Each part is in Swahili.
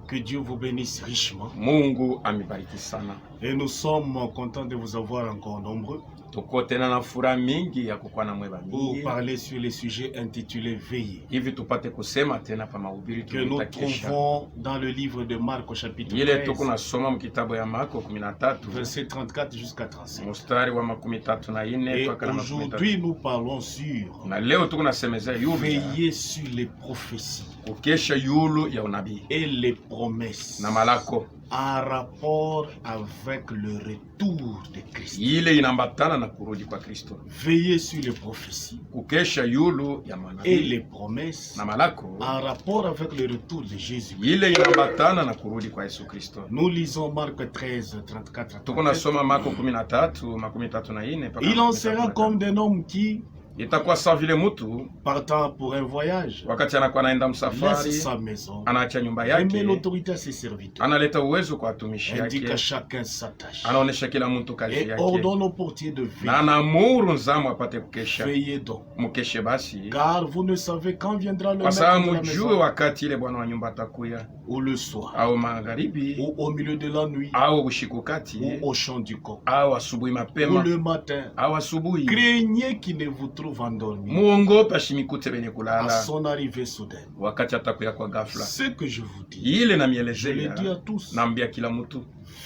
Que Dieu vous bénisse richement. Mungu amibariki sana. Et nous sommes contents de vous avoir encore nombreux Tuko tena na furaha mingi ya kukuwa na mweba pour mingi parler sur les sujets intitulés Veillez, hivi tupate kusema tena pa mahubiri que nous tulitakesha trouvons dans le livre de Marc au chapitre ile 13, tuko nasoma mkitabu ya Marko 13 verset 34 jusqu'à 35. mstari wa 34 Et mpaka na 33. aujourd'hui nous parlons sur Na leo tuko nasemezea yulu veiller sur les prophéties kukesha yulu ya unabii et les promesses na malako en rapport avec le retour de Christ. ile inambatana na kurudi kwa Kristo. Veiller sur les prophéties Kukesha yulu ya et manabii les promesses na malako en rapport avec le retour de Jésus. ile inambatana na kurudi kwa Yesu Kristo. Nous lisons Marc 13, 34 à Tuko 37. nasoma Marko 13:34 mpaka Il en sera 34. comme d'un homme qui, Itakuwa sawa vile mtu partant pour un voyage, wakati anakuwa anaenda laisse msafari, sa maison anaacha nyumba et met yake, l'autorité à ses serviteurs, analeta uwezo kwa watumishi indique à yake, chacun sa tâche anaonesha kila mtu kazi et yake, ordonne aux portiers de na veiller. anaamuru nzamu apate kukesha. Veillez donc, Mkeshe basi, car vous ne savez quand viendra le kwa maître sababu de la mjue maison, wakati ile bwana wa nyumba atakuya, ou le soir, au magharibi, ou au milieu de la nuit, au usiku kati, ou au chant du coq, au asubuhi ou mapema, le matin. au asubuhi. Craignez qu'il ne vous trouve endormi Muongope ashimikute benye à kulala son arrivée soudaine. wakati atakuya kwa ghafla. Ce que je vous dis, Ile je le dis à namielezea, tous, naambia kila mtu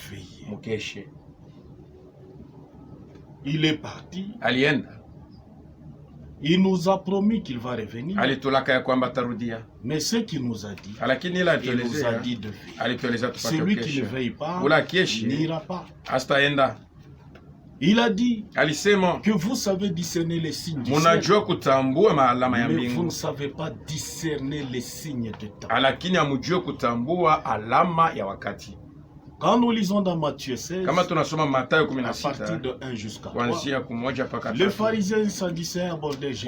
veillez. mkeshe. Il est parti, Alienda, il nous a promis qu'il va revenir, alitulaka ya kwamba atarudia, mais ce qu'il nous a dit, lakini ile il nous a alituelezea, dit de veiller. alituelezea tupate Celui qui ne ukesha. veille pas Ula keshi n'ira pas. asitaenda. Il a dit Alisema que vous savez discerner les signes du ciel, munajua kutambua maalama ya mais vous ne mbingu, savez pas discerner les signes de temps. lakini hamujue kutambua alama ya wakati. Quand nous lisons dans Matthieu 16, Kama tunasoma Mathayo à partir 16 de 1 jusqu'à 3, kuanzia kumoja mpaka les 3, pharisiens et les sadducéens abordaient Jésus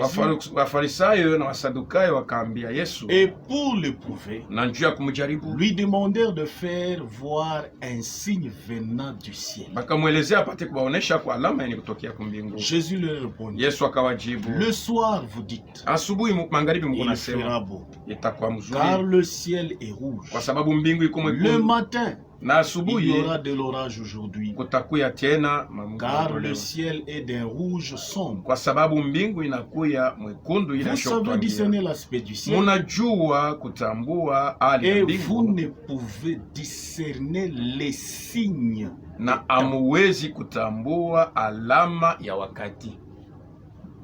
Wafarisayo na Wasadukayo wakaambia Yesu, et pour le prouver, na njuu ya kumjaribu lui demandèrent de faire voir un signe venant du ciel. bakamwelezea apate kuwaonesha kwa alama yenye kutokea kumbingu. Jésus leur répondit, Yesu akawajibu, le soir vous dites, asubuhi magharibi Mungu il nasema fera beau, itakuwa car mzuri, le ciel est rouge. kwa sababu mbingu iko Le mwekundu, matin, na il y asubuhi aura de l'orage aujourd'hui, kutakuya tena car le mambo, ciel est d'un rouge sombre. kwa sababu mbingu inakuya mwekundu ile Vous savez ashotwambia. discerner l'aspect du ciel Munajua kutambua hali ya et vous mbingu ne pouvez discerner les signes. na amuwezi kutambua alama ya wakati.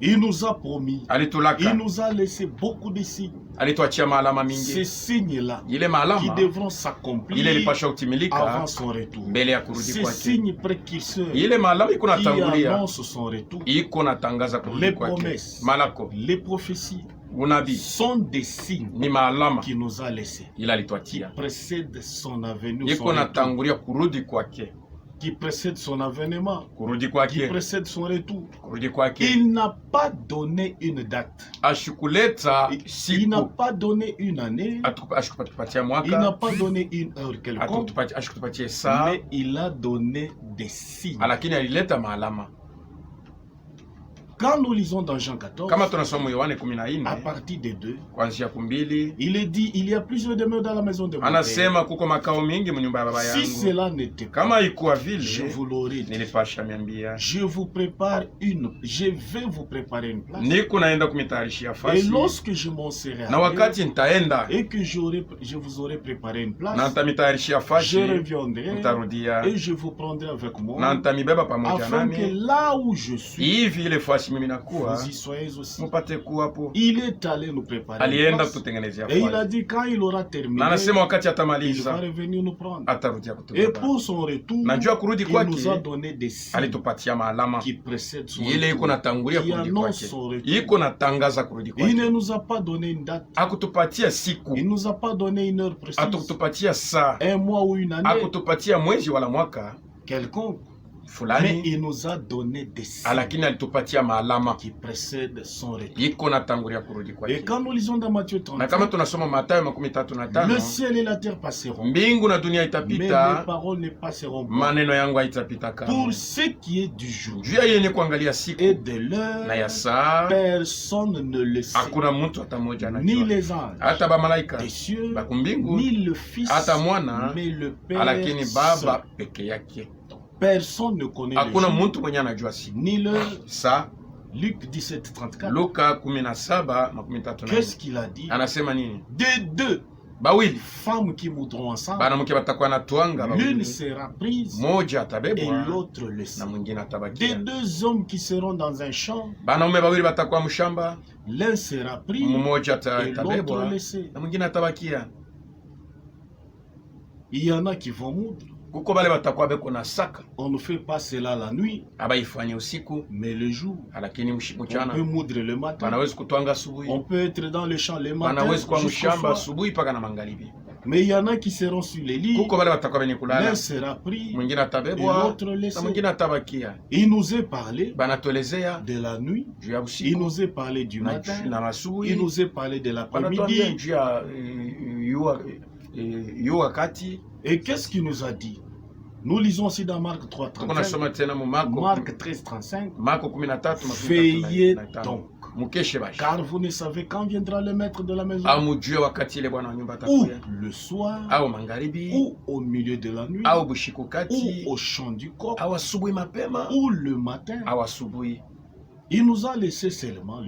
Il nous a promis, il Alitulaka, nous a laissé beaucoup de signes. alituachia maalama Ces mingi, signes-là ile qui maalama devront ile s'accomplir ilipasha kutimilika avant son retour. mbele ya kurudi Ces kwake. signes précurseurs Ile maalama iko qui natangulia, annoncent son retour, iko natangaza les kurudi kwake. promesses, Malako, les prophéties unabii sont des signes ni maalama qu'il nous a laissés, ile alituachia, précèdent son avenue, son iko retour, natangulia kurudi kwake, qui précède son avènement, kurudi qui kwake, précède son retour. kurudi kwake. Il n'a pas donné une date, Ashikuleta il n'a siku, pas donné une année, ashikupatia il n'a mwaka, pas donné une heure quelconque, ashikupatia saa, mais il a donné des signes. lakini alileta maalama. Quand nous lisons dans Jean 14, Kama tunasoma Yohane à 14 partir de 2, kuanzia 2, il est dit, il y a plusieurs demeures dans la maison de mon Père. anasema kuko makao mingi mnyumba ya baba Si yangu. cela n'était pas, Kama ikuwa je vile vous l'aurais dit. nilipasha miambia, Je vous prépare je vais vous préparer une place. niko naenda kumitayarishia Et fasi, lorsque je m'en serai na allé, wakati nitaenda et que je vous aurai préparé une na place, nitamitayarishia je fasi, reviendrai nitarudia et je vous prendrai avec na moi, nitamibeba pamoja afin que nami, là où je suis, hivi ile fasi mimi nakuwa vous y soyez aussi. mupate kuwapo. Il est allé nous préparer une Alienda place. kututengenezea Et il a fasi, dit quand il aura terminé, na anasema wakati il va atamaliza revenir nous prendre. atarudia Et kutubeba. pour son retour, Na njoo ya kurudi il nous a kwake donné des signes alitupatia maalama qui précèdent son ile iko retour, natangulia qui kurudi annonce kwake, son retour. iko natangaza kurudi Il ne kwake. nous a pas donné une date, Akutupatia siku, il ne nous a pas donné une heure précise, akutupatia saa, un mois ou une année akutupatia mwezi wala mwaka quelconque, fulani, il nous a donné des signes lakini alitupatia maalama qui précèdent son retour. iko natangulia kurudi Et kwake. quand nous lisons dans Matthieu Na kama 35, tunasoma Mathayo 35, le ciel et la terre passeront, mbingu na dunia mais mes itapita, paroles ne passeront pas. maneno yangu haitapita Pour kamwe. ce qui est du jour Juu ya yenye kuangalia siku et de na ya l'heure, saa, personne ne le sait, hakuna mtu hata mmoja ni anajua, les anges hata bamalaika des cieux, bakumbingu, ni le Fils, hata mwana, mais le Père lakini seul. Baba peke yake. Personne ne connaît le Hakuna jour, mtu mwenye anajua siku ni l'heure. saa. Luc 17, 34. Luka 17:34 Qu'est-ce qu'il a dit? anasema nini? Des deux Bawili femmes qui moudront ensemble, banamke batakuwa na twanga l'une bawili, sera prise moja et atabebwa l'autre na laissée. mwingine Des atabakia. deux hommes qui seront dans un champ, Banaume bawili batakuwa mshamba, l'un sera pris mmoja et l'autre atabebwa laissé. na mwingine atabakia. Il y en a qui vont moudre. Kuko bale batakuwa beko na saka, On ne fait pas cela la nuit, abaifanye usiku, mais le jour. lakini On mchana peut moudre le matin. banawezi kutwanga asubuhi, On peut être dans le champ le matin banawezi kuwa jusqu'au mshamba soir. asubuhi mpaka na magharibi. Mais il y en a qui seront sur les lits, Kuko bale batakuwa benye kulala, l'un sera pris mwingine et atabebwa l'autre na laissé. mwingine atabakia. Il nous est parlé Banatuelezea de la nuit, juu ya il usiku nous est parlé du na matin, na il asubuhi, nous est parlé de banatuambia l'après-midi. juu ya yu wakati. Et qu'est-ce qu'il nous a dit? Nous lisons aussi dans Marc 3, Tuko 35. nasoma tena mu Marko Marc 13, 35. 13 Veillez 35. donc, Mukeshe bashi, car vous ne savez quand viendra le maître de la maison, amujue wakati ile bwana wa nyumba ou atakuya, le soir, au magharibi, ou au milieu de la nuit, au bushiku ou kati, au chant du coq, au asubuhi mapema, ou le matin. au asubuhi. Il nous a laissé seulement les signes.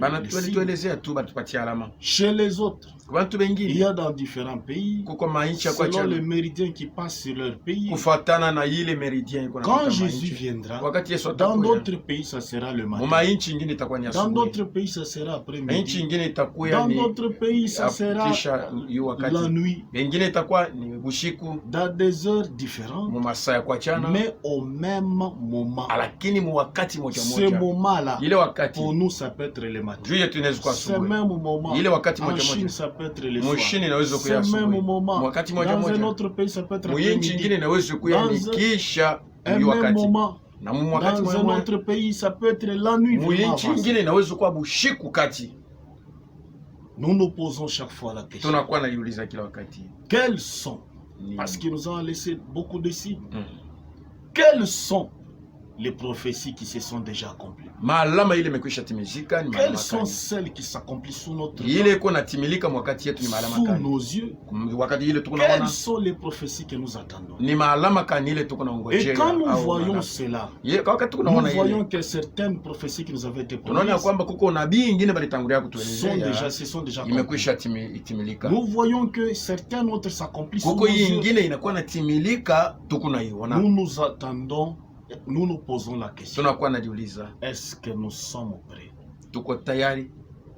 Banatuelezea tu, batupatia alama. Chez les autres, Kwa bantu il y bengine a dans différents pays, kuko mainchi ya kwa selon les chana méridiens qui passent sur leur pays. kufatana na ile meridien iko na Quand kuta Jésus mainchi. viendra, Wakati Yesu dans atakuya, d'autres pays, ça sera le mu matin. mainchi ingine itakuwa ni Dans asubuhi, d'autres pays, ça sera mainchi après-midi. ingine itakuwa Dans ni d'autres pays, ça sera kisha yu la wakati, nuit, bengine itakuwa ni bushiku dans des heures différentes, mu masaa ya kwa chana, mais au même moment. lakini mu wakati moja Ce moja. moment-là, Ile wakati pour nous, ça peut être le matin. juu yetu inaweza kuwa Ce asubuhi, même moment, ile wakati en moja Chine, moja, ça peut être le soir. mushini inaweza Ce kuwa même asubuhi, moment, wakati moja dans un moja, autre pays, ça peut être mu inchi ingine après-midi. inaweza kuwa ni Dans kisha Un yu même wakati, moment, na mu wakati dans un moja autre pays, ça peut être la nuit. mu vraiment inchi avancée. ingine inaweza kuwa bushiku kati. Nous nous posons chaque fois la question. Tunakuwa naiuliza kila wakati Quels sont, ni parce qu'il nous a laissé beaucoup de signes, Mm. quelles sont les prophéties qui se sont déjà accomplies? maalama ile imekwisha timizika, ni Quelles maalama sont kani? celles qui s'accomplissent sous notre Ile iko natimilika mwakati yetu ni maalama sous kani? nos yeux? Wakati ile tuko Quelles naona sont les prophéties que nous attendons? ni maalama kani ile tuko Et naongojea. quand nous au voyons maalama. cela, Kwa wakati tuko nous naona voyons ile, que certaines prophéties qui nous avaient été tunaona promises kwamba kuko nabii ingine balitangulia se kutuelezea sont déjà accomplies. imekwisha itimilika. Nous voyons que certaines autres s'accomplissent sous Kuko nos hii yeux. ingine inakuwa natimilika, tuko naiona, Nous nous attendons, nous nous posons la question. tunakuwa najiuliza, Est-ce que nous sommes prêts? tuko tayari?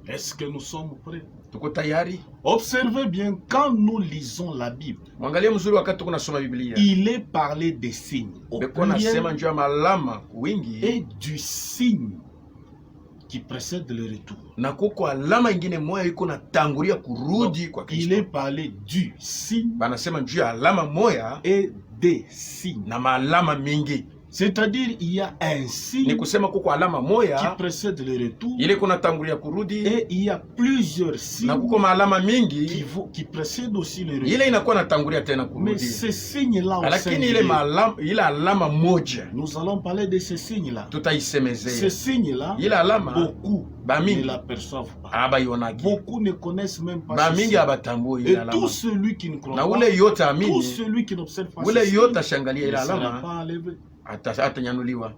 Est-ce que nous sommes prêts? Tuko tayari? Observez bien, quand nous lisons la Bible, Mwangalie mzuri wakati tuko nasoma Biblia, il est parlé des signes au beko nasema pluriel njoo ya malama wingi, et du signe qui précède le retour. na kuko alama ingine moya iko natangulia kurudi kwa Il est Kristo. parlé du signe Banasema njoo ya alama moya et des signes. na maalama mingi. C'est-à-dire, il y a un Ni signe kusema kuko alama qui moya précède le retour ile kuna tangulia kurudi, et il y a plusieurs na signes kuko maalama mingi qui précèdent aussi le retour. ile inakuwa natangulia tena Mais kurudi. ces signes-là, au Lakini ile singulier, maalama, ile alama moja nous allons parler de ces signes-là. Ces tutaisemezea. signes-là, Ile alama beaucoup ne bamingi l'aperçoivent pas. abayonagi, Beaucoup ne connaissent même pas ce bamingi signe. abatambui Et ile tout alama, celui qui ne croit na pas, ule yote tout amini, celui qui n'observe pas ce ule signe, yote ashangalia ne ile sera alama pas enlevé. atanyanyuliwa.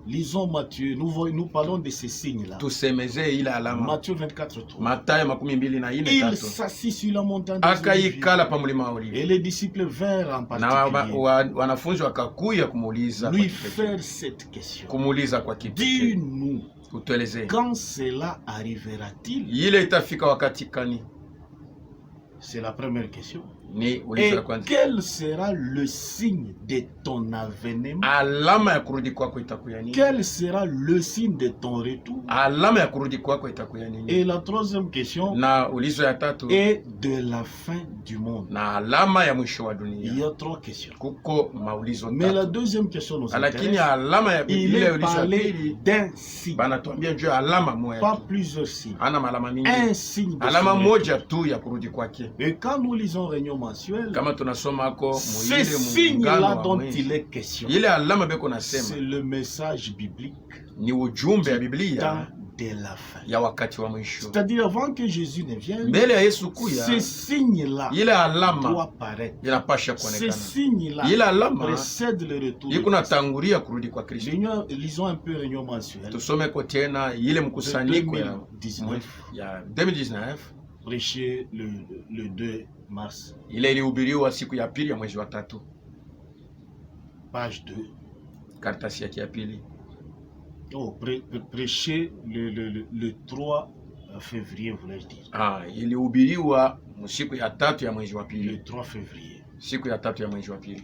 Lisons Matthieu, nous parlons de ces signes-là. Tusemezee ile alama. Matthieu 24, 3. Mathayo 24:3. Il s'assit sur la montagne des Oliviers, Akaikala pa mlima wa et Olivi, les disciples vinrent en na particulier wanafunzi wakakuya kumuuliza lui kwa kipekee. faire cette question. Kumuuliza kwa kipekee, Dis-nous, utuelezee quand cela arrivera-t-il? ile itafika wakati kani? C'est la première question. Ni ulizo Et la kwanza. quel sera le signe de ton avènement? Alama ya kurudi kwako itakuwa nini? Quel sera le signe de ton retour? Alama ya kurudi kwako itakuwa nini? Et la troisième question Na ulizo ya tatu. est de la fin du monde. Na alama ya mwisho wa Il dunia. y a trois questions. Kuko maulizo Mais la tatu. deuxième question nous Lakini intéresse. alama ya Il ile est ulizo ya parlé pili d'un signe, banatuambia juu ya alama moja pas tu. plusieurs signes. Ana malama mingi. Un signe de Alama son moja retour. tu ya kurudi kwake. Et quand nous lisons Réunion mensuelle, Kama tunasoma ako ce muile signe-là muungano dont wa il mwezi. est question, Ile alama beko c'est nasema le message biblique ni ujumbe ya temps Biblia de la fin. ya wakati wa mwisho. C'est-à-dire avant que Jésus ne vienne, Mbele ya Yesu kuya, ce signe-là ile alama doit paraître. inapasha Ce kuonekana. signe-là Ile alama précède le retour de iko Christ. natangulia kurudi kwa Kristo. Lisons un peu Réunion mensuelle. Tusome kwa tena ile mkusanyiko ya 2019, 2019 prêché le 2 mars, ile ilihubiriwa siku ya pili ya mwezi wa tatu, page 2. karatasi yake ya pili. Oh, prêché le 3 février, voulais-je dire. Ilihubiriwa siku ya tatu ya mwezi wa Le pili, 3 février. siku ya tatu ya mwezi wa pili.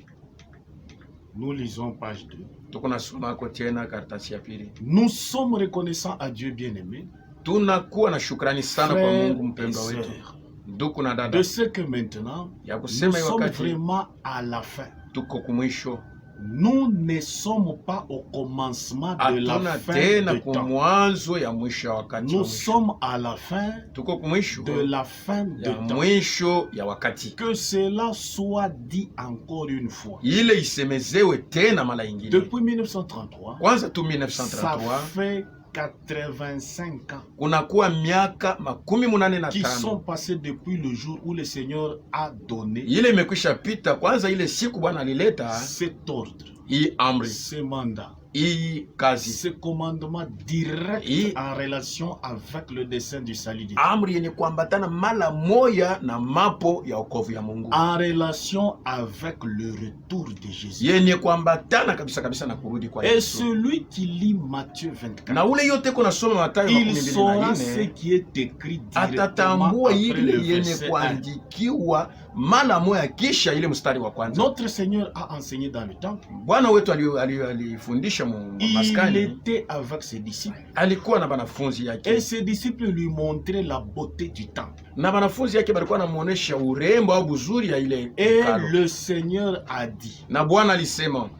Nous lisons page 2. Tuko nasoma kwa tena karatasi ya pili. Nous sommes reconnaissants à Dieu bien-aimé, Tunakuwa na shukrani sana kwa frères Mungu et mpendwa wetu, sœurs, ndugu na dada, de ce que maintenant, ya nous kusema sommes wakati vraiment à la fin. tuko kumwisho. Nous ne sommes pas au commencement de la Hatuna fin tena du temps. kumwanzo ya mwisho ya wakati wa Nous mwisho. sommes à la fin Tuko kumwisho de la fin du ya temps. mwisho ya wakati. Que cela soit dit encore une fois. Ile isemezewe tena mara ingine. Depuis 1933, Kwanza tu ça 1933 fait 85 ans kunakuwa miaka 85 qui sont passés depuis le jour où le Seigneur a donné ile imekwisha pita. Kwanza ile siku Bwana alileta cet ordre, hii amri, ce mandat, hii kazi, ce commandement direct Et- en relation avec le dessein du salut de Dieu. amri yenye kuambatana mara moya na mapo ya wokovu ya Mungu, En relation avec le retour de Jésus. yenye kuambatana kabisa kabisa na kurudi kwa Et Yesu. celui qui lit Matthieu 24, Na ule yote kuna soma Mathayo il saura ce 24 qui est écrit directement atatambua après ile le yenye verset 1. kuandikiwa mara moya kisha ile mstari wa kwanza. Notre Seigneur a enseigné dans le temple. Bwana wetu alifundisha Il maskani, était avec ses disciples. alikuwa na banafunzi Et yake, ses disciples lui montraient la beauté du temple. na banafunzi yake balikuwa namuonesha urembo au buzuri ya ile Et hekalu. le Seigneur a dit, Na Bwana alisema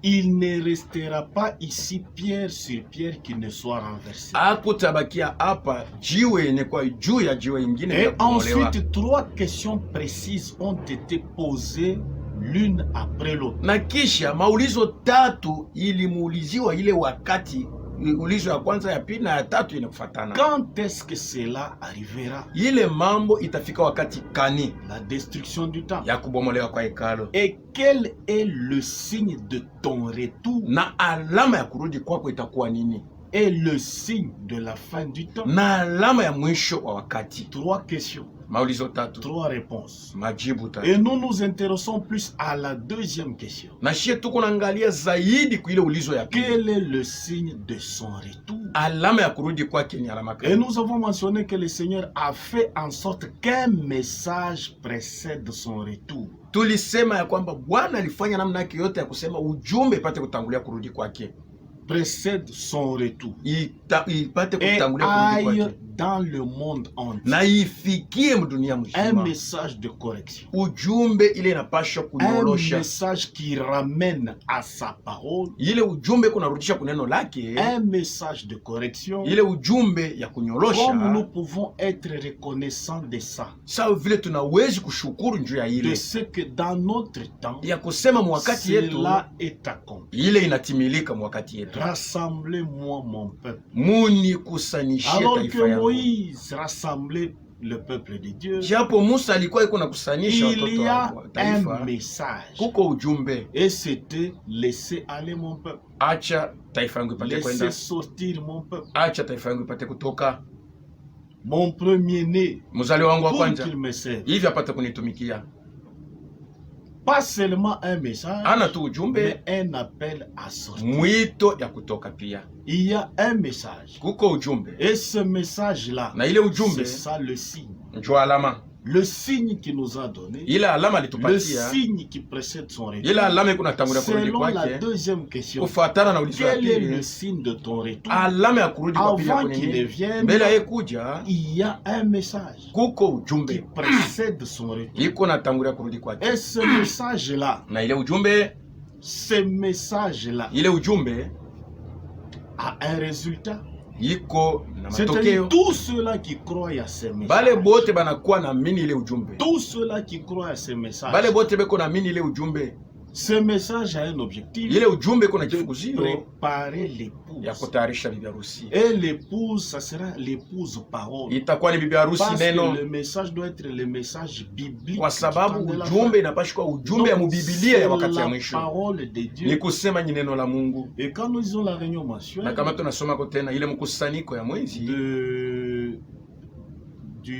il ne restera pas ici pierre sur pierre qui ne soit renversée. hakutabakia hapa jiwe yenye kwa juu ya jiwe ingine Et ya kubomolewa. ensuite, trois questions précises ont été posées l'une après l'autre. Na kisha maulizo tatu ilimuuliziwa ile wakati, ulizo ya kwanza, ya pili na ya tatu yenye kufatana. Quand est-ce que cela arrivera? Ile mambo itafika wakati kani La destruction du temple. ya kubomolewa kwa hekalu, Et quel est le signe de ton retour? na alama ya kurudi kwako itakuwa nini, Et le signe de la fin du temps? na alama ya mwisho wa wakati. Trois questions, Maulizo tatu, trois réponses. majibu tatu. Et nous nous intéressons plus à la deuxième question. Na shie tuko naangalia zaidi kuile ulizo ya pili, Quel est le signe de son retour? alama ya kurudi kwake ni alama Et gani? nous avons mentionné que le Seigneur a fait en sorte qu'un message précède son retour. Tulisema ya kwamba Bwana alifanya namna yake yote ya kusema ujumbe ipate kutangulia kurudi kwake, Précède son retour. ipate Et kutangulia kurudi aille kwake, dans le monde entier. na ifikie mdunia Un mzima. message de correction. Ujumbe ile inapasha Un kunyorosha, message qui ramène à sa parole. ile ujumbe kunarudisha kuneno lake, Un message de correction. ile ujumbe ya Comme nous kunyorosha. pouvons être reconnaissants de ça. Sawa vile tunawezi kushukuru njuu ya De ile ce que dans notre temps, ya kusema mwakati yetu cela est accompli. ile inatimilika mwakati yetu. Rassemblez-moi mon peuple. Muni kusanishie Alors taifa que yangu. Moïse rassemblait le peuple de Dieu, Japo Musa alikuwa iko na kusanisha il watoto y a wa un taifa, message. kuko ujumbe, Et c'était laisser aller mon peuple. acha taifa yangu ipate kwenda, Laissez sortir mon peuple. acha taifa yangu ipate kutoka, Mon premier-né, mzali wangu wa pour kwanza qu'il me serve. hivi apate kunitumikia. Pas seulement un message, Ana tu ujumbe, mais un appel à sortir. mwito ya kutoka pia. Il y a un message. Kuko ujumbe, Et ce message-là, na ile c'est ujumbe ça le signe. njo alama. Le signe qu'il nous a donné, ile alama le alitupatia, signe qui précède son retour, ile alama iko natangulia kurudi selon la kwake, deuxième question, kufuatana na ulizo ya quel est le pili, signe de ton retour? alama ya kurudi kwa pili Avant yako qu'il ne nini? vienne, Mbele ya kuja il y a un message kuko qui ujumbe précède son retour. iko natangulia kurudi kwake, Et ce message-là, na ile ujumbe ile ujumbe a un résultat. iko na C'est-à-dire matokeo. tous ceux-là qui croient à ces messages, Bale bote banakuwa na mini ile ujumbe, tous ceux-là qui croient à ces messages, bale bote beko na mini ile ujumbe. ce message a un objectif, Ile ujumbe kuna de kikuzio préparer l'épouse. ya kutayarisha bibi harusi. Et l'épouse, ça sera l'épouse parole. Itakuwa ni bibi harusi Parce neno, que le message doit être le message biblique. kwa sababu du temps de la ujumbe fin. inapaswa kuwa ujumbe ya Donc, mubibilia ya c'est wakati ya la mwisho, parole de ni Dieu. kusema ni neno la Mungu. Et quand nous disons la réunion Na mensuelle kama tunasoma kwa tena ile mkusanyiko ya mwezi du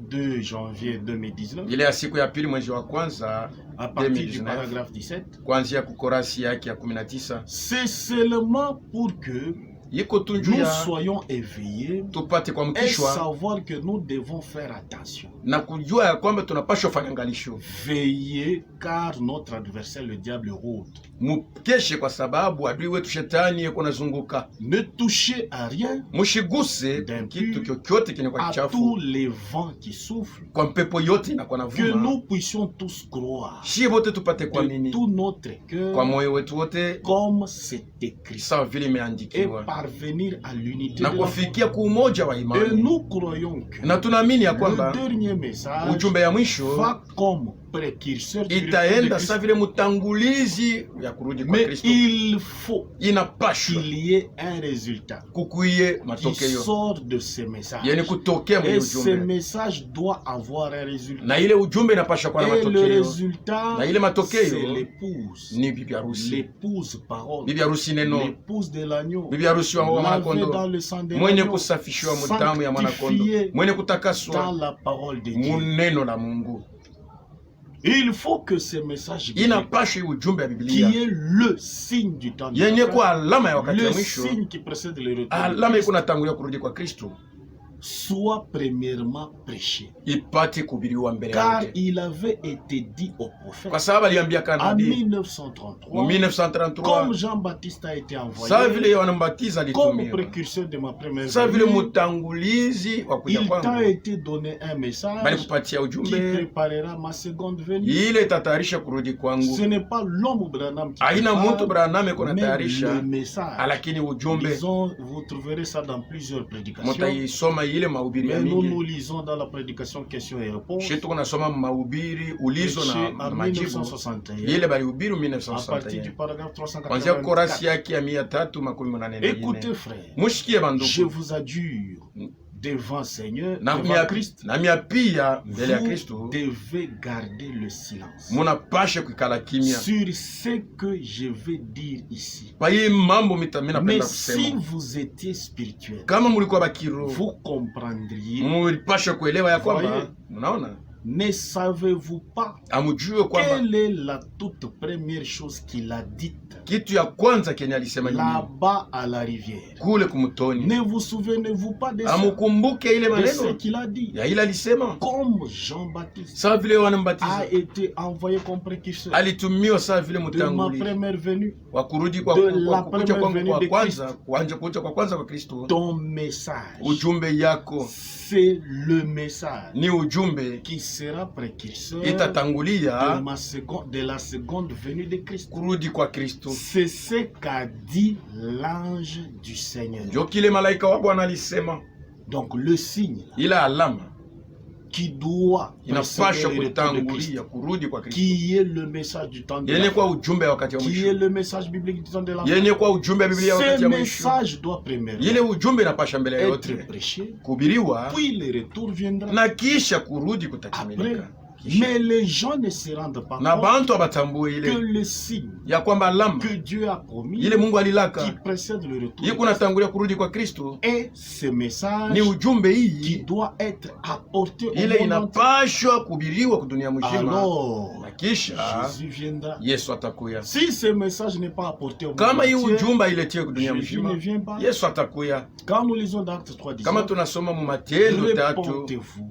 2 janvier 2019, ile ya siku ya pili mwezi wa kwanza à partir 2019, du paragraphe 17, kuanzia kukorasi yake ya 19, c'est seulement pour que iko tunju nous ya soyons éveillés tupate et kuamkishwa savoir que nous devons faire attention. na kujua ya kwamba tunapaswa fanya angalisho, Veillez car notre adversaire le diable rôde. mukeshe kwa sababu adui wetu shetani yeko nazunguka. Ne touchez à rien, Mushiguse kitu kyokyote kenye kwa à kichafu, tous les vents qui soufflent, kwa mpepo yote inakuwa que navuma, nous puissions tous croire shie bote tupate de kuamini tout notre kwa cœur moyo wetu wote, comme c'est écrit sawa vile et imeandikiwa, parvenir à l'unité na de la foi. kufikia kuumoja wa Et imani. nous croyons que Na tunaamini ya le kwamba dernier message ujumbe ya mwisho va comme précurseur du retour de itaenda Christ. sa vile mutangulizi ya kurudi kwa Mais Kristo. il faut Inapashwa qu'il y ait un résultat kukuye qui matokeo sort de ces messages. yenye kutokea mwenye Et ce ujumbe, message doit avoir un résultat. na ile ujumbe inapasha kuwa na Et le matokeo, résultat, na ile matokeo c'est l'épouse. ni bibi harusi, L'épouse parole. bibi harusi neno, L'épouse de l'agneau. bibi harusi wa Lavée mwanakondo, dans le sang de mwenye l'agneau. kusafishwa mdamu ya mwanakondo, Sanctifié mwenye dans kutakaswa la parole de Dieu. muneno la Mungu. Il faut que ce message biblique, Inapasha ujumbe ya qui Biblia est le signe du temps de yenye la fin, kwa alama ya wakati ya le mwisho, signe qui précède le retour de alama Christ, iko natangulia kurudi kwa Kristo, soit premièrement prêché. ipate kubiriwa mbele Car yake, il avait été dit au prophète kwa sababu aliambia en kanabii 1933, mu 1933 comme Jean-Baptiste a été envoyé saa vile Yohana Mbatiza comme alitumiwa, précurseur de ma première saa vile venue, mutangulizi wa kuja il t'a kwangu, été donné un bali message kupatia qui ujumbe préparera ma seconde venue. ile itatayarisha kurudi Ce kwangu. n'est pas l'homme Branham qui Haina mtu prépare, Branham iko mais natayarisha, le message. lakini ujumbe Disons, vous trouverez ça dans plusieurs prédications. mutaisoma ile mahubiri ya Mais nous mingi. nous lisons dans la prédication questions et réponses. Shi tuko nasoma mahubiri ulizo prêchée na en majibu 1961, ile balihubiri à partir du 1961 paragraphe kwanzia korasi 384. yake ya 384. Écoutez, frère, Mushikie je banduku, vous adjure devant Seigneur, na devant Christ, na mia pia mbele ya vous Kristo devez garder le silence munapashe kuikala kimya sur ce que je vais dire ici. pa hii mambo mina Mais napenda si kusema. vous étiez spirituel, Kama mulikuwa bakiro, vous comprendriez. mulipashe kuelewa ya Voyez. kwamba, unaona, Ne savez-vous pas amujue kwamba quelle est la toute première chose qu'il a dite kitu ya kwanza kenye alisema nini là-bas à la rivière? kule kumtoni? Ne vous souvenez-vous pas de ça, Amukumbuke ile de ce maneno qu'il a dit? ya ile alisema, Comme Jean-Baptiste sawa vile Yohana a Mbatiza été envoyé comme précurseur alitumiwa sawa vile de ma mtangulizi première venue, wa kurudi kwa de la kuja première kwangu venue kwa de kwanza, kuja kwa kwanza kwa Kristo. ton message, Ujumbe yako c'est le message ni ujumbe qui sera précurseur de, itatangulia de la seconde venue de Christ. kurudi kwa Kristo. C'est ce qu'a dit l'ange du Seigneur. Ndio kile malaika wa Bwana alisema, Donc le signe là, ila alama qui doit inapasha précéder le retour de Christ, kutangulia kurudi kwa Kristo, qui est le message du temps de la yenye fin, kwa ujumbe wa wakati wa qui est mwisho, le message biblique du temps de la fin. yenye kwa ujumbe wa Biblia wa wakati Ce wa mwisho. message doit premièrement Ile ujumbe inapasha mbele ya être yote prêché, kuhubiriwa, puis le retour viendra na kisha kurudi après. kutatimilika. Mais les gens ne se rendent pas Na compte bantu abatambue que ile le signe ya kwamba alama que Dieu a promis, ile Mungu qui alilaka précède le retour, iko natangulia kurudi kwa Kristo, et ce message ni ujumbe qui hii doit être apporté au ile monde entier. inapashwa kuhubiriwa kudunia mzima. Alors, kisha Jésus viendra. Yesu atakuya. Si ce message n'est pas apporté au monde Kama hii entier, ujumba iletie dunia Jésus ne mzima, vient pas. Yesu atakuya. Quand nous lisons d'Actes 3, Kama 19, tunasoma mu Matendo 3 répentez-vous,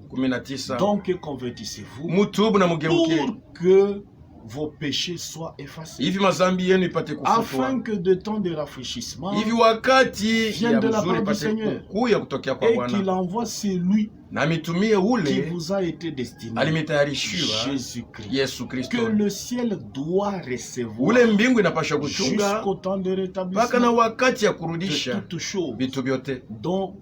19, donc convertissez-vous, mutubu na mugeuke pour que vos péchés soient effacés, hivi mazambi yenu ipate kufutwa, afin que de temps de rafraîchissement hivi wakati vienne ya de la mzuri part du ipate Seigneur, kuya kutokea kwa et qu'il Bwana, envoie celui na mitumie qui ule vous a été destiné, alimetayarishiwa Jésus-Christ, Yesu Kristo. que le ciel doit recevoir Ule mbingu inapasha kuchunga jusqu'au temps de mpaka na rétablissement wakati ya de kurudisha toutes choses vitu vyote dont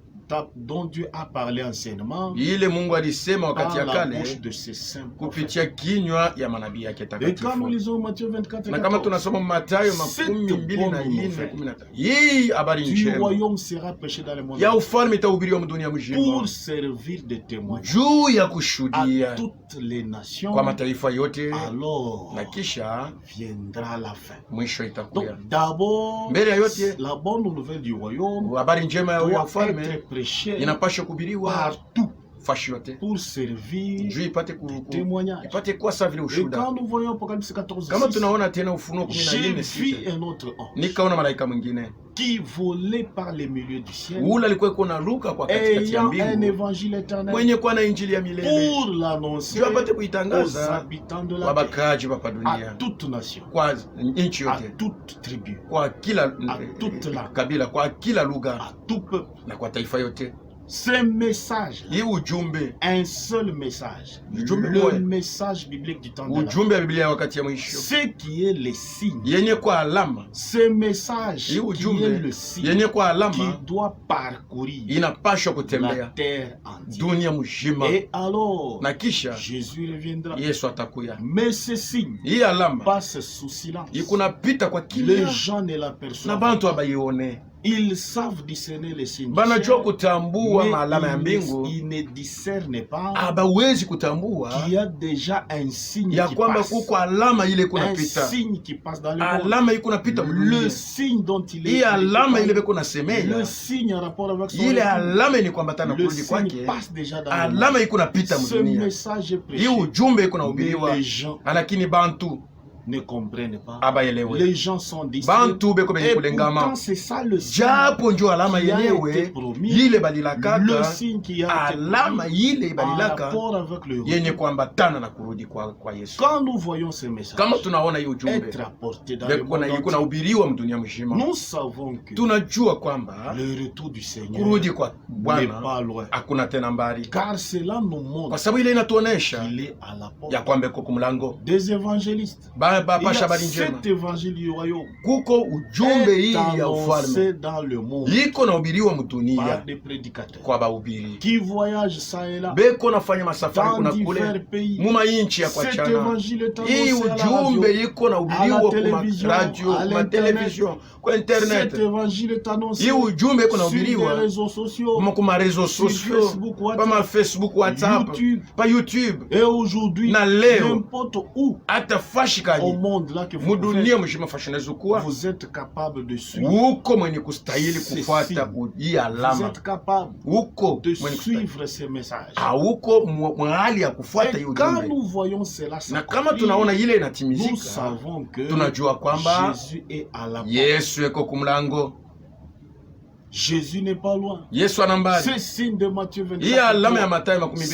Dieu a parlé anciennement ile Mungu alisema wakati par ya la kale bouche de ses saints prophètes. kupitia kinywa ya manabii yake Et quand takatifu. nous lisons Matthieu 24 et Na kama 14, tunasoma Mathayo Cette 24:14, hii habari du njema royaume sera prêché dans le monde ya ufalme itahubiriwa mdunia mzima pour servir de témoin juu ya à kushuhudia toutes les nations, kwa mataifa yote, alors na kisha viendra la fin. mwisho Donc itakuya. d'abord, Mbele ya yote, la bonne nouvelle du royaume habari njema ya doit ufalme être prêchée inapaswa kuhubiriwa partout fashi yote pour servir juu ipate de témoignage. ipate kuwa sawa vile Et ushuhuda. quand nous voyons Apocalypse 14, Kama 6, tunaona tena Ufunuo j'ai 14:6, vu un autre ange nikaona malaika mwingine qui volait par les milieux du ciel, ule alikuwa iko na luka kwa katikati ya ayant un mbingu, évangile éternel mwenye kuwa na injili ya milele pour l'annoncer juu apate aux kuitangaza habitants de la terre, wabakaji hapa à dunia, toute nation, kwa nchi à yote, toute tribu, kwa kila toute la- kabila, kwa kila lugha à tout peuple. na kwa taifa yote. Ce message, Hii ujumbe, un seul message, Ujumbe le moja. message biblique du temps de la fin, ujumbe wa Biblia ya wakati ya mwisho ce qui est le signe, yenye kwa alama, ce message hii qui est ujumbe le signe yenye kwa qui alama doit parcourir inapashwa la kutembea terre entière. dunia mzima, Et alors, na kisha Jésus reviendra. Yesu atakuya. Mais ce signe Hii alama passe sous silence. ikunapita kwa Les kimya gens ne na l'aperçoivent bantu pas. abaione, Ils savent discerner les signes du banajua ciel, kutambua mais maalama ya mbingu, ils ne discernent pas abawezi kutambua qu'il y a déjà un signe ya qui kwamba passe. kuko alama ile Un kunapita, signe qui passe dans le monde. alama iko napita Le mdunia. signe dont il Hii est alama ile beko le nasemea, signe en rapport avec son ile retour. alama ni kuambatana Le kurudi signe kwake, passe déjà dans le monde. alama iko napita Ce mdunia. message est Hii prêché, ujumbe iko mais nahubiriwa, les gens lakini bantu ne comprennent pas. abaelewe, Les gens sont distraits. bantu beko benye Et kulengama, pourtant, c'est ça le signe japo njo alama qui a été yenyewe promis, ile le balilakaka, signe qui a été alama promis ile en balilaka rapport avec le yenye retour. kuambatana na kurudi kwa Yesu. Quand nous voyons ce message Kama tunaona hii ujumbe être apporté dans le beko monde na iko entier, nahubiriwa mdunia mzima, nous savons que tunajua kwamba le retour du Seigneur kurudi kwa n'est Bwana pas loin. hakuna tena mbali, Car cela nous kwa montre sababu ile inatuonesha qu'il est à la porte. ya kwamba iko kumlango. Des évangélistes. Il y Bapasha a habari njema, cet évangile du royaume kuko ujumbe hii est ya ufalme annoncé dans le monde iko nahubiriwa par mdunia des prédicateurs kwa bahubiri qui voyagent ça et là beko nafanya masafari dans kuna kule divers pays. muma inchi ya kwa Cet chana. évangile est Hii annoncé à la radio, ujumbe iko à nahubiriwa la kwa télévision, radio, à kwa l'internet. television, kwa internet. Cet évangile est annoncé Hii ujumbe iko sur les nahubiriwa réseaux sociaux, kuma rezo sur sociaux, Facebook, kama WhatsApp, Facebook, WhatsApp, YouTube. pa YouTube, Et aujourd'hui, na leo n'importe où hata fashi au kani monde là que vous mudunia mshima fashi nazokuwa vous êtes capable de suivre. uko mwenye kustahili C'est kufuata signe. hii Vous alama, êtes capable uko de mwenye kustahili, suivre ces messages. hauko mahali ya kufuata Et hiyo quand ujumbe. nous voyons cela Na kama s'accomplir, tunaona ile nous inatimizika, savons que tunajua kwamba Jésus est à la porte. Yesu eko kumlango, Jésus n'est pas loin. Yesu ana mbali. Ce signe de Matthieu Hii alama ya 24 Mathayo 24:3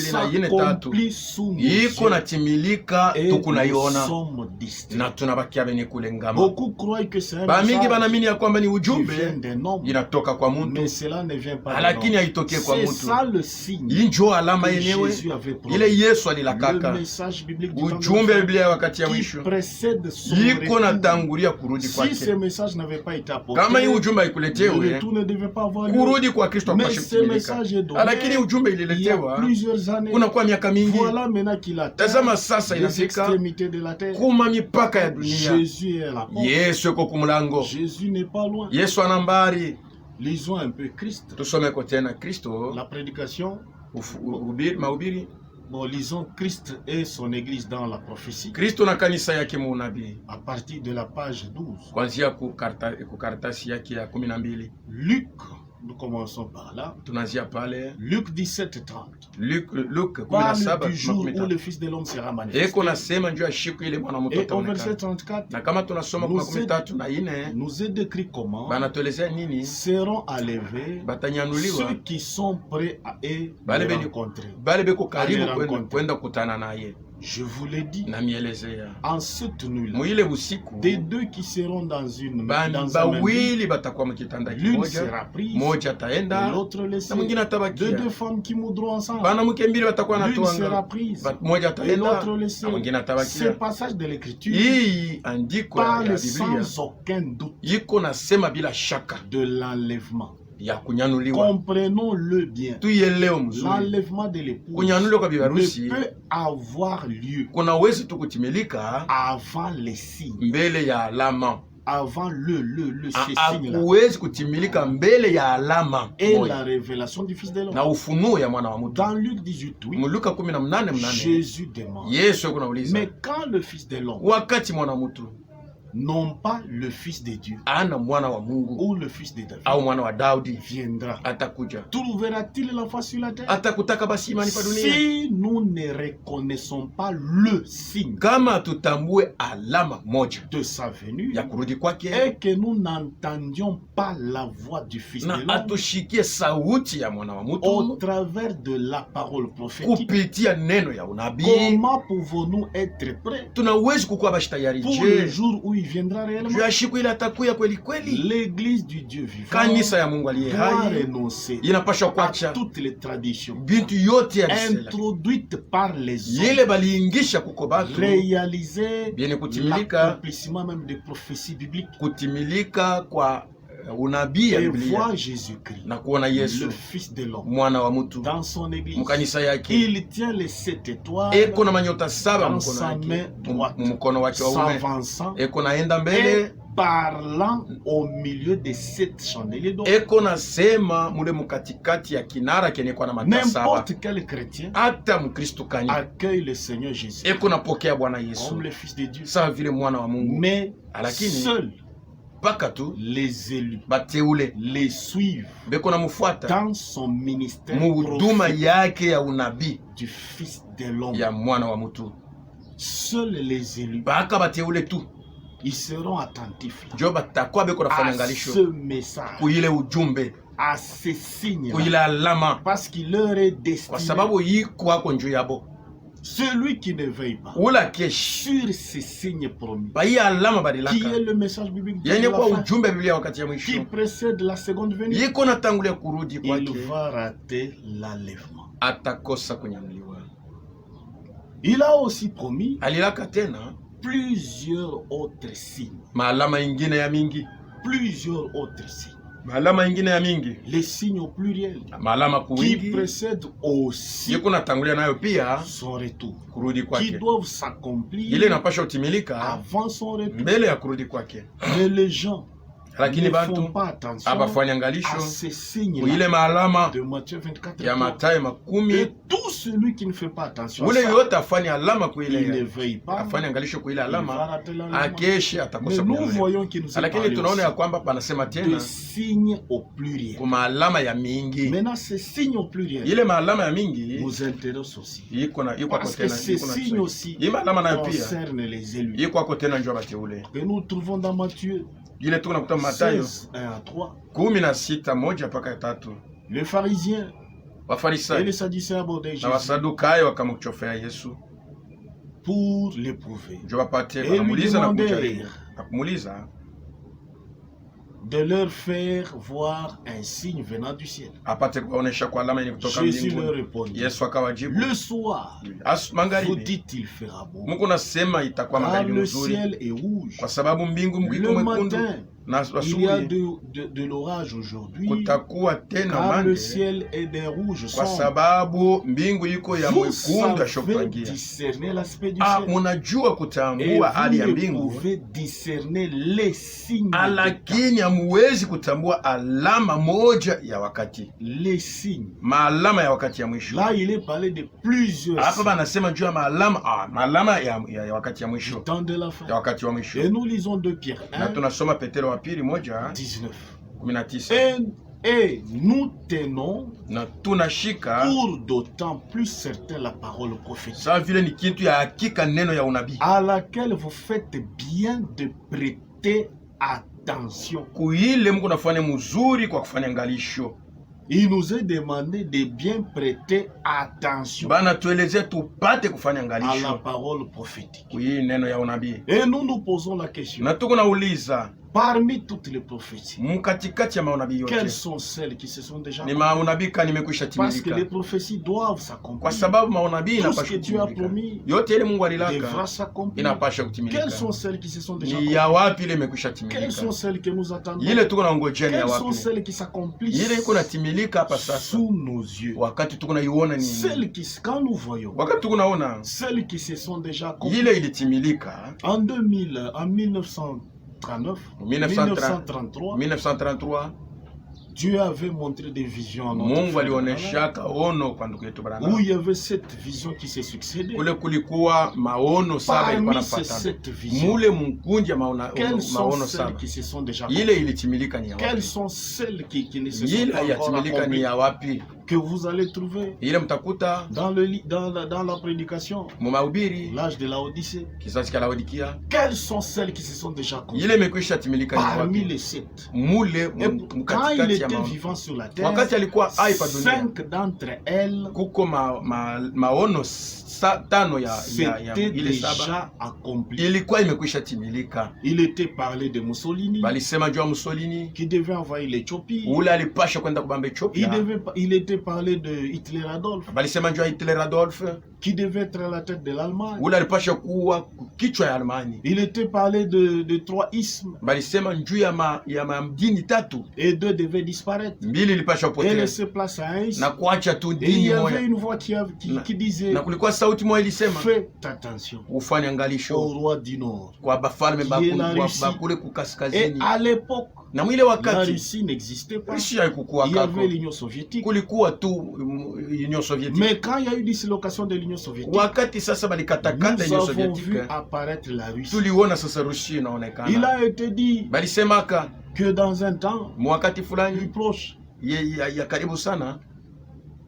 s'accomplit sous nos iko yeux natimilika, et nous tukunaiona sommes distraits. na tunabakia benye kulengama. Beaucoup croient que c'est un Bamingi message banaamini ya kwamba ni qui vient ujumbe d'un homme, inatoka kwa mtu, mais cela ne vient pas d'un lakini homme. haitokee kwa C'est mtu. ça le signe Hii njo alama que yenyewe Jésus avait promis. ile Yesu Le alilakaka, message biblique du temps de ujumbe la wa fin Biblia ya wakati ya qui mwisho précède son iko retour. natangulia kurudi Si ce kwake. message n'avait pas été apporté, Kama hii ujumbe le haikuletewe, retour ne devait pas avoir lieu. kurudi kwa Kristo Mais hakupashi ce kutimilika, message est donné lakini ujumbe il y a ililetewa plusieurs années. kuna kwa miaka mingi. Voilà maintenant qu'il atteint Tazama sasa les inafika extrémités de la terre. kuma mipaka ya dunia. Jésus est à la porte. Yesu eko kumlango, Jésus n'est pas loin. Yesu ana mbali. Lisons un peu Christ. Tusomeko tena Kristo, La prédication. mahubiri Bon, lisons Christ et son église dans la prophétie. Kristo na kanisa yake muunabii, À partir de la page 12. kuanzia kukaratasi yake ya 12. Luc Nous commençons par là. Tunaanzia pale Luc 17, 30. Luke Parle 17 du jour où 13. le Fils de l'homme sera manifesté. Eko nasema njoo ya siku ile mwana mtu Et au verset ataonekana. 34, Na kama tunasoma kwa 13:4 nous est décrit comment banatuelezea nini? seront enlevés Batanyanuliwa ceux qui sont prêts à Bale le beni- rencontrer. bale beko karibu Ale rencontre. kwenda kutana naye. Je vous l'ai dit, Na mielezea en cette nuit-là, muile busiku des deux qui seront dans un même lit, bawili batakuwa mkitanda l'une kimoja, sera prise moja et ataenda l'autre na laissée. mwingine Deux atabakia. femmes qui moudront ensemble, Banamke mbili watakuwa l'une sera natoanga, prise moja et ataenda l'autre laissée. na mwingine Ce atabakia. passage de l'écriture Hii andiko ya parle Biblia sans aucun doute iko nasema bila shaka de l'enlèvement. ya kunyanuliwa. Comprenons-le bien. Tuielewe mzuri, L'enlèvement de l'épouse kunyanuliwa kwa ne biharusi peut avoir lieu kuna uwezo tu kutimilika avant les signes, mbele ya alama, avant ces signes-là, hakuwezi kutimilika mbele ya alama et moja la révélation du Fils de l'homme. na ufunuo ya mwana wa mtu. Dans Luc 18, oui, Luka 18:8 Jésus demande, Yesu yuko nauliza, mais quand le Fils de l'homme, wakati mwana wa mtu non pas le Fils de Dieu ana mwana wa Mungu ou le Fils de David, au mwana wa Daudi viendra, atakuja, trouvera-t-il la face sur la terre? atakutaka basi imani pa dunia? Si nous ne reconnaissons pas le signe Kama tutambue alama moja de sa venue ya kurudi kwake et que nous n'entendions pas la voix du Fils de na l'homme atushikie sauti ya mwana wa au mtu travers de la parole prophétique, kupitia neno ya unabii, comment pouvons-nous être prêts tunawezi kukuwa bashi tayari pour le je jour où il viendra réellement? juu ya siku ile atakuya kweli kweli? L'église du Dieu vivant Kanisa ya Mungu aliye doit hai renoncer inapasha à kuacha toutes les traditions bintu yote ya bisela introduites par les hommes, yile baliingisha kuko batu réaliser biene kutimilika, l'accomplissement même des prophéties bibliques kutimilika kwa unabii ya et Biblia voir Jésus-Christ, na kuona Yesu le Fils de l'homme, mwana wa mtu dans son église. mkanisa yake. Il tient les 7 étoiles Eko na manyota saba dans mkono sa wake, main droite, mkono wake wa ume, s'avançant eko naenda et mbele, parlant au milieu des 7 chandeliers d'or. eko nasema mule mukatikati ya kinara kenye kwa na mata saba. N'importe quel chrétien Hata mkristo kani accueille le Seigneur Jésus eko napokea Bwana Yesu comme le Fils de Dieu, sawa vile mwana wa Mungu, mais lakini seuls mpaka tu les élus bateule les suivent beko namfuata dans son ministère muhuduma prophétique yake ya unabii du Fils de l'homme. ya mwana wa mtu. Seuls les élus, Baka bateule tu ils seront attentifs njo batakuwa beko nafanya à ngalisho ce message, kuile ujumbe, à ces signes, kuile alama, parce qu'il leur est kwa destiné. sababu yiko hako njuu yabo. Celui qui ne veille pas Ula keshi sur ces signes promis, ba hii alama qui badilaka est le message biblique de yenye la kwa fin, ujumbe wa Biblia wakati ya qui mwisho, précède la seconde venue, yiko natangulia kurudi il kwake, va rater l'enlèvement. atakosa kunyanuliwa. Il a aussi promis Alilaka tena plusieurs autres signes. maalama ingine ya mingi, Plusieurs autres signes. maalama ingine ya mingi, Les signes au pluriel maalama qui kuwingi précèdent aussi yiko natangulia nayo pia son retour, kurudi qui kwake. doivent Ile s'accomplir inapasha kutimilika avant son retour. mbele ya kurudi kwake, Mais les gens lakini ne bantu font pas attention abafanya à ngalisho ces signes kuile maalama de Matthieu 24. ya Mathayo makumi. Et tout celui qui ne fait pas attention à Ule ça, yote afanya alama il kuile, ne veille pas, afanya ngalisho kuile il va alama, rater l'enlèvement. akeshe Mais atakosa nous kunyanuliwa. voyons qu'il nous est Lakini parlé tunaona ya aussi kwamba panasema de tena signes au pluriel. kuma alama ya mingi. Maintenant, ces signes au pluriel Ile maalama ya mingi nous intéressent aussi. iko na iko Parce hapo que tena, ces iko na signes aussi hii maalama nayo pia concernent les élus. iko hapo tena, njoo bateule. Que nous trouvons dans Matthieu Ile tuko nakuta Mathayo 16, 1 à 3. 16:1 mpaka 3. Les pharisiens et Wafarisayo les sadducéens abordaient na Jésus Wasadukayo wakamchofea Yesu pour l'éprouver njo wapate, Et lui wanamuuliza na demander kumjaribu na kumuuliza de leur faire voir un signe venant du ciel. apate kuwaonesha kwa alama yenye kutoka Jésus leur mbinguni. répondit, Yesu akawajibu, le soir, vous magharibi dites il fera beau, Mungu nasema itakuwa car magharibi le mzuri, ciel est rouge. kwa sababu mbingu iko Le mwekundu matin, na il y a asubuhi de l'orage aujourd'hui, kutakuwa tena car le mande, ciel est d'un rouge kwa sombre. mbingu mbingu iko ya Vous mwekundu savez ashokupangia. discerner l'aspect du ciel. Munajua Et kutambua hali ya vous ne mbingu, pouvez discerner les signes. de temps. lakini hamuwezi kutambua alama moja ya wakati, Les signes. maalama ya wakati ya mwisho. Là, il est parlé de plusieurs Hapa signes banasema juu ya maalama ya wakati ya du mwisho, temps de la fin. ya wakati wa mwisho. Et nous lisons 2 Pierre Na 1, tunasoma Petero wa pili 19. 1:19. Et Et nous tenons na tunashika pour d'autant plus certain la parole prophétique, sawa vile ni kitu ya hakika, neno ya unabii à laquelle vous faites bien de prêter attention. kuile mko nafanya mzuri kwa kufanya angalisho. Il nous est demandé de bien prêter attention Bana tueleze tupate kufanya à la angalisho parole prophétique. kuii neno ya unabii. Et nous nous posons la question, Na tuko nauliza parmi toutes les prophéties, mkatikati ya maunabii quelles yote sont celles qui se sont déjà ni accomplies? maunabii kani imekwisha Parce que timilika, les prophéties doivent kwa s'accomplir. sababu maunabii Tout ce inapasha que Dieu a kutimilika. promis Yote ile Mungu devra alilaka s'accomplir. inapasha Quelles kutimilika. sont celles qui se sont déjà Ni accomplies? ya wapi ile imekwisha Quelles timilika? sont celles que nous attendons? Ile tuko na ngojeni ya Quelles sont wapi? celles qui s'accomplissent Ile iko natimilika hapa sasa, sous nos yeux? wakati tuko naiona nini, Celles qui, quand nous voyons, wakati tuko naona celles qui se sont déjà accomplies ile ilitimilika en 2000, en 1939, 1933, 1933. Dieu avait montré des visions à notre Mungu frère alionyeshaka ono kwa ndugu yetu Branham, Branham. où il y avait 7 visions qui se succédaient. Kule kulikuwa maono saba ilikuwa Parmi ces nafuatana. 7 visions, Mule mkunja quelles sont maono celles saba qui se sont déjà ile accomplies? ilitimilika ni ya Quelles wapi? sont celles qui ne se sont Ile pas encore hayatimilika ni accomplies ya wapi? que vous allez trouver Ile mtakuta dans, dans la prédication, mu mahubiri l'âge de la Odyssée? kizazi cha Laodikia. Quelles sont celles qui se sont déjà accomplies Ile imekwisha timilika ni ya parmi wapi? les 7? Mule Et quand il mkatikati ya était maono. vivant sur la terre, Wakati alikuwa hai pa dunia, 5 d'entre elles kuko maono tano ya s'étaient ile saba déjà accomplies. ilikuwa imekwisha timilika. Il était parlé de Mussolini Balisema juu ya Mussolini, qui devait envahir l'Éthiopie. ule alipasha kwenda kubamba Ethiopia. Il était parlé de Hitler Adolphe Balisema juu ya Hitler Adolf, qui devait être à la tête de l'Allemagne. ule alipasha kuwa kichwa ya Alemani. Il était parlé de 3 ismes Balisema juu ya mdini tatu, et 2 devaient disparaître mbili ilipasha et potea laisser place à un isme. na kuacha tu Et il dini y avait moja. une voix qui disait, Na kulikuwa sauti moja ilisema faites attention ufanye au angalisho roi du Nord. kwa bafalme Qui est la Russie. bakule Et kukaskazini. à l'époque, Na mwile la wakati Russie n'existait pas. Russia haikukuwa Il y kako, avait l'Union soviétique. kulikuwa tu Union Soviétique. Mais quand il y a eu dislocation de l'Union soviétique, Wakati sasa balikatakata nous Union avons vu Soviétique, apparaître la Russie. tuliona sasa Russia Il inaonekana. a été dit Balisemaka que dans un temps mwakati plus fulani proche, ya karibu sana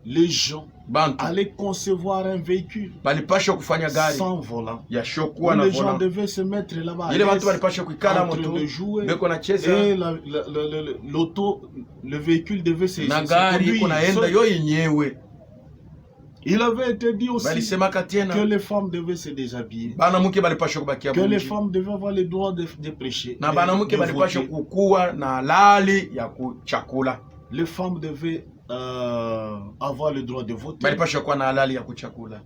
les gens bantu allaient concevoir un véhicule balipasha kufanya gari sans volant. ya Où shokuwa na les gens volant. devaient se mettre là-bas à Ile watu l'aise, balipasha kuikala en train moto de jouer. beko na cheza Et le véhicule devait se na gari iko naenda conduire. yo yenyewe. Il avait été dit aussi Balisemaka que tena les femmes devaient se déshabiller, banamuke balipasha kubakia que les bunji femmes devaient avoir le droit de prêcher, na de banamuke balipasha voter. kukuwa na halali ya kuchakula, Les femmes devaient avoir le droit de voter. balipasha kuwa na halali ya kuchakula.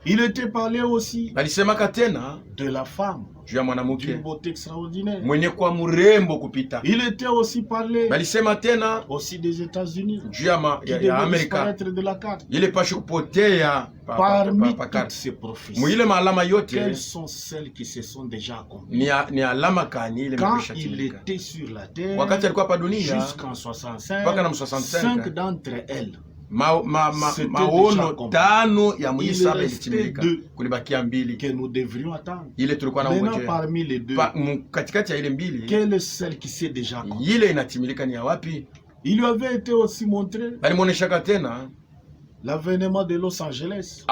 Il était parlé aussi Balisemaka tena de la femme, juu ya d'une mwanamke beauté extraordinaire. mwenye kwa murembo kupita. Il était aussi parlé Balisema tena aussi des États-Unis, juu ya qui ya devaient Amerika disparaître de la carte. ile pasha kupotea Parmi pa toutes kati. ces prophéties, Mwile maalama yote quelles sont celles qui se sont déjà accomplies? ni alama kani ile Quand imekwisha il timilika. était sur la terre, Wakati alikuwa hapa dunia jusqu'en 65, mpaka na 65 5 d'entre elles, C'était déjà maono accompli. tano ya Il mwili saba restait ilitimilika, deux. kulibakia mbili que nous devrions attendre. ile tulikuwa na Maintenant, ngojea. parmi les deux, Katikati ya ile mbili quelle est celle qui s'est déjà accomplie? ile inatimilika ni ya wapi? Il lui avait été aussi montré Balimwoneshaka tena l'avènement de Los Angeles.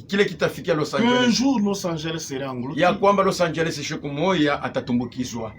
kile kitafikia Los Un Angeles, jour, Los Angeles serait englouti, ya kwamba Los Angeles siku moja atatumbukizwa.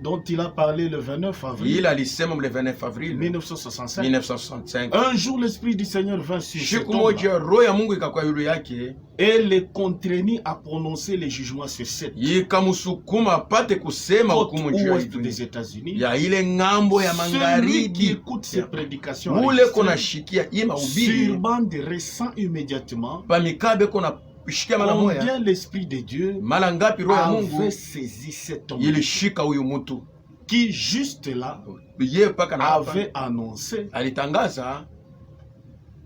dont il a parlé le 29 avril Ile alisema le 29 avril 1965. 1965. Un jour, l'Esprit du Seigneur vint sur cet Siku homme moja roho ya Mungu ikakuwa yule yake, et les contraignit à prononcer les jugements sur cette ikamsukuma apate kusema côte hukumu juu ya ouest dunia. des États-Unis. Ya ile ngambo ya Celui qui magharibi écoute ces prédications ule enregistrées kona shikia ima sur ubiri bande ressent immédiatement pamikabe kona shikia mara moya combien l'Esprit de Dieu mara ngapi roho ya Mungu avait saisi cet homme ilishika huyu mtu qui juste là ye paka na hapa avait annoncé alitangaza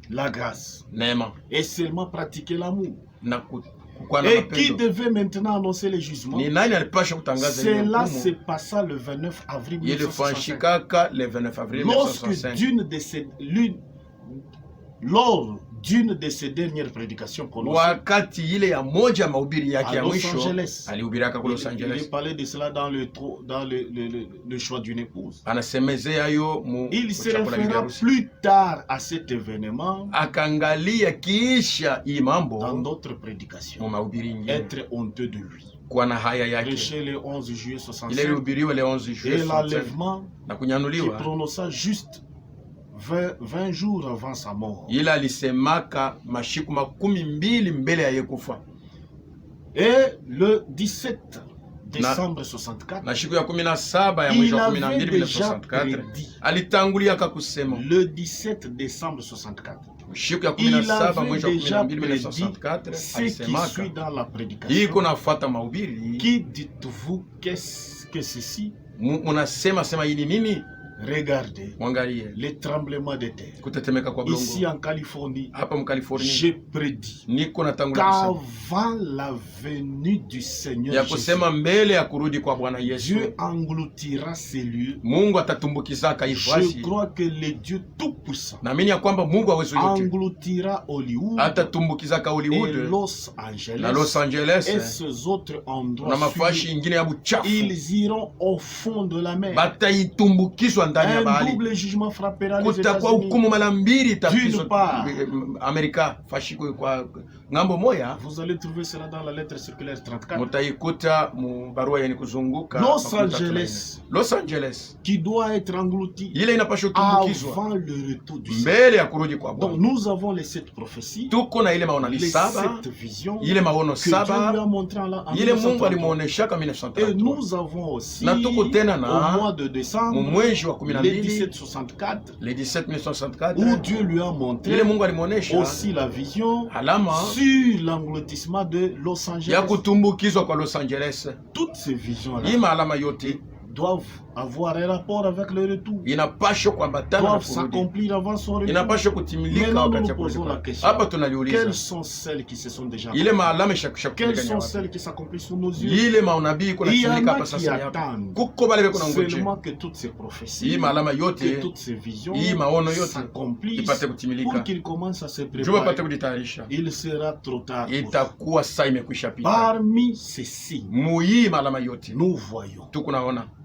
la grâce neema et seulement pratiquer l'amour. na kukuwa na Et qui mapendo. devait maintenant annoncer les jugements? Ni nani alipasha kutangaza ile Cela se hukumu? passa le 29 avril 1965. Ilifanyikaka le 29 avril Lorsque 1965. lors d'une de ses dernières prédications prononcées wakati ile ya moja ya mahubiri yake à ya Los mwisho Angeles. alihubiriaka ku Los Il Angeles, parlait de cela dans le choix d'une épouse. anasemezea yo mu Il se chakula bibi référera harusi. plus tard à cet événement Akaangalia kiisha hii dans mambo d'autres mu prédications. mahubiri ingine, Être honteux de lui. kuwa na haya yake. Prêché le 11 juillet Ile 65 ilihubiriwa le 11 et juillet 65 l'enlèvement na qui kunyanuliwa, prononça juste 20 jours avant sa mort. ila alisemaka mashiku 12 mbele ya yekufa. Et le 17 décembre 64, Na siku ya 17 ya il mwezi wa avait 12 déjà 1964 prédit. alitangulia kusema Le 17 décembre 64, siku ya il 17 mwezi wa avait déjà 12 prédit 1964 ce qui alisemaka suit dans la iko prédication. nafuata mahubiri. Qui dites-vous qu'est-ce que ceci? Unasema sema hii ni nini? Regardez Mwangalie les tremblements de terre. kutetemeka kwa Ici udongo en Californie, hapa mkalifornia, j'ai prédit niko natangulia kusema qu'avant la venue du Seigneur ya Jésus, kusema mbele ya kurudi kwa Bwana Yesu Dieu engloutira ces lieux. Mungu atatumbukizaka Je ifasi. crois que le Dieu Tout-Puissant Naamini ya kwamba Mungu hawezi yote engloutira Hollywood atatumbukizaka et Hollywood Los na Angeles Los Angeles et ces autres na endroits. mafashi ingine ya buchafu, Ils iront au fond de la mer. bataitumbukizwa ndani ya Un bahari. double jugement frappera les Kutakuwa États-Unis. hukumu mara mbili D'une itapizwa part, Amerika fashi kwa ngambo moya, vous allez trouver cela dans la lettre circulaire 34, mutaikuta mu barua yenye kuzunguka Los makumi tatu na Angeles. nne. Los Angeles qui doit être englouti ile inapaswa kutumbukizwa avant le retour du Seigneur. mbele ya kurudi kwa Donc Bwana. nous avons les 7 prophéties, Tuko na ile maonani les saba, 7 visions ile maono que Dieu lui a saba, montré en ile Mungu 1933. alimuoneshaka Et 1933. nous avons aussi Na tuko tena au na mois de décembre, mu mwezi wa les 12 1764, le 17 1964 où Dieu lui a montré ile Mungu alimuonesha aussi la vision alama sur l'engloutissement de Los Angeles. ya kutumbukizwa kwa Los Angeles. Toutes ces visions-là Hii maalama yote doivent avoir un rapport avec le retour, inapaswa kuambatana na doivent kurudi, s'accomplir avant son retour. inapaswa kutimilika Maintenant, wakati nous ya nous posons kurudi la kwake. question. Hapa tunaliuliza Quelles sont celles qui se sont déjà ile maalama Quelles ishakutimilika sont wapi? celles qui s'accomplissent sous nos yeux? Ile maonabii kuna Il y en timilika a hapa qui sasa ni hapa. attendent Kuko bale beko na ngoje seulement que toutes ces prophéties, hii maalama que yote toutes ces visions hii maono yote s'accomplissent ipate pour kutimilika, qu'ils commencent à se juma pate préparer. kujitayarisha, Il sera trop tard. pour eux. itakuwa saa imekwisha pita. Parmi ces signes, Muhii maalama yote nous voyons.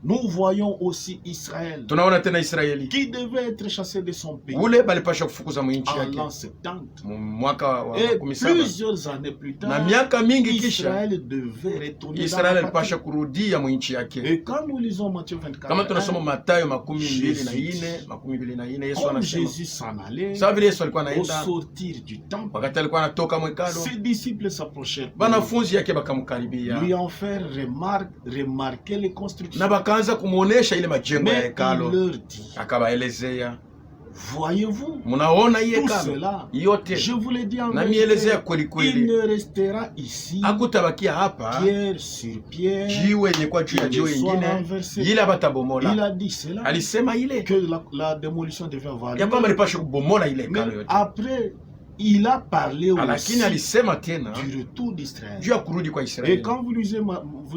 Nous voyons aussi Israël tunaona tena Israeli qui devait être chassé de son pays ule balipasha kufukuza mwinchi en yake l'an 70. mu mwaka wa Et 17 plusieurs années plus na tard, miaka mingi kisha Israël devait retourner dans Israeli la alipasha patrie. kurudia mwinchi yake. Et quand nous lisons Matthieu 24, Kama tunasoma Mathayo 24 Jésus. Yesu comme anasema Jésus s'en allait sawa vile Yesu alikuwa au anaenda, sortir du temple, wakati alikuwa anatoka mwekalo, ses disciples s'approchèrent, wanafunzi yake bakamkaribia lui en faire remarquer les constructions. na bakaanza kumuonesha ile majengo ya Mais il hekalo, leur dit, akabaelezea, voyez-vous munaona hii tout hekalo cela? yote, Je vous l'ai dit en na vérité, mielezea kweli il kweli, ne restera ici hakutabakia hapa pierre sur pierre, jiwe yenye kwa juu ya qui jiwe ne soit ingine, renversé. ile Il abatabomola. a dit cela, Alisema ile que la démolition devait avoir ya lieu. kwamba alipasha kubomola ile Mais hekalo yote, après, il a parlé aussi lakini alisema tena du retour d'Israël. juu ya kurudi kwa Et Israeli. quand vous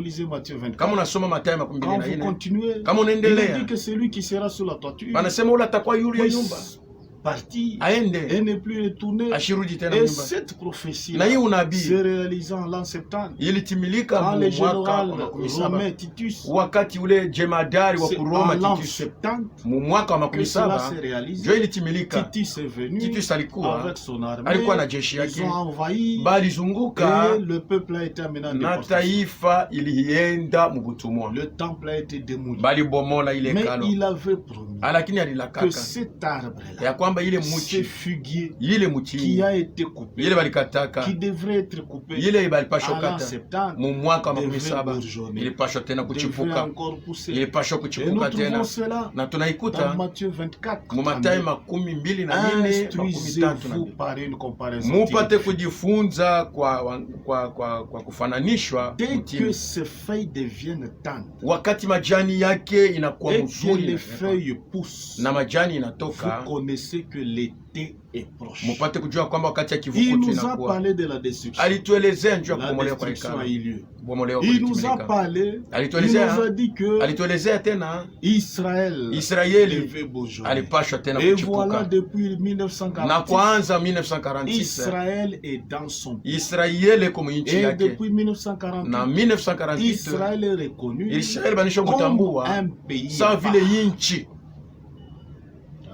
lisez Matthieu 24, Kama unasoma Mathayo quand vous 24, continuez, kama il unaendelea, dit que celui qui sera sur la toiture wanasema ule atakuwa yule ya nyumba puisse partir aende et ne plus retourner. ashirudi tena Et nyumba. cette prophétie Na hii se unabii réalisant en l'an 70, ilitimilika quand mu le mwaka général wa 17, romain Titus, wakati ule jemadari wa c'est en Kuroma l'an Titus, 70 mu mwaka wa que cela 17 s'est réalisé. ndio ilitimilika. Titus est venu Titus alikuwa avec son armée, alikuwa na jeshi ils yake, ont envahi balizunguka et le peuple a été amené en na déportation. taifa ilienda mu butumwa, Le temple a été démoli. balibomola ile Mais hekalo, il avait promis lakini que alilakaka cet arbre-là, ya kwamba ile ce muchi figuier ile qui muchi a été coupé, ile balikataka qui devrait être coupé ile balipashwa en l'an kata 70, mu mwaka wa devrait 17 bourgeonner, ilipashwa tena devrait kuchipuka, encore pousser. ilipashwa Et nous kuchipuka trouvons tena, cela na dans tunaikuta Matthieu 24. mu Mathayo 24 Instruisez-vous par une comparaison. mupate directe. kujifunza kwa kufananishwa Dès que mtini. ces feuilles deviennent tendres Wakati majani yake inakuwa et que mzuri les feuilles poussent, na majani vous inatoka, connaissez savez que l'été est proche. Mupate kujua kwamba wakati ya Il kivukutu nous a inakuwa. parlé de la destruction. Alituelezea njoo La kubomolewa kwa destruction a hekalu. eu lieu. Kubomolewa Il nous a kulitimilika. parlé, il Alituelezea, nous a dit que alituelezea tena Israël Israeli devait bourgeoyer. alipashwa tena Et kuchipuka. voilà, depuis Na 1946, kwanza 1946 Israël est dans son pays. Israeli comme nchi Et yake. depuis 1948, Na 1948 Israël est reconnu Israeli banisha comme kutambua un pays. sawa à vile part. nchi.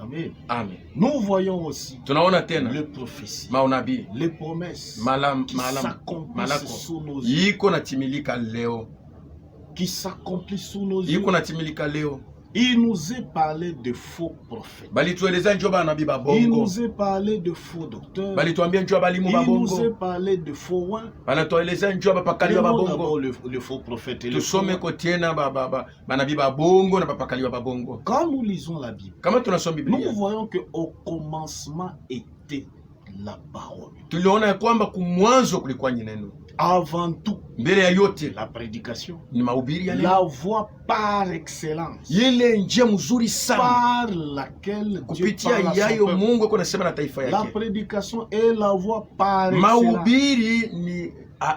Amen. Amen. Nous voyons aussi Tunaona tena les prophéties, maonabii les promesses malako s'accomplissent sous nos yeux. iko natimilika leo, Qui s'accomplissent sous nos yeux. iko natimilika leo. Il nous est parlé de faux prophètes. Bali tueleza njoo banabii Il babongo, nous est parlé de faux docteurs. bali tuambia njoo balimu Il nous est babongo, parlé de faux oins. bana tueleza njoo bapakali wa Prenons babongo. d'abord le faux prophète et le faux Tusome oins. ko tena banabii babongo na bapakali wa babongo. Quand nous lisons la Bible, Kama tunasoma nous Biblia voyons qu'au commencement était la parole. tuliona ya kwamba kumwanzo kulikuwa ni neno, Avant tout, mbele ya yote la prédication, ni mahubiri ya neno, la voie par excellence, ile njia mzuri sana par laquelle Dieu kupitia parle à son yayo peuple. Mungu yuko nasema na taifa La yake. prédication est la voie par excellence Mahubiri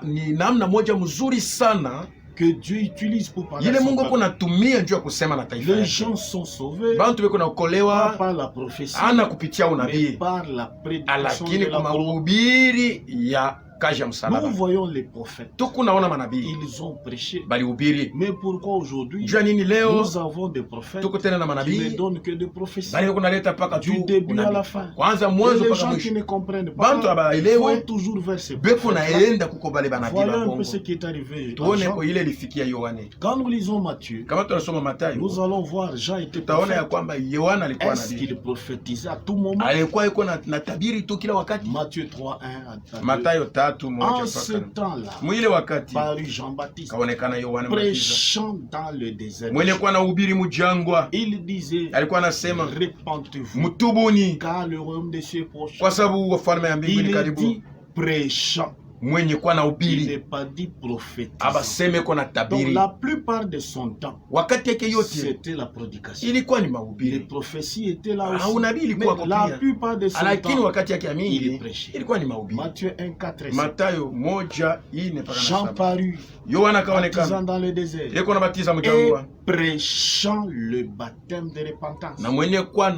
ni namna moja mzuri sana que Dieu utilise pour parler ile à son Mungu yuko peuple. natumia njoo ya kusema na taifa Les yake. gens sont sauvés Bantu beko pas naokolewa par la prophétie, ana kupitia mais unabii, par la prédication lakini de la kwa parole. mahubiri ya kazi ya Nous msalaba. voyons les prophètes, Tuko naona manabii ils ont prêché. balihubiri. Mais pourquoi aujourd'hui Jua nini leo nous avons des prophètes tuko tena na qui ne manabii donnent que des prophéties bali kunaleta paka tu du début à unabii. la fin? Kwanza Et mwanzo les mpaka gens qui mwisho. ne comprennent Bantu pas abaelewe vont toujours vers ces beko prophètes. naenda kuko bale banabii Voilà un peu babongo. ce qui est arrivé à Tuone Jean. ko ile ilifikia Yohane. Quand nous lisons Matthieu, Kama tunasoma Mathayo nous allons voir Jean était tutaona ya prophète. kwamba Yohana alikuwa Est-ce nabii. qu'il prophétisait à tout moment? Alikuwa yuko na tabiri tu kila wakati. Matthieu 3:1 à 2. Mathayo 3:1 En ce mpaka temps-là, mwile wakati parut Jean-Baptiste, kaonekana Yohana Mbatiza prêchant dans le désert. mwenye kuwa na ubiri mujangwa, Il disait, alikuwa anasema répentez-vous, mtubuni car le royaume des cieux est proche. kwa sababu wafalme ya mbinguni Il est karibu. dit prêchant, Mwenye kuwa na il n'est ubiri pas dit prophétisant. abaseme ko na Donc tabiri. la plupart de son temps, Wakati yake yote c'était la prédication. ilikuwa ni Les mahubiri, prophéties étaient là aussi. unabii ilikuwa Mais la kwa pia, plupart de son lakini temps, wakati yake ya il mingi prêchait. ilikuwa ni mahubiri. Matthieu 1:4. Mathayo 1:4 mpaka Jean 7. parut, Yohana baptisant kaonekana dans le désert, yeko nabatiza et mujangwa prêchant le baptême de repentance. na mwenye kuwa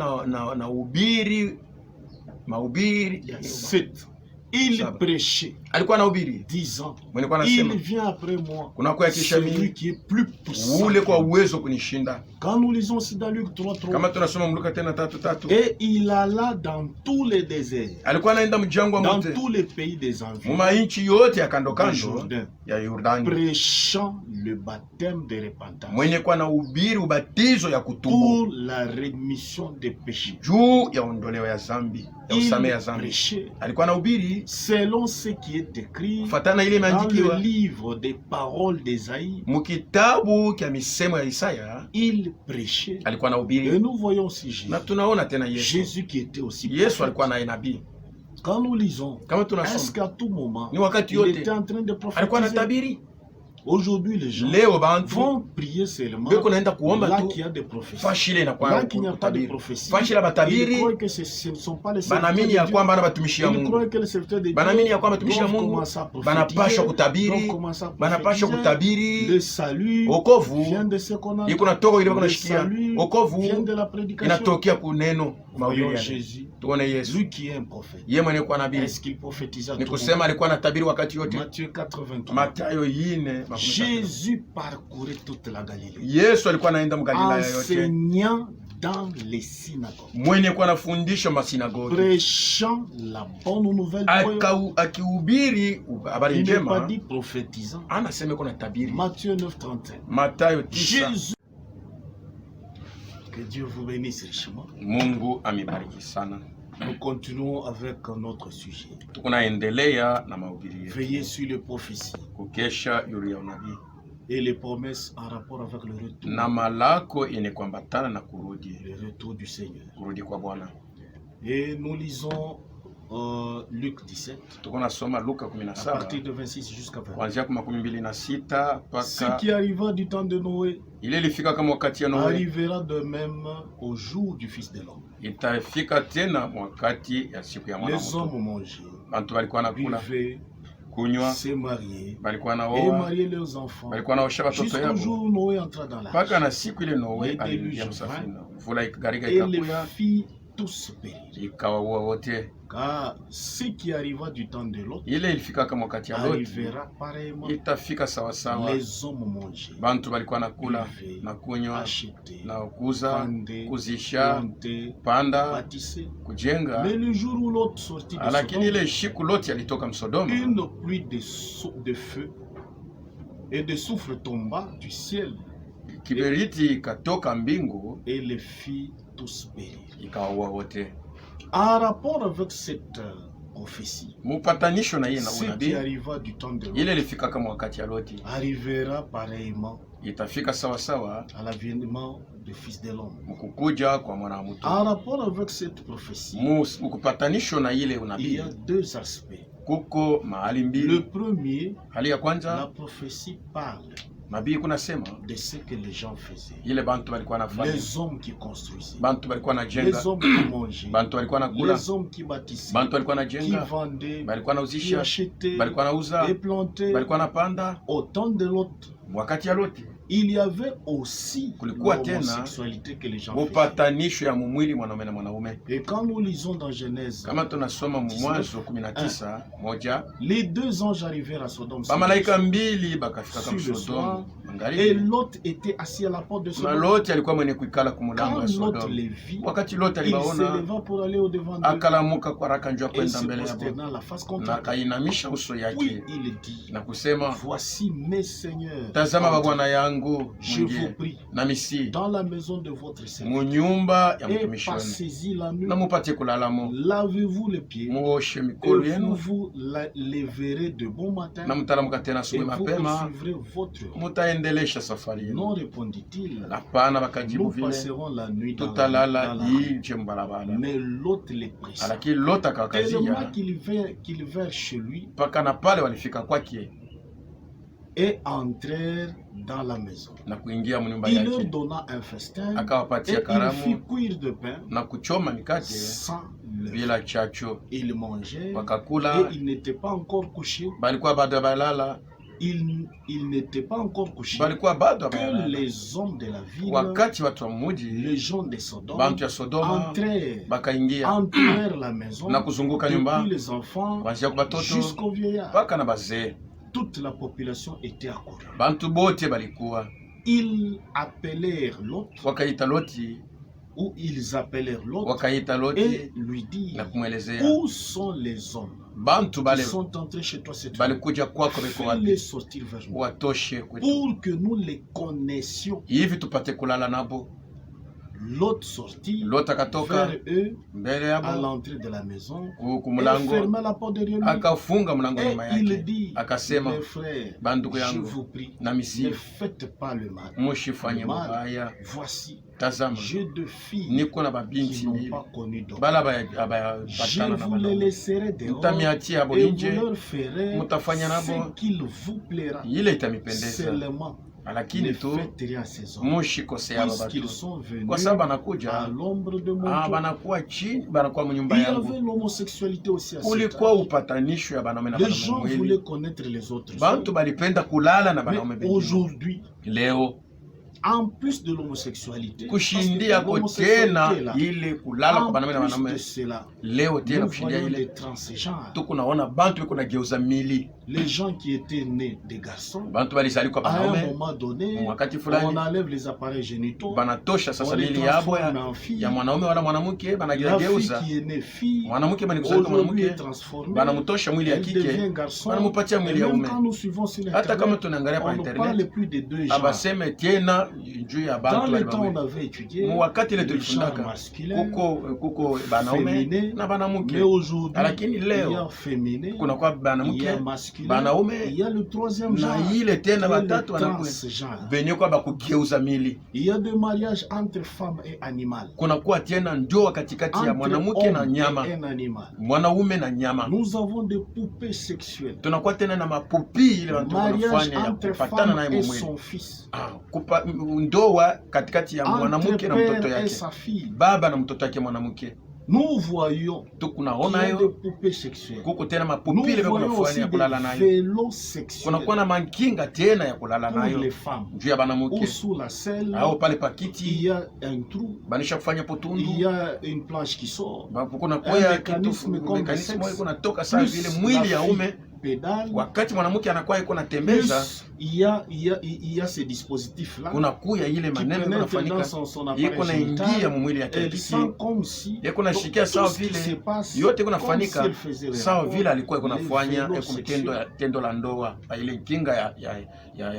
na ubiri mahubiri ya Yohana. 7. Il Saba. prêchait, Alikuwa na ubiri disant, mwenye kuwa il anasema vient après moi, kuna kwa kisha celui mimi qui est plus puissant. ule kwa uwezo kunishinda. Quand nous lisons aussi dans Luc 3:3, Kama tunasoma Luka tena 3:3, et il alla dans tous les déserts, alikuwa anaenda mjangwa dans mote tous les pays des environs muma inchi yote ya kando du kando Jourdain, ya Yordani, prêchant le baptême de repentance mwenye kuwa na ubiri ubatizo ya kutubu pour la rémission des péchés. juu ya ondoleo ya zambi ya Il usamehe ya zambi. prêchait Alikuwa na ubiri selon ce qui est écrit kufatana ile dans le imeandikiwa livre des paroles d'Ésaïe. mukitabu kya misemo ya Isaya. Il prêchait. Alikuwa na Et ubiri nous voyons aussi Jésus. na tunaona tena Yesu. Jésus qui était aussi Yesu prophète. alikuwa naye nabii. Quand nous lisons, Kama est-ce tunasoma qu'à tout moment, ni wakati il yote était en train de alikuwa na prophétiser? tabiri. Aujourd'hui, les gens Leo bantu vont prier seulement beko naenda kuomba là tu qu'il y a des prophéties. fashile na kwa Là qu'il n'y a pas de kutabiri. prophétie, Fashila ils batabiri croient que ce ne sont pas les serviteurs de banamini ya Dieu. kwamba ana batumishi ya Ils Mungu. croient que les serviteurs de Dieu Banamini ya kwamba batumishi ya doivent Mungu commencer à prophétiser, banapashwa doivent kutabiri, commencer à banapashwa prophétiser. kutabiri. Le salut Wokovu vient de ce qu'on a. iko natoka ile Le kunashikia. salut Wokovu vient de la prédication. inatokea kuneno Voyons mahubiri. Jésus, Tuone Yesu. lui qui est un prophète. Yeye mwenye kuwa nabii. Est-ce qu'il prophétisa Ni tout kusema alikuwa anatabiri wakati yote. Matthieu 83. Mathayo 4:13. Jésus parcourait toute la Galilée, Yesu alikuwa anaenda Mgalilaya yote. enseignant dans les synagogues, Mwenye kuwa anafundisha masinagogi. prêchant la bonne nouvelle du royaume. Akihubiri habari Il n'est pas njema. dit prophétisant. Anasema kuna tabiri. Matthieu 9:35. Mathayo 9. Jésus. Que Dieu vous bénisse richement. Mungu amebariki sana. Nous continuons avec notre sujet. Tunaendelea na mahubiri yetu. Veillez sur les prophéties Kukesha yule ya unabii et les promesses en rapport avec le na malako yenye kuambatana na kurudi retour du Seigneur. kwa Bwana. Et nous lisons Luc 17, tuko nasoma Luka à partir 17 de 26 jusqu'à 20. kuanzia 26 Ce mpaka qui arriva du temps de Noé ile ilifika kama wakati ya Noe, arrivera de même au jour du Fils de l'homme. itafika tena wakati ya siku ya mwana Les mtu. hommes mangeaient, Bantu balikuwa nakula buvaient, kunywa, se mariaient balikuwa et naoa, mariaient leurs enfants. balikuwa naosha watoto Jusqu'au yao jour où Noé entra dans mpaka l'arche na siku ile Noe Les aliingia déluges msafina, mvula ikagariga et les ikakuya filles tous périrent. ikawaua wote. Car ce qui arriva du temps de l'autre Ile ilifika kama wakati ya Loti, arrivera pareillement. itafika sawasawa. Les hommes mangeaient, Bantu balikuwa nakula buvaient, na kunywa achetaient, na kuuza, vendaient, kuzisha, plantaient, panda, bâtissaient. kujenga. Mais le jour où l'autre sortit de Lakini Sodome, ile siku Loti alitoka Msodoma, une pluie de feu et de soufre tomba du ciel kiberiti ikatoka mbingu et les fit tous périr. ikawaua wote. En rapport avec cette prophétie, Mupatanisho na hii na ce qui unabii, arriva du temps de ile l'autre ilifika kama wakati ya Loti, arrivera pareillement itafika sawasawa à l'avènement du Fils de l'homme. mkukuja kwa mwana wa mtu. En rapport avec cette prophétie, Mukupatanisho na ile il y unabii, a deux aspects. kuko mahali Le mbili. premier, Hali ya la kwanza, prophétie parle nabii kunasema de ce que les gens faisaient. ile bantu balikuwa nafanya, Les hommes qui construisaient, bantu balikuwa najenga, les hommes qui mangeaient, bantu balikuwa nakula, les hommes qui bâtissaient, bantu balikuwa qui najenga, vendaient, balikuwa qui nauzisha, achetaient balikuwa nauza, et plantaient. balikuwa napanda. Au temps de l'autre, Wakati ya Loti il y avait aussi kulikuwa tena l'homosexualité que les gens faisaient. upatanisho ya mumwili mwanaume na mwanaume. Et quand nous lisons dans Genèse, Kama tunasoma Mwanzo 19:1, les deux anges arrivèrent à Sodome bamalaika mbili bakafika kama Sur le Sodoma soir, et magharibi, Lot était assis à la porte de na Sodome. Loti alikuwa mwenye kuikala kumulango Quand wa Lot Sodoma. les vit, Wakati Loti il alibaona, s'éleva pour aller au devant d'eux akalamuka kwa haraka njoo et kwenda se mbele yabo, prosterna la face contre na eux. akainamisha uso Puis yake il dit, na kusema, voici mes seigneurs, tazama babwana yangu, je vous mwingie prie, na misi dans la maison de votre Seigneur, munyumba ya et mtumishi wenu, passez-y la nuit, na mupatie kulalamo, lavez-vous les pieds, muoshe et mikono vous yenu, vous leverez de bon matin, na mtalamuka tena et asubuhi vous mapema, poursuivrez votre route. mutaendelesha safari Non, yenu. répondit-il, Hapana, bakajibu nous vile, passerons la nuit dans la tutalala rue. nje mbarabara. Mais l'autre les pressa. Lakini Loti Tellement akawakazia qu'ils vinrent chez lui mpaka na pale walifika kwake et entrèrent dans la maison. na kuingia mnyumba Il leur yake, donna un festin et akawapatia il fit karamu cuire de pain na kuchoma mikate sans levain. bila chacho. Ils mangeaient Wakakula, et ils n'étaient pas encore couchés. balikuwa bado balala, Ils n'étaient pas encore couchés balikuwa bado que balala. les hommes de la ville, Wakati watu wa les muji, gens de Sodome, bantu ya Sodoma entrèrent, bakaingia entourèrent la maison, na kuzunguka nyumba, depuis les enfants kuanzia kwa batoto jusqu'aux vieillards. mpaka na bazee. Toute la population était accourue. Bantu bote balikuwa Ils appelèrent Lot, wakaita Loti, ou ils appelèrent Lot, wakaita Loti et lui dirent, na kumwelezea, où sont les hommes bantu qui bale sont entrés chez toi cette nuit? balikuja kwako beko Fais-les wapi, sortir vers nous, watoshe kwetu pour que nous les connaissions. hivi tupate kulala nabo. Lot sortit Loti akatoka vers eux mbele à yabo l'entrée de la maison et kumulango, ferma la porte derrière lui. akafunga mlango Et nyuma il yake, dit, akasema, mes frères, bandugu je yangu vous prie, na ne misi, faites pas le mal. mushifanye Le mal. mubaya. Voici, Tazama, j'ai deux filles niko na qui babinti n'ont mbili pas connu d'homme. bala Je abayapatana na vous les banaume, laisserai dehors mtamiachia abo et nje, vous leur ferez mutafanya nabo ce qu'il vous plaira. ile itamipendeza, Seulement, ne lakini tu faites rien à ces hommes, mushikosea aba puisqu'ils batu, sont venus kwa sababu à banakuja l'ombre de mon toit. banakuwa chini, banakuwa mnyumba Il y yangu. avait l'homosexualité aussi à cet Kulikuwa âge. upatanisho ya banaume na Les banaume gens mwili, voulaient connaître les autres bantu hommes. balipenda kulala na banaume Mais bengine. aujourd'hui, Leo en plus de l'homosexualité, parce que kushindia ko l'homosexualité tena est là, ile kulala kwa en banaume na plus banaume, de cela, leo tena nous kushindia voyons ile des transgenres, tuko naona bantu biko nageuza mili, les gens qui étaient nés des garçons. bantu balizalikwa À un banaume, moment donné, wakati on fulani enlève les appareils génitaux, banatosha sasa on les mili yabo transforme en filles. ya mwanaume wala mwanamke, La fille banageuza qui est née fille, mwanamke baniguzalika aujourd'hui est mwanamke, transformée, banamutosha mwili ya elle kike, devient garçon. banamupatia Et mwili ya même ume. quand nous suivons sur Hata kama Internet, tunaangalia on kwa ne parle internet plus des deux genres. abaseme tena juu ya Dans bantu le bali temps, on bawili. avait étudié Mu wakati ile le genre tulifundaka masculin, kuko banaume féminin, na banamuke, mais aujourd'hui, lakini il y leo a féminin, kuna kwa il y banamuke a masculin, masculin, banaume il y a le troisième na genre, ile tena qui est le batatu wanakuwa transgenre. benye kwa bakugeuza mili. Il y a des mariages entre femmes et animal. Kuna kuwa tena ndoa katikati ya Entre mwanamke na homme nyama, et un animal. mwanaume na nyama. Nous avons des poupées sexuelles. Tunakuwa tena na mapupi ile watu Mariage wanafanya ya entre kupatana femme naye et mumwili. son fils. Ndoa katikati ya Entre mwanamke na mtoto père et yake, sa fille. baba na mtoto yake mwanamke. Nous voyons qu'il y Tukunaona a des yo poupées sexuelles. kuko tena Nous mapupi ile voyons wanafanya aussi ya kulala des nayo. vélos sexuels Kunakuwa na mankinga tena ya kulala pour nayo les femmes. juu ya Ou banamuke sous la selle, au pale il pakiti y a un trou, banisha kufanya il potundu. y a une planche qui sort, Kuna un kuya mécanisme kitu comme le mekanismo sexe, iko natoka sawa plus vile la mwili ya fille ume. pédale, Wakati mwanamke anakuwa iko natembeza, plus il y a ces dispositifs-là kuna kuya ile qui maneno pénètrent yanafanyika, dans son appareil iko naingia génital. mumwili yake Elle kiti, sent comme si iko nashikia sawa tout ce qui se vile passe yote iko comme si nafanyika elle faisait les sawa rapports, vile alikuwa iko les nafanya vélos tendo sexuels. tendo la ndoa ile kinga ya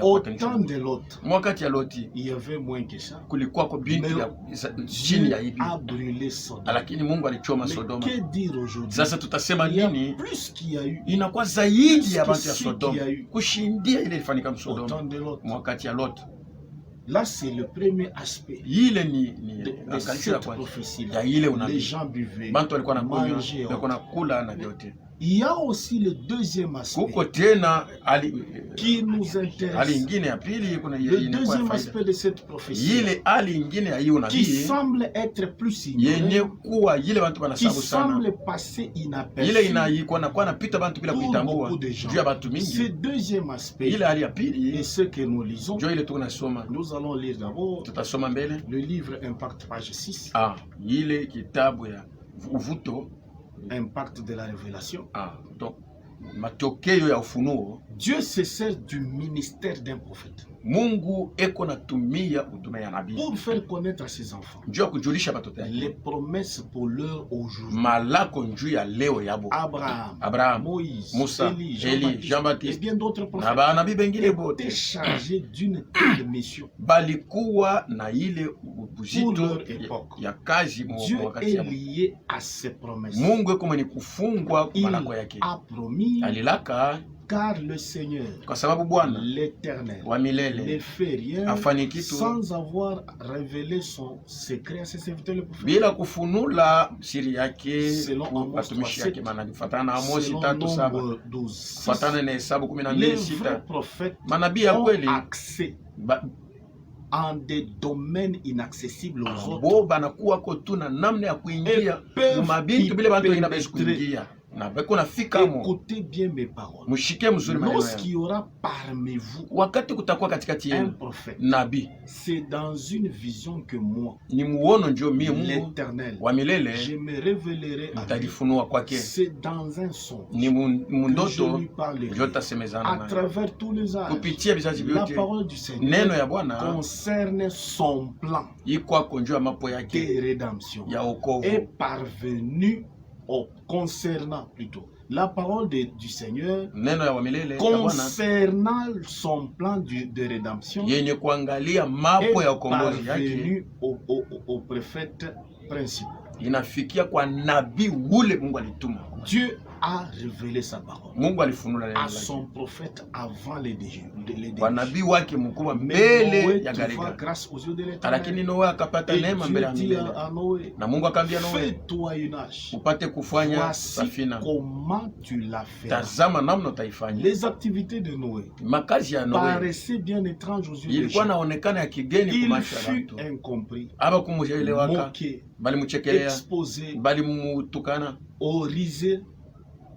Au temps de Lot, wakati ya Loti il y avait moins que ça. kulikuwa kwa binti Mais ya chini Dieu ya hivi, a brûlé Sodome. lakini Mungu alichoma Mais Sodoma. que dire aujourd'hui? Sasa tutasema Il y a nini? plus qu'il y a eu Inakuwa zaidi Plus ya que bantu ya ce Sodoma qu'il y a eu kushindia ile ilifanyika au temps Sodoma de Lot. wakati ya Lot. Là, c'est le premier aspect Ile ni de angalisho ya cette kwanza prophétie. ya ile Les unabii. gens buvaient, Bantu walikuwa nakunywa, mangeaient. walikuwa nakula na vyote. Il y a aussi le deuxième aspect Kuko tena qui nous hali intéresse. ingine ya pili, kuna Le inakuwa deuxième faida. aspect de cette prophétie Ile hali ingine ya hiyo qui unabii semble être plus yenye ignorée, kuwa ile bantu qui banasabu sana, semble passer ile inaperçue inaikuwa nakuwa napita bantu bila pour kuitambua beaucoup de gens. juu ya bantu Ce mingi. deuxième aspect Ile hali ya et pili ce que nous lisons, ndio ile tunasoma, nous allons lire d'abord tutasoma mbele. le livre Impact, page 6, Ile kitabu ya uvuto, Impact de la révélation. donc matokeo ya ufunuo. Dieu se sert du ministère d'un prophète Mungu eko natumia utume ya nabii pour faire connaître à ses enfants njuu ya kujulisha batoto les yake promesses pour leur aujourd'hui. malako njuu ya leo yabo. Abraham, Moïse, Moïse, Musa, Élie, Jean et Baptiste bien d'autres na prophètes banabii bengine étaient bote chargés d'une telle mission balikuwa na ile pour uzito leur époque. ya kazi Dieu wakati est yabo. lié à ses promesses. Mungu eko mwenye kufungwa Il malako yake, a promis, alilaka car le Seigneur, kwa sababu Bwana l'Éternel, wa ne milele fait rien afanye kitu sans avoir révélé son secret à ses serviteurs les prophètes. bila kufunula siri yake Selon kwa Amos watumishi 3:7, yake manabii, fatana na Amosi Selon 3:7, Nombre 12:6, fatana na Hesabu les 12:6. vrais prophètes Manabii ya ont kweli accès en des domaines inaccessibles aux autres. bo banakuwako tu na namna ya kuingia peuvent mumabintu bile bantu wengine bawezi pénétrer. kuingia na beko nafikamo. Écoutez bien mes paroles. Mushike mzuri maneno Lorsqu'il y yangu. aura parmi vous Wakati kutakuwa katikati un yenu prophète, nabii, c'est dans une vision que moi, ni muono ndio mie Mungu l'Éternel, wa milele je me révélerai à lui. nitajifunua kwake, C'est dans un songe ni que je mundoto lui parlerai ndio tasemezana à naye travers tous les âges. kupitia vizazi La vyote. parole du Neno Seigneur ya Bwana concerne son plan ikwako njuu ya mapo yake de rédemption ya wokovu. est parvenu concernant plutôt la parole du Seigneur Neno ya milele ya Bwana concernant son plan de rédemption yenye kuangalia mapo ya est ukombozi yake parvenu au prophète principal. inafikia kwa nabii ule Mungu alituma. Dieu a révélé sa parole Mungu alifunula neno à lake son prophète avant les déluges. kwa nabii wake mkubwa Mais mbele Noé ya trouva gharika, grâce aux yeux de lakini l'Éternel. Noe akapata Et neema Dieu mbele ya dit milele, à Noé, na Mungu akaambia Noe, fais-toi une hache. upate kufanya Voici safina, comment tu la feras. tazama namna utaifanya. Les activités de Noé Makazi ya Noe paraissaient bien étranges aux yeux des ilikuwa gens. naonekana ya kigeni kwa Il macho ya fut watu, incompris, aba kumuelewaka, moqué, balimuchekelea, exposé, balimutukana, orisé,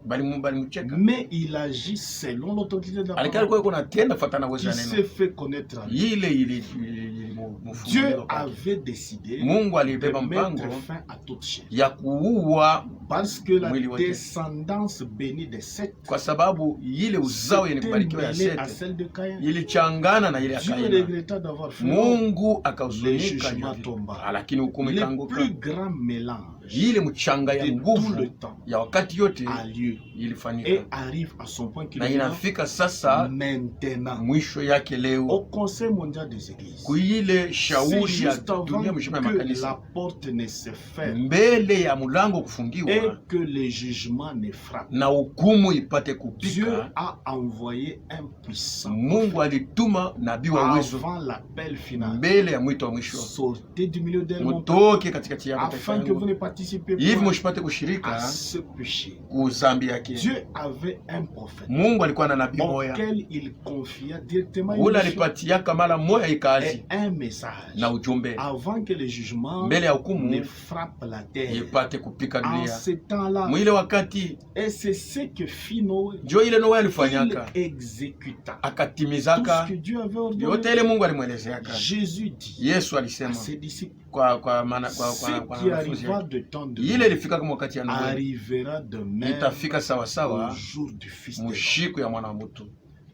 balimucheka. mais il agit selon l'autorité de la Alikali parole kwa natenda fatana qui weza s'est neno fait connaître à lui. ile Dieu ilimufunguliwa kwake. avait décidé Mungu de alibeba mpango mettre fin à toute chair. ya kuua, Parce que la Mwili wake. descendance bénie des Seth kwa sababu ile uzao yenye s'était kubarikiwa ya mêlée à Sete celle de Caïn. ilichangana na ile ya Dieu Kaina. regretta d'avoir fait Mungu Le akahuzunika jugement juu, tomba. lakini hukumu le ikaanguka. plus grand mélange ile mchanga ya de tout nguvu le temps ya wakati yote a lieu ilifanyika et arrive à son point qu'il na inafika sasa maintenant mwisho yake au leo Conseil mondial des églises. kuile C'est shauri ya juste avant dunia mzima ya que makanisa la porte ne se ferme mbele ya mlango et kufungiwa que le jugement ne frappe. na hukumu ipate Dieu kupika. a envoyé un puissant Mungu alituma nabii wa uwezo avant l'appel final. mbele ya mwito wa mwisho, Sortez du milieu d'elle, mon peuple, mutoke katikati yako taifa afin que vous yangu, ne participez hivi pas mushipate à kushirika ce péché. kuzambi yake. Dieu avait un prophète Mungu alikuwa na nabii moya auquel il confia directement une ule mission alipatiaka mara moya et ikazi un message na ujumbe avant que le jugement mbele ya ne hukumu frappe la terre. ipate kupika En dunia. ce temps-là, Mwile wakati et c'est ce que fit Noé. njo ile Noa Il alifanyaka exécuta tout akatimizaka ce que Dieu avait ordonné. yote ile Mungu alimwelezeaka. Jésus dit Yesu à alisema ses disciples, kwa ce qui wanafunzi arriva yake, de temps de ile Noé ilifika kama wakati ya Noa arrivera de même itafika sawa au sawa jour du Fils de l'homme. mushiku ya mwana wa mutu.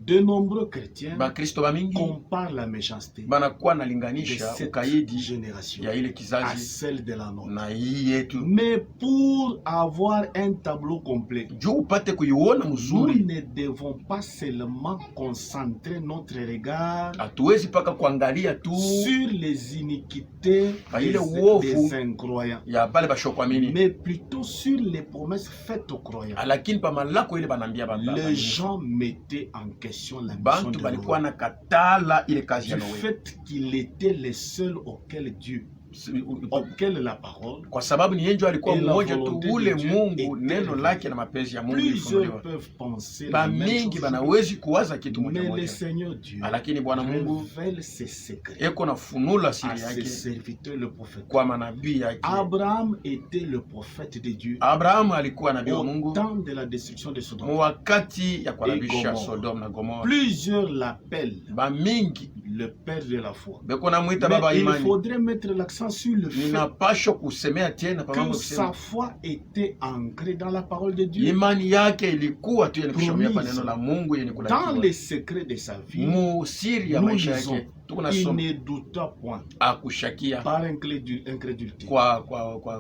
De nombreux chrétiens Bakristo bamingi comparent la méchanceté banakuwa de nalinganisha cette ukaidi génération ya ile à kizazi celle de la nôtre. na hii yetu. Mais pour avoir un tableau complet, Juu upate kuiona nous mzuri, ne devons pas seulement concentrer notre regard hatuwezi paka kuangalia tu sur les iniquités ile uovu des incroyants, ya bale bashokwamini, mais plutôt sur les promesses faites aux croyants. lakini pamalako ile banambia Les gens mettaient en question la mission bantu de balikuwa Noé, na katala ile kazi ya du Noe fait qu'il était le seul auquel la parole. kwa sababu ni yeye ndio alikuwa Et la mmoja tu volonté ule de Dieu Mungu, était neno révélée. lake na mapenzi ya Mungu Plusieurs ilifunuliwa. peuvent penser la Ba même mingi chose, banawezi kuwaza kitu moja mais le moja, Seigneur Dieu lakini Bwana Mungu révèle ses secrets eko nafunula à siri ses yake serviteurs, le prophète. kwa manabii yake. Abraham était le prophète de Dieu Abrahamu alikuwa nabii wa au Mungu temps de la destruction de Sodome. mu wakati ya kuharibisha Gomora. Sodoma na Gomora. Plusieurs l'appellent Ba mingi le père de la foi. beko namwita baba Mais il imani. faudrait mettre l'accent sur le fait Ninapashwa kusemea tena pa mambo que kusema sa foi était ancrée dans la parole de Dieu, imani yake ilikuwa tu yenye kushomea pa Promise. neno la Mungu yenye dans kulakiwa les secrets de sa vie. mu siri ya Nous maisha lisons, yake. Tuko il nasoma ne douta point akushakia par incrédulité kwa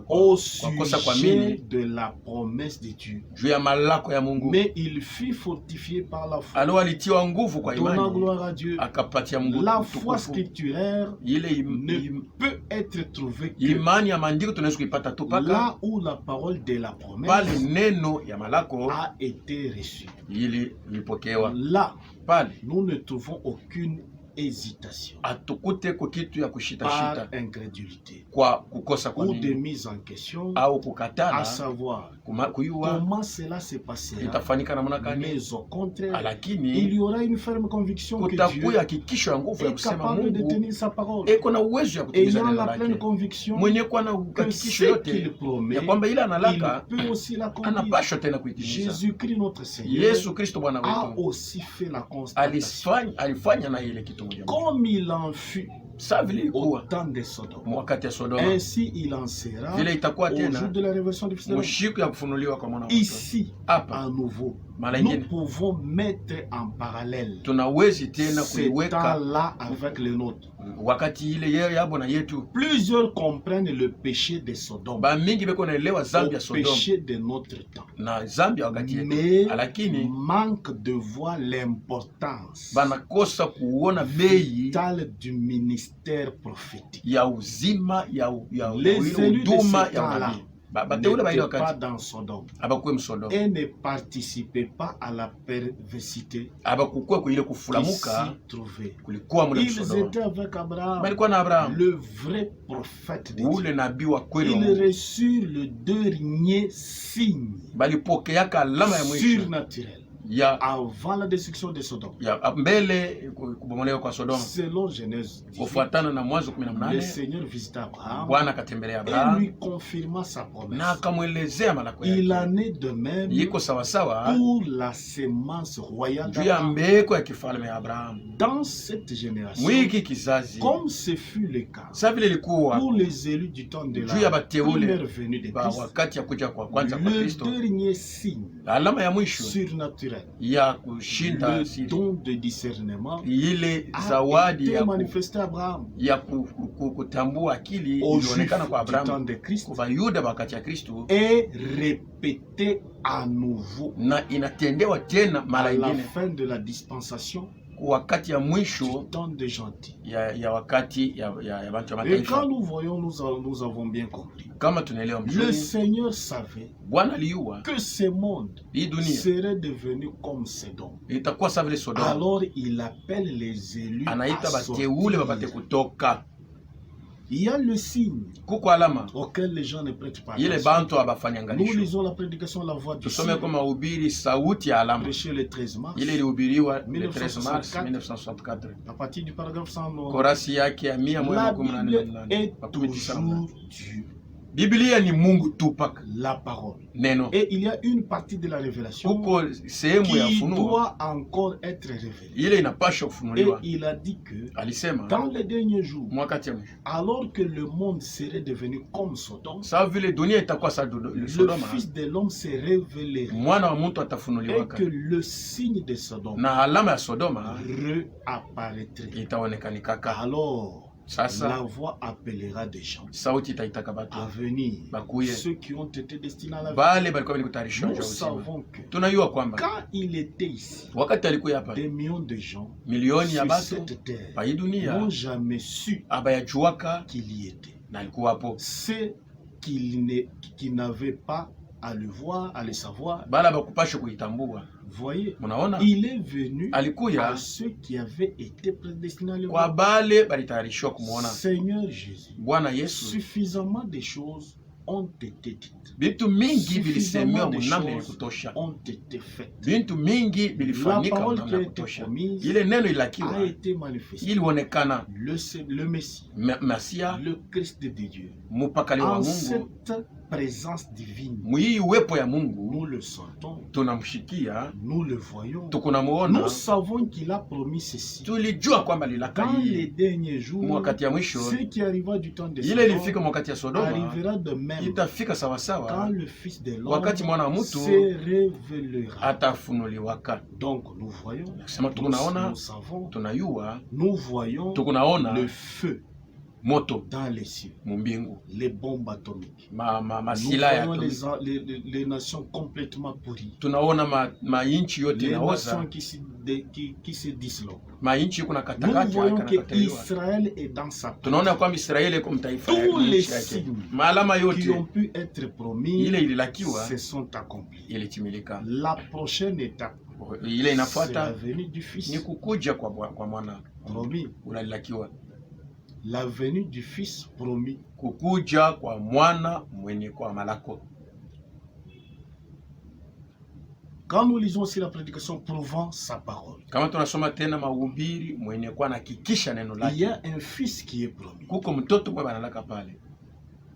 au kosa kwa sujet mini de la promesse de Dieu, juu ya malako ya Mungu. mais il fut fortifié par la foi, Alo alitiwa nguvu kwa donnant imani gloire à Dieu. akapatia Mungu La foi utukufu. scripturaire Ile ne peut être trouvée que imani ya maandiko tunaweza kuipata tu paka là où la parole de la pale promesse neno ya malako a été reçue. ili ilipokewa Là, pale, nous ne trouvons aucune hésitation atukute ko kitu ya par kushitashita incrédulité kwa kukosa kwa ou de nini mise en question, au à kukatala savoir kuyua comment cela se passera. itafanyika namna gani, Mais au contraire, il lakini y aura une ferme conviction que Dieu kutakuya hakikisho ya nguvu ya est kusema capable de Mungu tenir sa parole, eko na uwezo ya kutimiza ayant neno la pleine lake, conviction mwenye kuwa na que hakikisho ce yote qu'il promet, ya kwamba ile il analaka peut aussi l'accomplir. anapashwa tena kuitimiza. Jésus-Christ, notre Seigneur, Yesu Kristo Bwana a wetu aussi fait la constatation, alifanya na ile kitu moja moja, comme il en fut sa vile au ilikuwa temps de Sodome. wakati ya Sodoma, Ainsi, il en sera vile itakuwa au jour tena de la révélation du Fils de l'homme. mushiku ya kufunuliwa kwa mwana wa mtu. Ici, Hapa à nouveau, mara nous ingine pouvons mettre en parallèle tunawezi tena ce kuiweka temps-là avec le nôtre. wakati ile yeye yabo na yetu. Plusieurs comprennent le péché de Sodome, Ba mingi beko naelewa au zambi ya Sodoma péché de notre temps, na zambi ya wakati yetu, mais lakini manque de voir l'importance banakosa kuona bei vitale du ministère prophétique. ya uzima ya Les ile élus de huduma ce ya temps-là unabii. Bateule ba ile n'étaient pas wakati dans Sodome abakuwe msodomo, et ne participaient pas à la perversité abakukuwe kuile qui kufulamuka s'y trouvait. kulikuwa mule Ils msodomo. étaient avec Abraham, Balikuwa na Abrahamu, le vrai prophète de ule Dieu. nabii wa kweli wa Ils Mungu. reçurent le dernier signe Balipokeaka alama ya mwisho surnaturel ya avant la destruction de Sodome. mbele kubomolewa kwa Sodoma. Selon Genèse 18, Kufuatana na Mwanzo le 18, Seigneur visita Abraham Bwana akatembelea et Abrahamu lui confirma sa promesse. na akamwelezea malako Il yake. en est de même Iko sawasawa pour la sémence royale juu ya d'Abraham. mbeko ya kifalme ya Abrahamu Dans cette génération, mwiki kizazi, comme ce fut le cas sa vile ilikuwa pour les élus du temps de juu ya la bateule première venue de ba Christ, wakati ya kuja kwa kwanza kwa le Kristo, dernier signe alama ya mwisho surnaturel secrètes. ya kushinda Le siri, don de discernement ile a zawadi été ya manifesté à Abraham. kutambua akili Aux Juifs ilionekana kwa du temps Abrahamu, de Christ kwa Yuda wakati ya Kristo, est répété à nouveau na inatendewa tena mara à la ingine fin de la dispensation wakati ya du mwisho temps des gentils. ya wakati ya watu wa Et quand mataifa. nous voyons, nous avons bien compris. Kama tunaelewa Le mzuri, Seigneur savait Bwana aliua que ce monde hii dunia serait devenu comme Sodome. itakuwa sawa vile Sodoma. Alors il appelle les élus Anaita à bateule wapate sortir. kutoka. Il y a le signe Kuko alama auquel les gens ne prêtent pas ile attention. bantu abafanya Nous angalisho. lisons la prédication La Voix du Tusome Ciel, kwa mahubiri sauti ya alama prêchée le 13 mars, ile ilihubiriwa le 13 mars 1964, 1964, à partir du paragraphe 109. korasi yake ya La Bible est 118. toujours Dieu, Biblia ni Mungu tu paka la parole. neno. Et il y a une partie de la révélation Kuko sehemu ya qui ufunuo doit encore être révélée. ile inapasha Et kufunuliwa. il a dit que Alisema dans les derniers jours, mwakati ya mwisho, alors que le monde serait devenu comme Sodome, sawa vile dunia itakuwa sa le Sodoma, Fils de l'homme se révélerait mwana wa mtu et atafunuliwaka que le signe de Sodome na alama ya Sodoma réapparaîtrait. itaonekanikaka. Alors, la Sasa voix appellera des gens sauti itaitaka batu à venir, bakuye, ceux qui ont été destinés à la vie. bale balikuwa bali kutayarishwa Nous juu ya uzima. savons que Tunajua kwamba quand il était ici, wakati alikuya hapa des millions de gens milioni ya sur batu cette terre pa hii dunia n'ont jamais su abayajuaka qu'il y était. na alikuwa hapo, Ceux qui n'avaient pas à le voir, à le savoir, bala bakupasha kuitambua. voyez, Munaona, il est venu alikuya à ceux qui avaient été prédestinés à le kwa voir. bale balitayarishwa kumuona. Seigneur Jésus, Bwana Yesu, suffisamment de choses ont été dites, bintu mingi bilisemewa suffisamment de munamna ya choses kutosha, ont été faites. bintu mingi La bilifanyika parole munamna qui a ya été kutosha. promise Ile neno a ilakiwa été manifestée. ilionekana Le Messie, Masia, le Christ de Dieu, mupakali wa en Mungu, cette présence divine, mwii uwepo ya Mungu nous le sentons, tunamshikia, nous le voyons. tukunamuona, Nous savons qu'il a promis ceci. tulijua kwamba lilaka Dans les hii derniers jours, mwakati ya mwisho, ce qui arriva du temps de ile Sodome ilifika mwakati ya Sodoma arrivera de même itafika quand sawasawa le Fils de l'homme wakati mwana wa mtu se révélera. atafunuliwaka. Donc nous voyons, Sema tukunaona, nous savons, tunayua, nous voyons tukunaona le feu moto dans les cieux, mumbingu, les bombes atomiques. Nous masila ya voyons atomiki. les nations complètement pourries. Tunaona mainchi yote Les inaoza, nations qui se disloquent. mainchi kuna Nous katakati voyons que kanakataliwa. Israël est dans sa place. Tunaona kwamba Israeli iko mtaifa Tous les nchi yake. signes Maalama qui ont yote pu être promis ile ililakiwa se sont accomplis. ilitimilika. La prochaine étape, Ile c'est la inafuata venue du ni Fils kukuja kwa mwana promis. unalilakiwa, La venue du Fils promis. kukuja kwa mwana mwenye kwa malako. Quand nous lisons aussi la prédication prouvant sa parole, Kama tunasoma tena mahubiri mwenye kwa nakikisha neno il y lake, a un fils qui est promis. kuko mtoto mwe banalaka pale,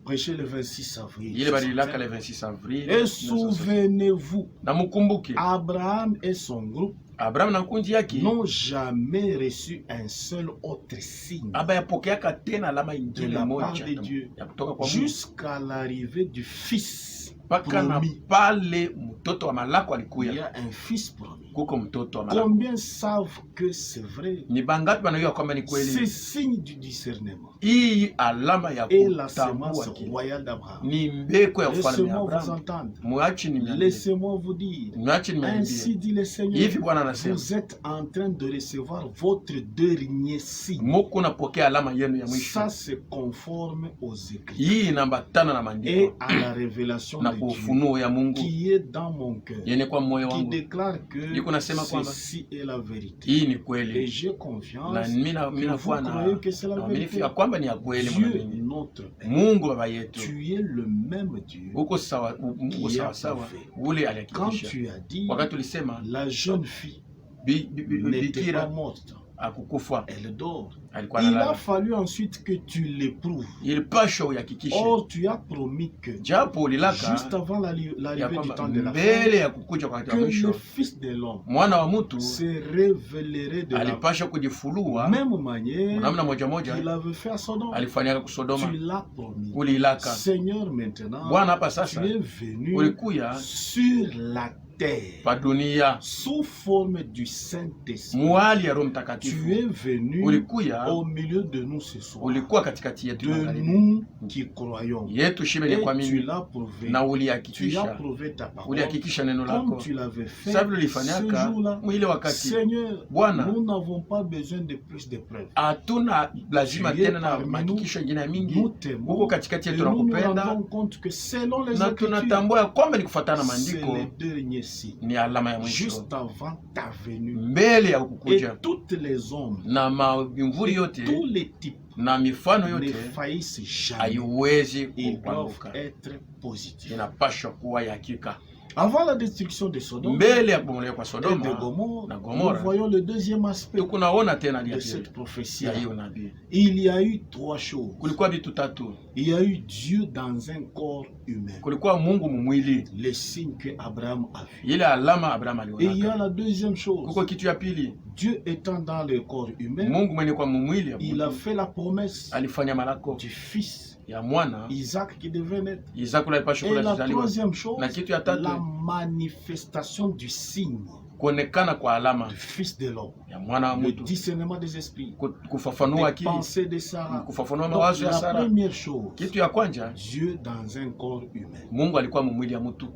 Prêché le 26 avril. ile balilaka le 26 avril. Et souvenez-vous, Na mukumbuke Abraham et son groupe Abraham na nkundi yake n'ont jamais reçu un seul autre signe abayapokeaka tena alama de ingine la part moja de Dieu ya kutoka kwa Mungu jusqu'à l'arrivée du Fils mpaka na promis. pale mtoto wa malako Il y alikuya, a un Fils promis. kuko mtoto wa malako. Combien savent que c'est vrai? Ni bangapi wanajua kwamba ni C'est kweli? signe du discernement. Hii alama ya Et la semence kutambua kile royale d'Abraham. ni mbeko ya ufalme ya Laissez-moi vous Abraham. entendre. Mwachi ni niambie, Laissez-moi vous dire. mwachi ni Ainsi niambie. dit le Seigneur. Hivi Bwana anasema, Vous êtes en train de recevoir votre dernier signe. muko napokea alama yenu ya mwisho. Ça se conforme aux Écritures Hii inaambatana na et maandiko à la révélation na de Dieu ufunuo ya Mungu qui est dans mon cœur, yenye kwa moyo qui wangu. déclare que Niko nasema kwamba ceci est la vérité. hii ni Et kweli, j'ai na confiance mimi que vous nakuwa croyez que c'est la naamini vérité. ya kwamba ni ya kweli. Dieu, Mwanamini notre Père, Mungu baba yetu, tu es le même Dieu. uko sawa, Mungu sawa sawa, ule Quand alihakikisha. tu as dit Wakati ulisema la jeune fille n'était pas bikira morte, akukufa, elle dort. alikuwa Il a analala, fallu ensuite que tu l'éprouves. ilipasha uyakikishe, Or, tu as promis que japo ulilaka juste avant ya l'arrivée du kwamba temps de la fin, mbele ya kukuja kwa wakati que wa le mwisho Fils de l'homme mwana wa mtu se révélerait de la alipasha kujifulua même manière namna moja moja qu'il avait fait à Sodome. alifanyaka kusodoma. Tu l'as promis. Uliilaka Seigneur, maintenant, Bwana hapa tu sasa, es venu ulikuya sur la terre, pa dunia sous forme du Saint-Esprit, muhali ya Roho tu Mtakatifu es venu ulikuya au milieu de nous ce soir, ulikuwa katikati yetu de magharibi nous qui croyons. yetu shibe Et ni kwa tu mimi l'as prouvé. na Tu as ulihakikisha prouvé ta parole. ulihakikisha neno Comme lako tu l'avais fait sababu ce ulifanyaka jour-là. mwile wakati. Seigneur, Bwana, nous n'avons pas besoin de plus de preuves. hatuna lazima Tu es tena na parmi mahakikisho ingine ya mingi. Nous t'aimons Huko katikati et yetu nous nous nakupenda rendons compte que selon les na Écritures, tunatambua ya kwamba ni kufuatana na c'est maandiko les derniers signes, ni alama ya mwisho juste avant ta venue. mbele ya Et kukuja, toutes les hommes, na mavimvuri et yote tous les types na mifano ne yote faillissent jamais. haiwezi Ils doivent kuanguka, être positifs. inapashwa kuwa ya hakika. Avant la destruction de Sodome Mbele ya kubomolewa kwa et de Sodoma na Gomorrhe, nous Gomora, voyons le deuxième aspect tukunaona tena de ya cette prophétie. ya hiyo nabii. Il y a eu trois choses. Kulikuwa vitu tatu. Il y a eu Dieu dans un corps humain, Kulikuwa Mungu mumwili, les signes que Abraham a vus. ile alama Abraham Et il y a alionaka. la deuxième chose. Kuko kitu ya pili, Dieu étant dans le corps humain, Mungu mwenye kwa mumwili il a fait la promesse alifanya malako du fils ya mwana Isaac qui devait naître. Isaka alipasha Et kula la kuzaliwa, troisième chose, na kitu ya tatu la manifestation du signe kuonekana kwa alama du fils de l'homme, ya mwana wa le mtu, discernement des esprits, kufafanua les akili, pensées de Sarah. kufafanua Donc, mawazo ya la Sara. première chose, Kitu ya kwanja, Dieu dans un corps humain, Mungu alikuwa mumwili ya mtu,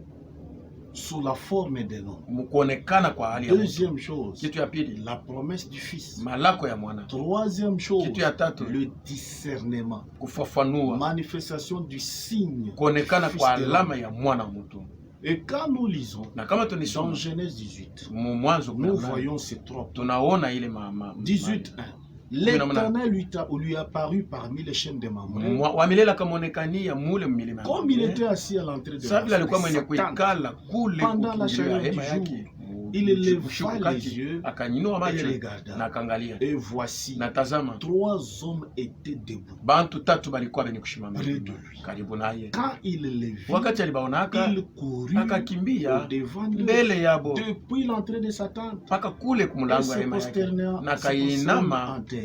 sous la forme d'un homme. kuonekana kwa hali ya mtu. Deuxième chose, Kitu ya pili, la promesse du fils. malako ya mwana. Troisième chose, Kitu ya tatu, le discernement, kufafanua, manifestation du signe kuonekana du kwa fils de alama l'homme. ya mwana wa mtu. Et quand nous lisons Na kama dans tunisoma Genèse 18, mwanzo nous 18, voyons ces trois points. tunaona ile 18.1. L'Éternel lui apparut parmi les chaînes de Mamré, wamilele akamonekania mule mmilima ya comme il Mamre. était assis à l'entrée de Sasa vile alikuwa mwenye Satan. kuikala kule Pendant la kuingilio ya chaleur hema du yake, il leva usiku les kati, yeux akanyinua et macho regarda. na akaangalia, Et voici, na tazama 3 hommes étaient debout bantu tatu balikuwa benye kushimama près de lui. karibu naye. Quand il les vit, Wakati alibaonaka il courut akakimbia au-devant d'eux, mbele yabo depuis l'entrée de Satan, mpaka kule et kumulango ya se hema yake, prosterna na en akainama terre.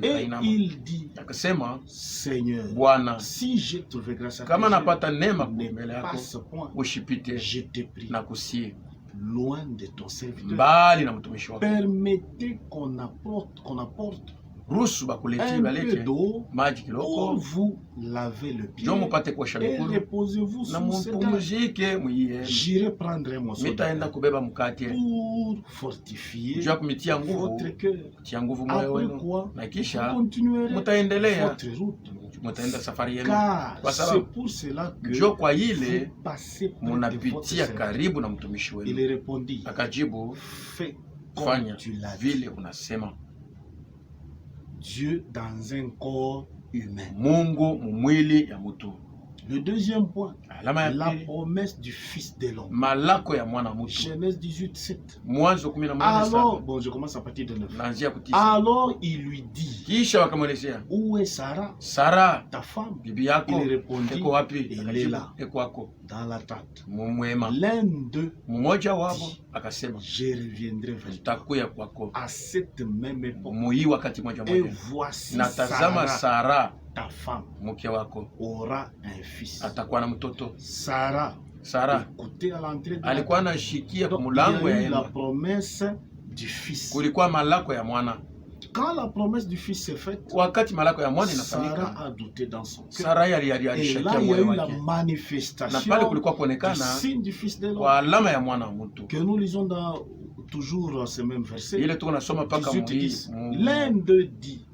Et il dit, akasema, Seigneur, Bwana, si j'ai trouvé grâce à kama tes yeux, napata neema ne mbele yako, passe point, ushipite je te prie, na kusie loin de ton serviteur. mbali na mtumishi wako. Permettez qu'on apporte Ruhusu bakuletie un peu balete d'eau maji pour kiloko, vous laver le pied njo mupate kuosha et mikono reposez-vous na sous cet arbre. mupumuzike mwiye. J'irai prendre un morceau de Mitaenda pain kubeba mkate pour fortifier juu ya kumitia nguvu, votre cœur. kutia nguvu moyo Après wenu, quoi, na vous kisha continuerez mutaendelea, votre route. mutaenda safari yenu, Car kwa c'est sababu pour cela que njo kwa ile vous passez près de votre munapitia serviteur. karibu na mtumishi Il wenu. répondit, Akajibu, fais comme fanya tu l'as dit. vile unasema. Dieu dans un corps humain. Mungu mumwili ya mtu. Le deuxième point, Alama ya la pili, promesse du Fils de l'homme. malako ya mwana mtu. Genèse 18:7. Mwanzo 18 Alors, bon, je commence à partir de 9. naanzia kutisa. Alors il lui dit, Kisha wakamwelezea, où est Sarah, Sara ta femme? bibi yako Il répondit, eko wapi? il est Akajibu, là, eko wako dans la tente. mumwema. L'un d'eux, Mmoja wabo akasema, je reviendrai vers toi nitakuya kwako à cette même époque. muhii wakati moja Et moja, voici na tazama Sarah, Sara ta femme, mke wako aura un fils. atakuwa na mtoto. Sarah, Sara écoutez à l'entrée de la alikuwa tente. anashikia Donc, kumulango il y ya a eu la hema, promesse du fils. kulikuwa malako ya mwana. Quand la promesse du fils s'est faite, Wakati malako ya mwana Sarah inafanyika, a douté dans son cœur. Sara Et là, alishakia il y a moyo eu la wake, na manifestation pale kulikuwa du kuonekana signe du fils de l'homme kwa alama ya mwana wa mtu. que nous lisons dans toujours ce même verset. Ile tuko nasoma paka 18:10. L'un d'eux dit,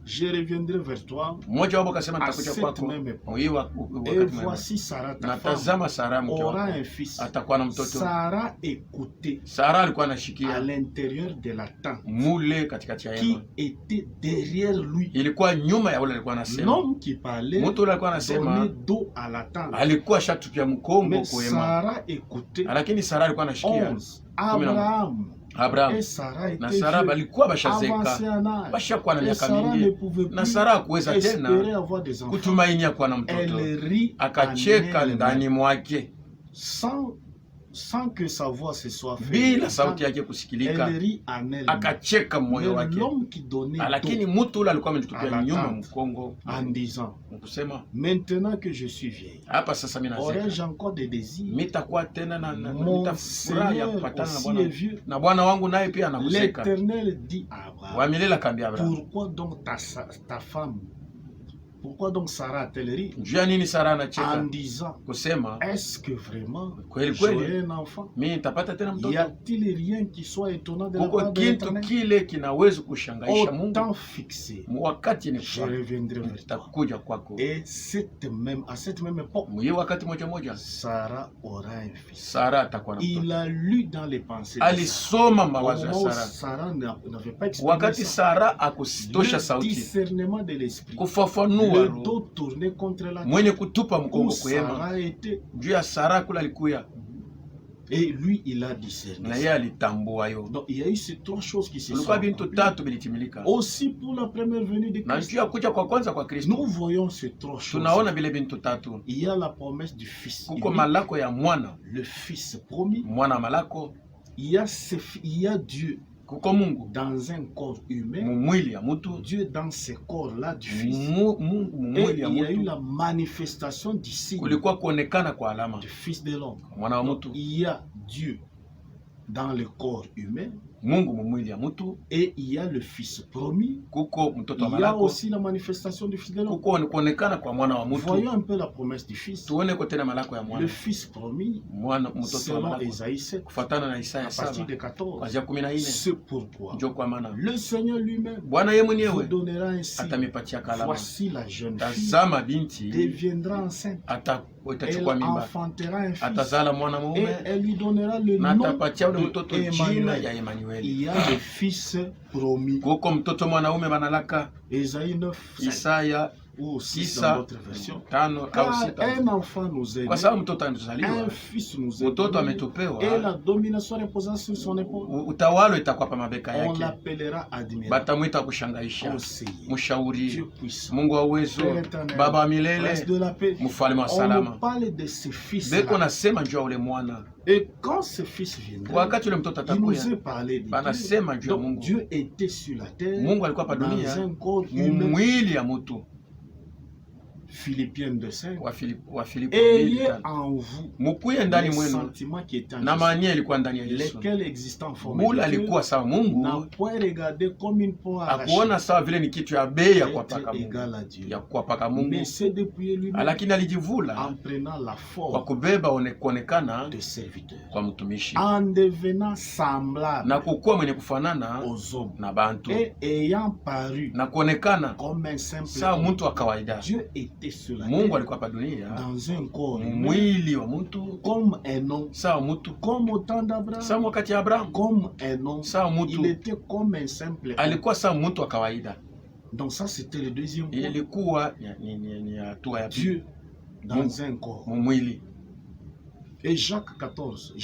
je reviendrai vers toi mmoja wao akasema à nitakuja cette kwako même époque. muhii Et wakati mwema, voici Sarah, ta na femme, tazama Sara mke aura wako un fils. atakuwa na mtoto. Sarah écoutait Sara alikuwa à anashikia l'intérieur de la tente mule katikati ya qui hema, était derrière lui. ilikuwa nyuma ya ule alikuwa anasema. L'homme qui parlait Mtu ule alikuwa anasema donnait d'eau à la tente. alikuwa shatupia mkongo Mais kwa hema, Sarah écoutait. lakini Sara alikuwa anashikia 11. Abraham Abraham et Sarah na étaient Sara vieux, balikuwa avancés bashazeka, en âge. bashakuwa na Et miaka Sarah ne mingi, pouvait na plus Sara hakuweza espérer tena avoir des enfants. kutumainia kuwa na mtoto. Elle rit Akacheka en ndani elle-même, mwake sans sans que sa voix se soit faite, bila sauti yake kusikilika, elle rit en elle. akacheka moyo Mais wake. l'homme qui donnait Lakini dos mtu ule alikuwa ametupia à la nyuma tente mkongo, en disant, kusema maintenant que je suis vieille, hapa sasa mimi aurais-je nazeka, encore des désirs? mitakuwa tena na Mon nitafurahi ya Seigneur kupatana na aussi Bwana est vieux. na Bwana wangu naye pia anakuseka. L'Éternel dit à Abraham, Wa milele akaambia Abraham, pourquoi donc ta femme, pourquoi donc Sarah a-t-elle ri juu ya nini Sara en anacheka disant, kusema, est-ce que vraiment kweli j'aurai kweli un enfant? mimi nitapata tena Y mtoto? a-t-il rien qui soit étonnant de la Kuko part de kitu l'Éternel? kile kinaweza kushangaisha Au Mungu? temps fixé, Wakati ni je kwa reviendrai vers toi. nitakuja kwako. Et à cette même époque, Mwiyo wakati moja moja Sarah aura un fils. Sara atakuwa na Il mtoto. a lu dans les pensées de Sarah. Alisoma Au mawazo ya moment où Sara Sarah n'avait pas exprimé wakati ça, Sara akutosha le sauti, discernement de l'esprit, kufafanua le roho, dos tourné contre la mwenye kutupa où mkongo kuema Sarah était. juu ya Sara kula alikuya, Et lui, il a discerné na ça. yeye alitambua yo. Donc, il y a eu ces trois choses qui se sont Kulikuwa bintu accomplies. tatu bilitimilika, Aussi pour la première venue de na Christ. juu ya kuja kwa kwanza kwa Nous Kristo voyons ces trois choses. tunaona vile bintu tatu. Il y a la promesse du Fils, Kuko unique, malako ya mwana, le Fils promis. mwana malako, Il y a Dieu kuko Mungu dans un corps humain, mumwili ya mutu, Dieu dans ce corps-là du Fils. Mungu Et mumwili ya il y a eu mutu. la manifestation du signe Kulikuwa kuonekana kwa alama du Fils de l'homme. mwana wa Donc, mutu, il y a Dieu dans le corps humain Mungu mumwili ya mutu, et il y a le Fils promis. kuko mtoto wa Il y a malako, aussi la manifestation du Fils de l'homme. kuko kuonekana kwa mwana wa mutu. Voyons un peu la promesse du Fils. Tuone ko tena malako ya Le mwana, Fils promis, mwana mtoto wa selon malako, Ésaïe 7, kufatana na à Isaya partir 7 de 14. kuanzia 14. C'est pourquoi Njo kwa maana le Seigneur lui-même Bwana yeye vous mwenyewe donnera ainsi. atamipatia kalama. Voici la jeune fille Tazama binti deviendra enceinte. Elle itachukua mimba, enfantera un fils atazala mwana et mume elle lui donnera le na nom atapatia ule de mtoto jina Emmanuel. ya Emmanuel. Il y a le Fils promis. Kuko mtoto mwanaume banalaka Ésaïe 9, 5, Isaya ou 6 dans 9 d'autres versions. 5 au Car 6. un enfant nous est Kwa né, sababu mtoto un anazaliwa, fils nous est mtoto donné, et ametupewa, la domination reposant sur son épaule. utawalo itakuwa pa mabeka On yake, l'appellera admirable, batamwita kushangaisha, conseiller, mshauri, Dieu puissant, Mungu wa uwezo, Père éternel, Baba wa Prince milele, de la paix. mfalme wa On nous salama. parle de ce fils Beko nasema juu ya ule mwana, et quand ce fils viendra, wakati ule mtoto il nous atakuya, est parlé de Dieu. banasema juu ya Donc Mungu. Dieu était sur la terre Mungu alikuwa pa dans dunia un corps humain. mumwili ya mutu. Philippiens 2:5. Wa Filipo Ayez 2:5. en vous Mukuye ndani les mwenu, sentiments qui étaient en na Jésus, mania ilikuwa ndani ya Yesu. lesquels existant en forme Mula de Dieu, alikuwa sawa n'a Mungu, point regardé comme une proie arrachée akuona sawa vile ni kitu ya bei ya d'être kuwapaka Mungu, égal à Dieu, ya kuwapaka Mungu, mais s'est dépouillé lui-même lakini alijivula en prenant la kwa forme kubeba kuonekana de serviteur, kwa mtumishi en devenant semblable na kukuwa mwenye kufanana aux hommes na bantu et ayant paru na kuonekana comme un simple sawa homme. mtu wa kawaida. Dieu était sur la Mungu terre alikuwa hapa dunia dans un corps humain, mwili wa mtu comme un homme, sawa mtu, comme au temps d'Abraham, sawa wakati ya Abraham comme un homme. sawa Il mtu, était comme un simple homme. alikuwa sawa mtu wa kawaida. Donc ça, c'était le deuxième point. Ilikuwa ni hatua ya pili, Dieu dans un corps. mwili. Et Jean 14,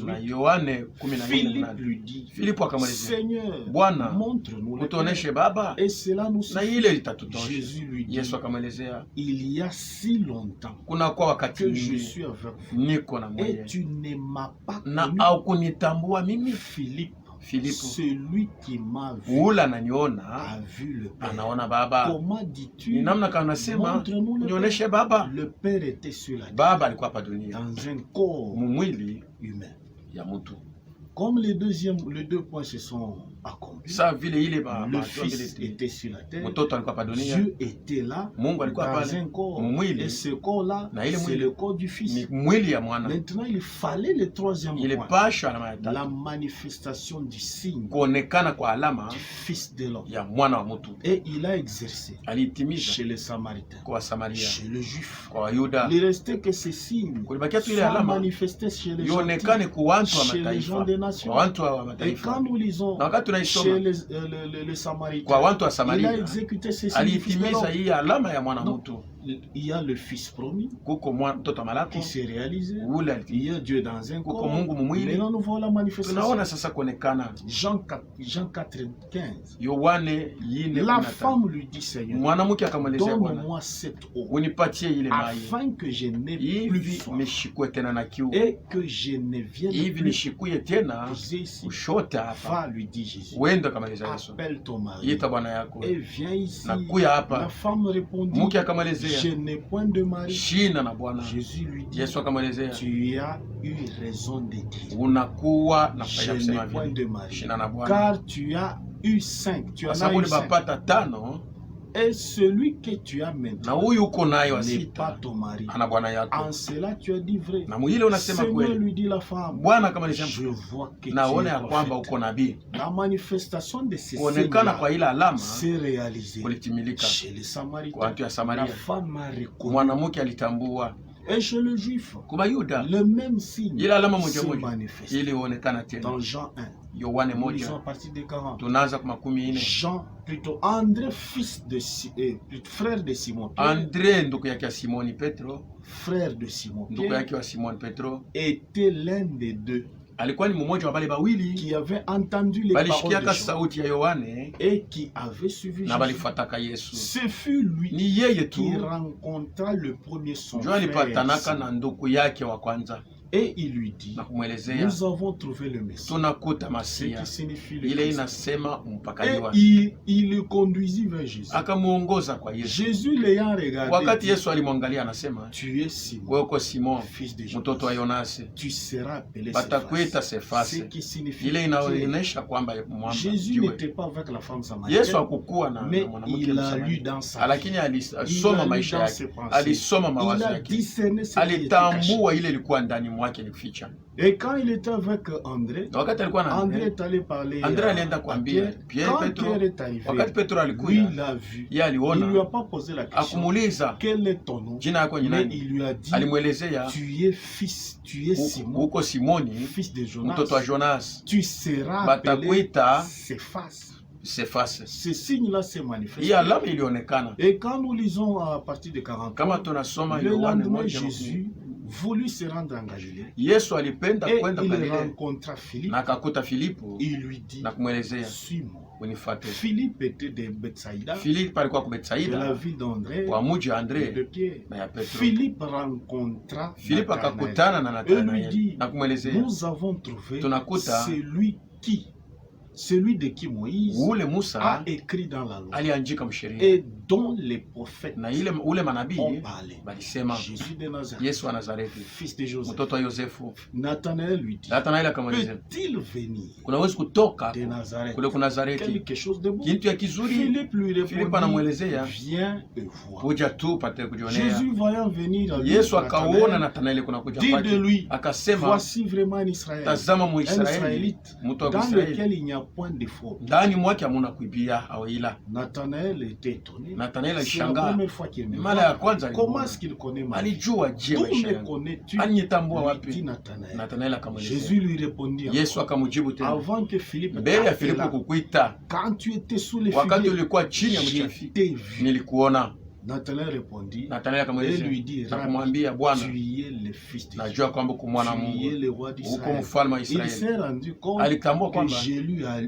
Na oui. Yohane 14 Philippe lui dit, Filipo akamweleza, Seigneur, Bwana, montre-nous le Père. utuoneshe Baba Et cela nous na suffit. ile litatutosha. Jésus lui dit, Yesu akamwelezea, il y a si longtemps kuna kwa wakati que je mwingi suis avec vous niko na et mwenye tu ne m'as pas na connu. au kunitambua mimi. Philippe, Filipo, celui qui m'a vu ula ananiona a vu le Père. anaona Baba. Comment Ni dis-tu, namna kama nasema montre-nous le Père? nionyeshe Baba. Le Père était sur la terre Baba alikuwa hapa dunia dans un corps mumwili humain. ya mtu. Comme les deux points se sont accomplis, Saa vile ile le Fils était sur la terre, mtoto alikuwa hapa dunia, Dieu était là Mungu alikuwa dans pale un corps, mumwili, et ce corps-là, na ile c'est mwili le corps du Fils. ni mwili ya mwana. Maintenant, il fallait le troisième Ile point, pasho alama ya la tatu, manifestation du signe kuonekana kwa alama du Fils de l'homme. ya mwana wa mtu. Et il a exercé Aliitimiza chez les Samaritains, kwa Samaria, chez les Juifs. kwa Wayuda. Il restait que ces signes Kulibakia tu ile soient alama manifestés chez les gens, ionekane kwa watu wa chez les mataifa, gens des nations. kwa watu wa Et mataifa. quand nous lisons Na wakati chez tunaisoma les Samaritains, kwa watu wa il a Samaria, exécuté ces signes du Fils de aliitimiza l'homme. hii alama ya mwana mtu. il y a le fils promis kuko mtoto malako qui s'est réalisé. ule Il y a Dieu dans un kuko corps. Mungu mumwili. Maintenant, nous voyons la manifestation. Tunaona sasa kuonekana. Jean 4:15. Yohane 4:15. La femme lui dit, Seigneur, Mwanamke akamwelezea Bwana, donne-moi cette eau, unipatie ile maji afin que je n'ai plus hivi soif nishikue tena na kiu, et que je ne vienne hivi plus nishikuye tena poser ici. ushote hapa. Va, lui dit Jésus, Uende akamweleza Yesu, appelle ton mari ita bwana yako et viens ici. na kuya hapa. La femme répondit, Mke je akamwelezea, n'ai point de mari. shina na Bwana. Jésus lui dit, Yesu akamwelezea, tu as eu raison de dire, unakuwa na je faida kusema n'ai point vile, de mari, shina na Bwana, car tu as eu 5, tu kwa en as sababu eu 5, ulipata 5 et celui que tu as na maintenant huyu uko naye wa n'est pas sita ton mari. ana bwana yako, En cela tu as dit vrai. na mwile unasema Seigneur, kweli. lui dit la femme, Bwana akamwelezea, je vois que tu naona ya es kwamba prophète. uko nabii. La manifestation de ces Kuonekana kwa signes ile alama s'est réalisée kulitimilika chez les kwa Samaritains. watu ya La Samaria. femme a reconnu. Mwanamke alitambua, Et chez le juif, kwa Bayuda le même signe ile alama moja s'est moja manifesté. ilionekana tena. Dans Jean 1, Yohane nous lisons à 1 partir de 40. tunaanza kwa 14. Jean, plutôt André, frère de Simon Pierre, Andre ndugu yake ya Simoni Petro, frère de Simon ndugu Pierre, yake wa Simoni Petro, était l'un des deux alikuwa ni mmoja wa wale bawili qui avait entendu les paroles de balishikiaka Jean sauti ya Yohane et qui avait suivi na Jésus. balifuataka Yesu. Ce fut lui Ni yeye tu qui rencontra le premier son ndio frère alipatanaka Simon. na ndugu yake wa kwanza Et il lui dit, na kumwelezea, nous avons trouvé le Messie, tunakuta ce Masia, qui signifie le ile Christ. inasema mpakaliwa. Et il le conduisit vers Jésus. Akamuongoza kwa Yesu. Jésus l'ayant regardé, Wakati dit, Yesu alimwangalia anasema, tu es Simon, wewe uko Simon fils de mtoto wa Jonas. Yonasi, Tu seras appelé batakuita Cephas, Sefase. ce qui signifie Ile que inaonyesha kwamba Jésus mwamba n'était pas avec la femme Yesu samaritaine, hakukuwa na mais mwanamke il a Msamaria, lu dans sa vie, lakini il alisoma a lu maisha dans yake, ses pensées, alisoma il mawazo a yake, discerné ce qui était caché. alitambua ile ilikuwa ndani mwake ilificha. Et quand il était avec André, Na wakati alikuwa na André Andre, est allé parler André à alienda kuambia Pierre. Pierre, Quand Petro. Pierre est arrivé, Wakati Petro lui alikuja, l'a vu. yeye Il lui a aliona, pas posé la question, akumuuliza quel est ton nom? jina yako ni Mais nani, il lui a dit, alimwelezea tu es fils, tu es Simon, uko Simoni fils de Jonas. mtoto wa Jonas, Tu seras appelé batakuita Cephas. Sefase. Ce signe-là s'est manifesté. Hii alama ilionekana. Et quand nous lisons à partir de 40, Kama tunasoma le Yohane lendemain, 1, Jésus voulut se rendre en Galilée. Yesu alipenda Et kwenda il Galilea rencontra Philippe. na akakuta Filipo Il lui dit, na kumwelezea, suis-moi. unifuate. Philippe était de Bethsaïda, Filipo alikuwa ku de la Betsaida ville d'André wa muji wa et de Andre Pierre. na ya Petro. Philippe rencontra Filipo Nathanaël. akakutana na Et lui Nathanaeli dit, na kumwelezea, nous avons trouvé tunakuta celui de qui Moïse ule a Musa écrit dans la loi aliandika msheria et dont les prophètes na ule ont manabii parlé. balisema, Jésus de Nazareth, Yesu wa Nazareti fils de Joseph. mtoto wa Yosefu. Nathanaël lui dit, Nathanaeli akamwelezea, peut-il venir kunawezi kutoka de Nazareth kule ku Nazareti quelque chose de bon? kintu ya kizuri? Philippe lui Filipo répondit, anamwelezea, viens et vois. kuja tu pate kujionea. Jésus voyant venir à lui, Yesu akaona Nathanaël, Nathanaeli kuna kuja dit de kwake, lui, akasema, voici vraiment un Israël, tazama un Muisraeli, Israélite, mtu wa dans Israeli, lequel il n'y a point de faute. ndani mwake hamuna kuibia au ila. Nathanaël était étonné. Nathanaeli C'est la alishangaa, première fois qu'il me mara ya voit. kwanza Comment alimuona, est-ce qu'il connaît ma vie? alijua je D'où maisha me yangu, connais-tu? alinitambua Lui dit wapi? Nathanaël. Nathanaeli akamwelezea. Jésus lui répondit Yesu encore, akamujibu tena, avant que Philippe mbele ya Filipo t'appelât, kukuita, quand tu étais sous les wakati figuiers, ulikuwa chini ya je mchafi, t'ai vu. nilikuona. Nathanaël répondit Nathanaeli et akamwelezea lui dit, na Rabbi, kumwambia, Bwana, tu es le fils de Dieu. najua kwamba uko mwana wa Tu es Mungu, le roi uko d'Israël. mfalme wa Il Israeli. s'est rendu compte Alitambua que kwamba Jésus a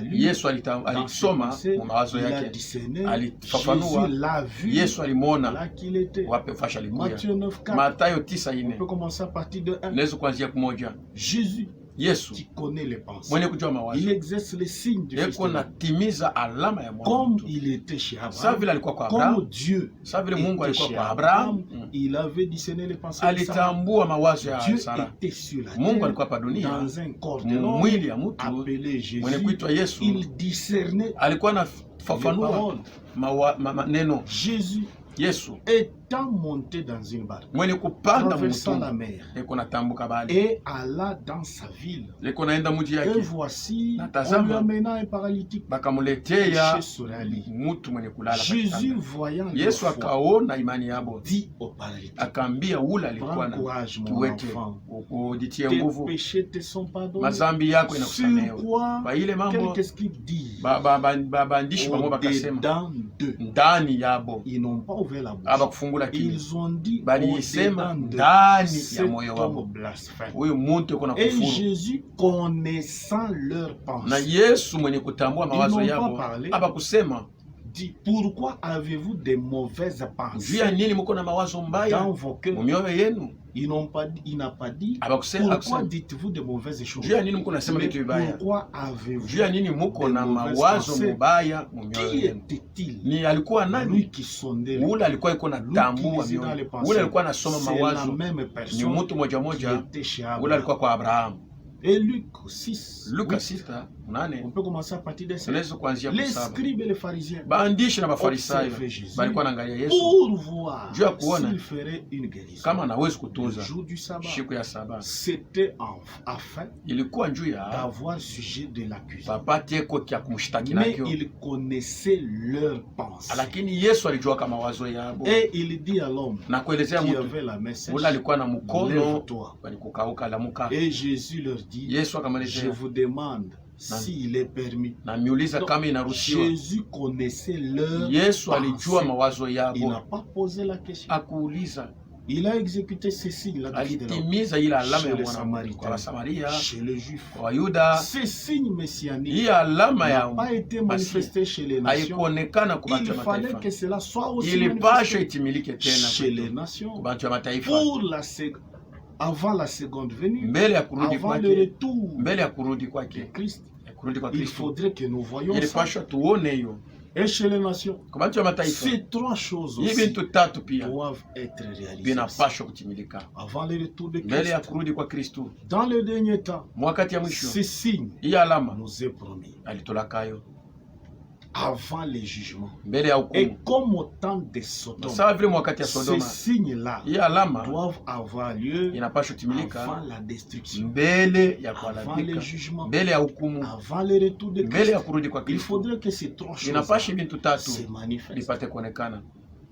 lu Yesu dans ses alisoma pensées, mu mawazo il a yake, discerné, alifafanua. Jésus l'a vu Yesu alimwona là qu'il était. wapi fasha alikuya. Matthieu 9:4. Mathayo On 9:4 peut commencer à partir de 1. naweza kuanzia kumoja. Jésus Yesu qui connaît les pensées, mwenye kujua il mawazo exerce les signes du Fils yeko de Dieu. natimiza alama ya mwana Comme mtu. il était chez Sawa Abraham, vile alikuwa kwa Abraham, comme Dieu sawa vile Mungu était alikuwa chez kwa Abraham, Abraham, il avait discerné les pensées de Sarah. alitambua mawazo ya Dieu Sara. était sur la Mungu terre alikuwa hapa dunia dans un corps de l'homme mwili ya mtu appelé Jésus. mwenye kuitwa Yesu, Il discernait alikuwa les anafafanua paroles. maneno. Jésus Yesu était étant monté dans une barque, mwenye kupanda traversant la mtumbu mer, eko natambuka bali et alla dans sa ville. leko naenda muji Et yake, voici, Na on lui tazama, amena un paralytique bakamuletea couché sur un lit. mutu mwenye kulala kwa Jésus, kitanda. voyant leur Yesu foi, akaona imani yabo, dit au paralytique, akaambia ule alikuwa prends na courage mon kiwete, enfant, ujitie tes nguvu, péchés te sont pardonnés. mazambi yako Sur inakusamehewa. quoi Kwa ile mambo quelques scribes disent, baandishi bamwe bakasema au-dedans d'eux, ndani yabo ils n'ont pas ouvert la bouche. abakufungula kinywa, Ils ont dit balisema au-dedans d'eux, ndani ya cet moyo homme wabo, blasphème. huyu muntu yuko na Et kufuru. Jésus, connaissant leurs Na pensées, Yesu mwenye kutambua mawazo Ils n'ont yabo pas parlé. abakusema, dit, pourquoi avez-vous des mauvaises juu pensées ya nini muko na mawazo mbaya dans vos cœurs? mumioyo yenu? Il n'a pas dit, Abakusema pourquoi dites-vous de mauvaises choses? juu ya nini muko nasema Mais vitu vibaya? pourquoi avez-vous Juu ya nini muko des na mauvaises mawazo pensées? mubaya mumioyo Qui yenu? était-il? Ni alikuwa Lui nani? qui sondait les Ule alikuwa iko Lui qui natambua lisait dans les mioyo, pensées. ule alikuwa anasoma C'est la mawazo, même ni personne mtu moja qui moja, était chez ule Abraham. alikuwa kwa Abrahamu. Et Luc 6, Luka 8, 6:8 on peut commencer à partir de ça. tunaweza kuanzia Les kusaba. scribes et les pharisiens, Baandishi na Mafarisayo Observe Jésus. balikuwa naangalia Yesu pour voir Juu ya kuona s'il ferait une guérison. kama anawezi Le kutunza jour du sabbat, siku ya saba, c'était afin ilikuwa juu ya d'avoir sujet de l'accusé. papate eko kya kumshtaki Mais nakyo, il connaissait leurs pensées. lakini Yesu alijua kama mawazo yabo Et il dit à l'homme na kuelezea qui mtu avait la main sèche, ule alikuwa na mkono lève-toi. walikukauka lamuka. Et Jésus leur dit, Yesu je akamwelezea, vous demande s'il est permis. na miuliza Donc, kama inaruhusiwa. Jésus connaissait leur Yesu alijua pensée. mawazo Il n'a yabo, pas posé la question. akuuliza, Il a exécuté ces signes là alitimiza ile alama chez ya les mwana kwa Samaritains, Wasamaria, chez les Juifs. kwa Wayuda. Ces signes messianiques Hii alama n'a ya pas été manifesté chez les nations. haikuonekana kwa Il bantu ya fallait mataifa, que cela soit aussi ilipashwa manifesté itimilike chez tena les kwetu, nations kwa bantu ya mataifa, pour avant la seconde venue, mbele ya kurudi avant le kwake, retour mbele ya kurudi de kwake, Christ. ya kurudi kwa Il Kristo. faudrait que nous voyions ça. Ilipashwa tuone hiyo Et chez les nations, kwa bantu ya mataifa. ces trois choses Hii aussi bintu tatu pia doivent être réalisées vinapashwa kutimilika avant le retour de mbele ya Christ. kurudi kwa Kristo. Dans le dernier temps, Mwakati ya mwisho ces signes hii alama nous est promis alitolakayo avant les jugements. mbele ya Et hukumu, comme au temps de Sodome, sawa vile mwakati ya ces Sodoma. signes-là Hii alama doivent avoir lieu inapashwa avant kutimilika la destruction, mbele ya avant les kuharibika, jugements, mbele ya hukumu, avant le retour de mbele ya Christ. kurudi kwa Il Kristo. faudrait que ces trois Inapasha choses bintu tatu se manifestent. lipate kuonekana.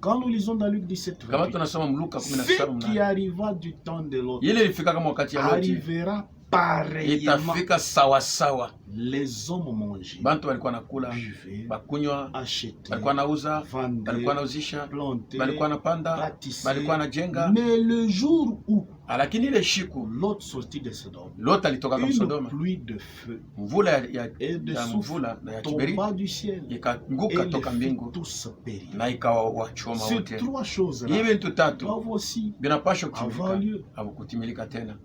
Quand nous lisons dans Luc 17, Kama 28, tunasoma Mluka ce qui 17:8, arriva du temps de l'autre ile ilifika kama wakati ya Loti, arrivera pareillement. itafika sawa sawa. Les hommes mangeaient, Bantu walikuwa nakula, buvaient, bakunywa, achetaient, walikuwa nauza, vendaient, walikuwa nauzisha, plantaient, walikuwa napanda, bâtissaient. walikuwa najenga. Mais le jour où Lakini ile shiku Lot sortit de Sodome, Lot alitoka kama une Sodoma, pluie de feu mvula et de ya souffle mvula na ya kiberiti tomba du ciel et ikaanguka les toka fit mbingu tous périr. na ikawachoma Ces wote. trois Hivi choses-là vitu tatu doivent aussi vinapaswa avoir kutimilika, lieu. havukutimilika tena.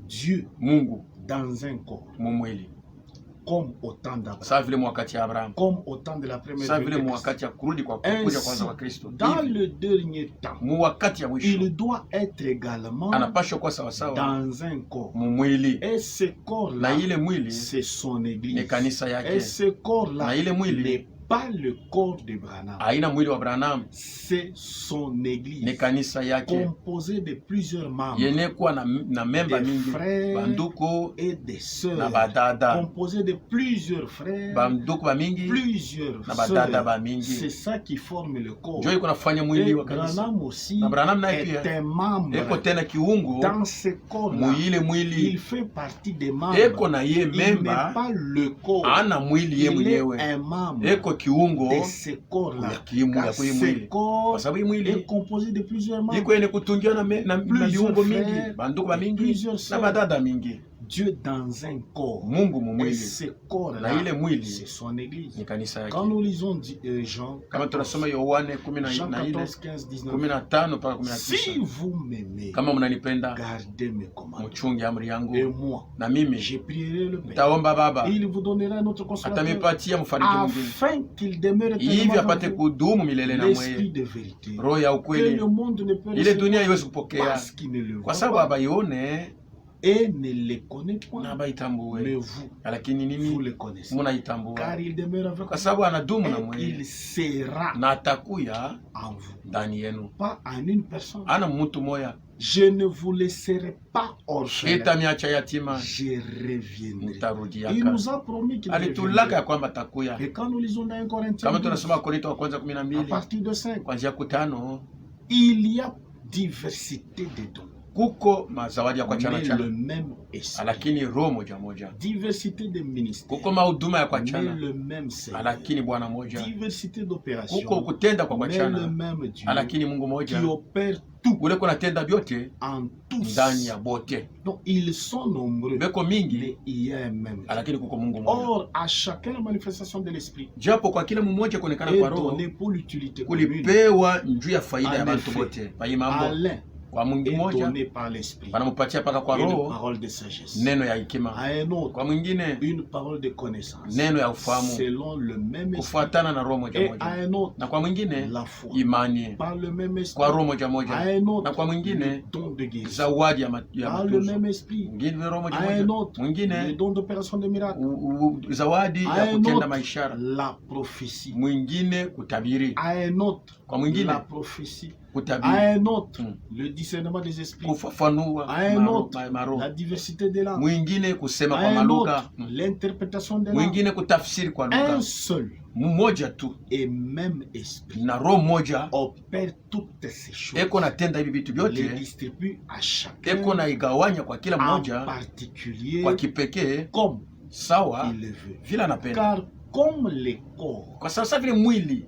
Dieu Mungu dans un corps, mumwili, comme au temps d'Abraham, sawa vile mwakati ya Abrahamu, comme au temps de la première sawa venue vile de Christ. mwakati ya kurudi kwa kuja Ainsi, kwanza kwa Kristo. dans Hivi le dernier temps, mu wakati ya mwisho il doit être également anapaswa kuwa sawa sawa dans un corps. mumwili, Et ce na corps-là, ile mwili c'est son ni église. kanisa Et yake, ce corps-là na ile mwili n'est pas le corps de Branham, haina mwili wa Branham, c'est son ni église, kanisa yake composée de plusieurs membres, yenye kuwa na memba des mingi, frères banduku et des sœurs, na badada, composée de plusieurs frères, banduku ba mingi plusieurs na badada sœurs. ba C'est mingi, ça qui forme le corps. njo iko nafanya mwili Et wa kanisa. Branham aussi Na Branham naye est pia un membre eko tena kiungu dans ce corps-là. muile mwili, Il fait partie des membres. eko na ye Il n'est memba, pas le corps. ana mwili ye Il est mwenyewe, un membre eko kiungo de ce corps-là. ya kimu Car ya kuyi ce mwili, corps kwa sababu hii mwili est composé de plusieurs membres. iko yenye kutungiwa na Plusieurs viungo mingi, frères, banduku ba mingi plusieurs na sœurs. badada mingi. Dieu dans un corps. Mungu Et mumwili ce na corps-là, ile mwili c'est son église. ni kanisa yake. Quand nous lisons Jean Kama tunasoma Yohane Jean 14, 14, 15, 19, 15 mpaka si 19, vous m'aimez, kama mnanipenda gardez mes commandements. mchunge amri Et yangu, moi, na mimi je prierai le Père. nitaomba Baba Et il vous donnera notre consolateur atamipatia mfariji mwingine, afin qu'il demeure hivi éternellement apate dans vous. kudumu milele na L'esprit mweye, de vérité roho ya que ukweli le monde ne peut ile dunia recevoir haiwezi kupokea parce qu'il ne le kwa voit sababu pas abaione et ne les connaît point. na baitambue, Mais vous, lakini vous nini le connaissez. munaitambua, Car il demeure avec kwa vous. sababu anadumu na Et mwili il sera na atakuya en vous. ndani yenu, Pas en une personne. ana mtu moya. Je ne vous laisserai pas orphelin. Sitamiacha yatima, Je reviendrai. nitarudi Il yaka. nous a promis qu'il Alitulaka reviendrait. ya kwamba atakuya. Et quand nous lisons dans 1 Corinthiens Kama 12, tunasoma Korinto wa kwanza à 12 partir de 5, kuanzia 5, il y a diversité de dons, kuko mazawadi ya kwa chana mais le chana, même esprit. lakini roho moja moja. Diversité de ministères, Kuko mahuduma ya kwa mais chana, le même Seigneur. lakini Bwana moja. Diversité Kuko d'opérations, kutenda kwa mais le chana, même Dieu lakini Mungu qui moja. opère tout Ule kunatenda vyote en tous. ndani ya bote. Donc ils sont nombreux, Beko mingi, mais il y a un même Dieu. lakini kuko Mungu moja. Or, à chacun la manifestation de l'esprit Japo kwa kila mmoja kuonekana est kwa roho donnée pour l'utilité commune. kulipewa njuu ya faida ya En bantu effet, bote. Pa hii mambo À l'un kwa Mungu est moja donné par l'esprit wanampatia paka kwa une roho parole de sagesse, neno ya à hekima, un autre kwa mwingine une parole de connaissance, neno ya ufahamu selon le même esprit, kufuatana na roho moja et à moja, un autre na kwa mwingine la foi, imani par le même esprit, kwa roho moja à moja, un na autre kwa le mwingine don de guérison, zawadi ya par le matuzo, même esprit, mwingine roho moja à un moja, autre le mwingine don d'opération de miracle, zawadi à ya un kutenda autre maishara, la prophétie, mwingine kutabiri, à un autre kwa mwingine la prophétie, à kutabiri, un autre le discernement des esprits, kufafanua à un autre maroho, la diversité des langues, mwingine kusema à kwa un malugha, autre l'interprétation des langues. mwingine kutafsiri kwa lugha. Un seul Mmoja tu et même esprit na roho moja opère toutes ces choses, eko natenda hivi vitu les vyote, distribue à chacun eko na igawanya kwa kila en mmoja particulier kwa kipekee comme sawa il le veut. vile anapenda. Car comme le corps Kwa sasa vile mwili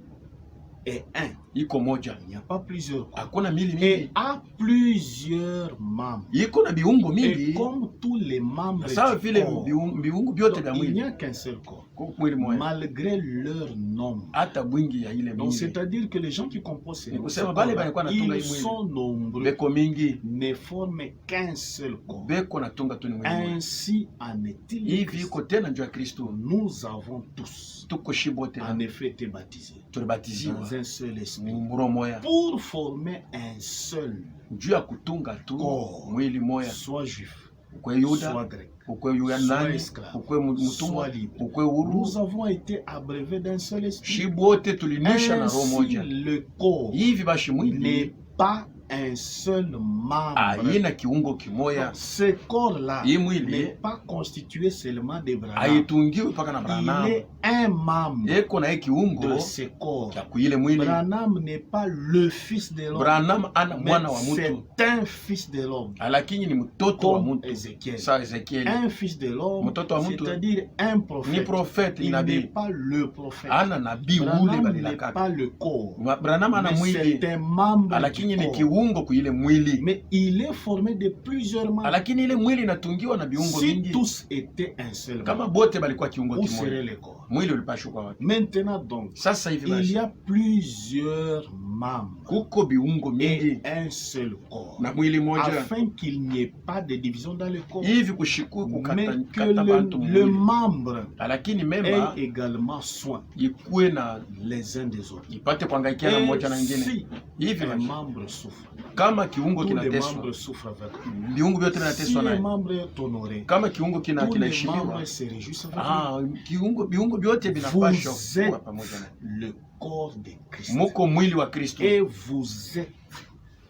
est un, iko moja, il n'y a pas plusieurs corps, hakuna mili et mingi, a plusieurs membres. iko na viungo Et mingi comme tous les membres sawa du vile corps, viungo vyote donc vya il n'y mwili a qu'un seul corps, kwa mwili moja, malgré leur nombre. hata bwingi ya ile Donc mwili. c'est-à-dire que les gens qui composent ces Ni corps, kusema bale balikuwa natunga hii ils mwili sont nombreux, beko mingi, ne forment qu'un seul corps. beko natunga tu ni mwili moja. Ainsi en est-il de Hivi Christ. iko tena njoo ya Kristo, Nous avons tous tuko shibote en effet été baptisés tulibatiziwa dans un seul esprit ni roho moja pour former un seul juu ya kutunga tu corps, mwili moya, soit juif, ukwe Yuda, soit grec, ukwe Yuda soit nani, esclave, ukwe mtumwa, soit libre. ukwe huru, Nous avons été abreuvés d'un seul esprit. shibote tulinisha na roho Ainsi, moja. le corps Hivi bashi mwili n'est pas un seul membre. haina kiungo kimoya, Donc, ce corps-là hii mwili n'est pas constitué seulement des bras. haitungiwi mpaka na Il Branham, est un membre eko na hii kiungo de ce corps. ya kuile mwili. Branham n'est pas le fils de l'homme, Branham ana mais mwana wa c'est mtu, un fils de l'homme, lakini ni mtoto wa comme mtu. Ézéchiel. Sawa Ezekieli Un fils de l'homme, Mtoto wa mtu, c'est-à-dire un ni prophète. profeti, ni Il n'est nabii, pas le prophète. ana nabii ule Branham n'est balilakaka. pas le corps, Branham ana mais mwili, c'est un membre lakini du ni corps. kiungo kuile mwili, Mais il est formé de plusieurs membres. lakini ile mwili inatungiwa na viungo Si vingi. tous étaient un seul Kama membre, bote balikuwa kiungo où kimoja, serait le corps? mwili ulipashukwa wapi? Maintenant donc, Sasa hivi il y basi a plusieurs membres kuko viungo mingi et un seul corps, na mwili moja, afin qu'il n'y ait pas de division dans le corps, hivi kushiku mais kukata que kata bantu le mwili, membre lakini ait memba également soin ikuwe na les uns des autres. ipate kuangaikiana mmoja na Et ingine. si Hivi un basi membre souffre, kama kiungo tous les kinateswa, membres souffrent avec lui. viungo vyote Si vinateswa un naye. membre est honoré, Kama kiungo tous les kinaheshimiwa, membres se réjouissent avec lui. viungo vyote vinapaswa Vous kuwa êtes pamoja naye. le corps de Christ. Muko mwili wa Kristo, Et vous êtes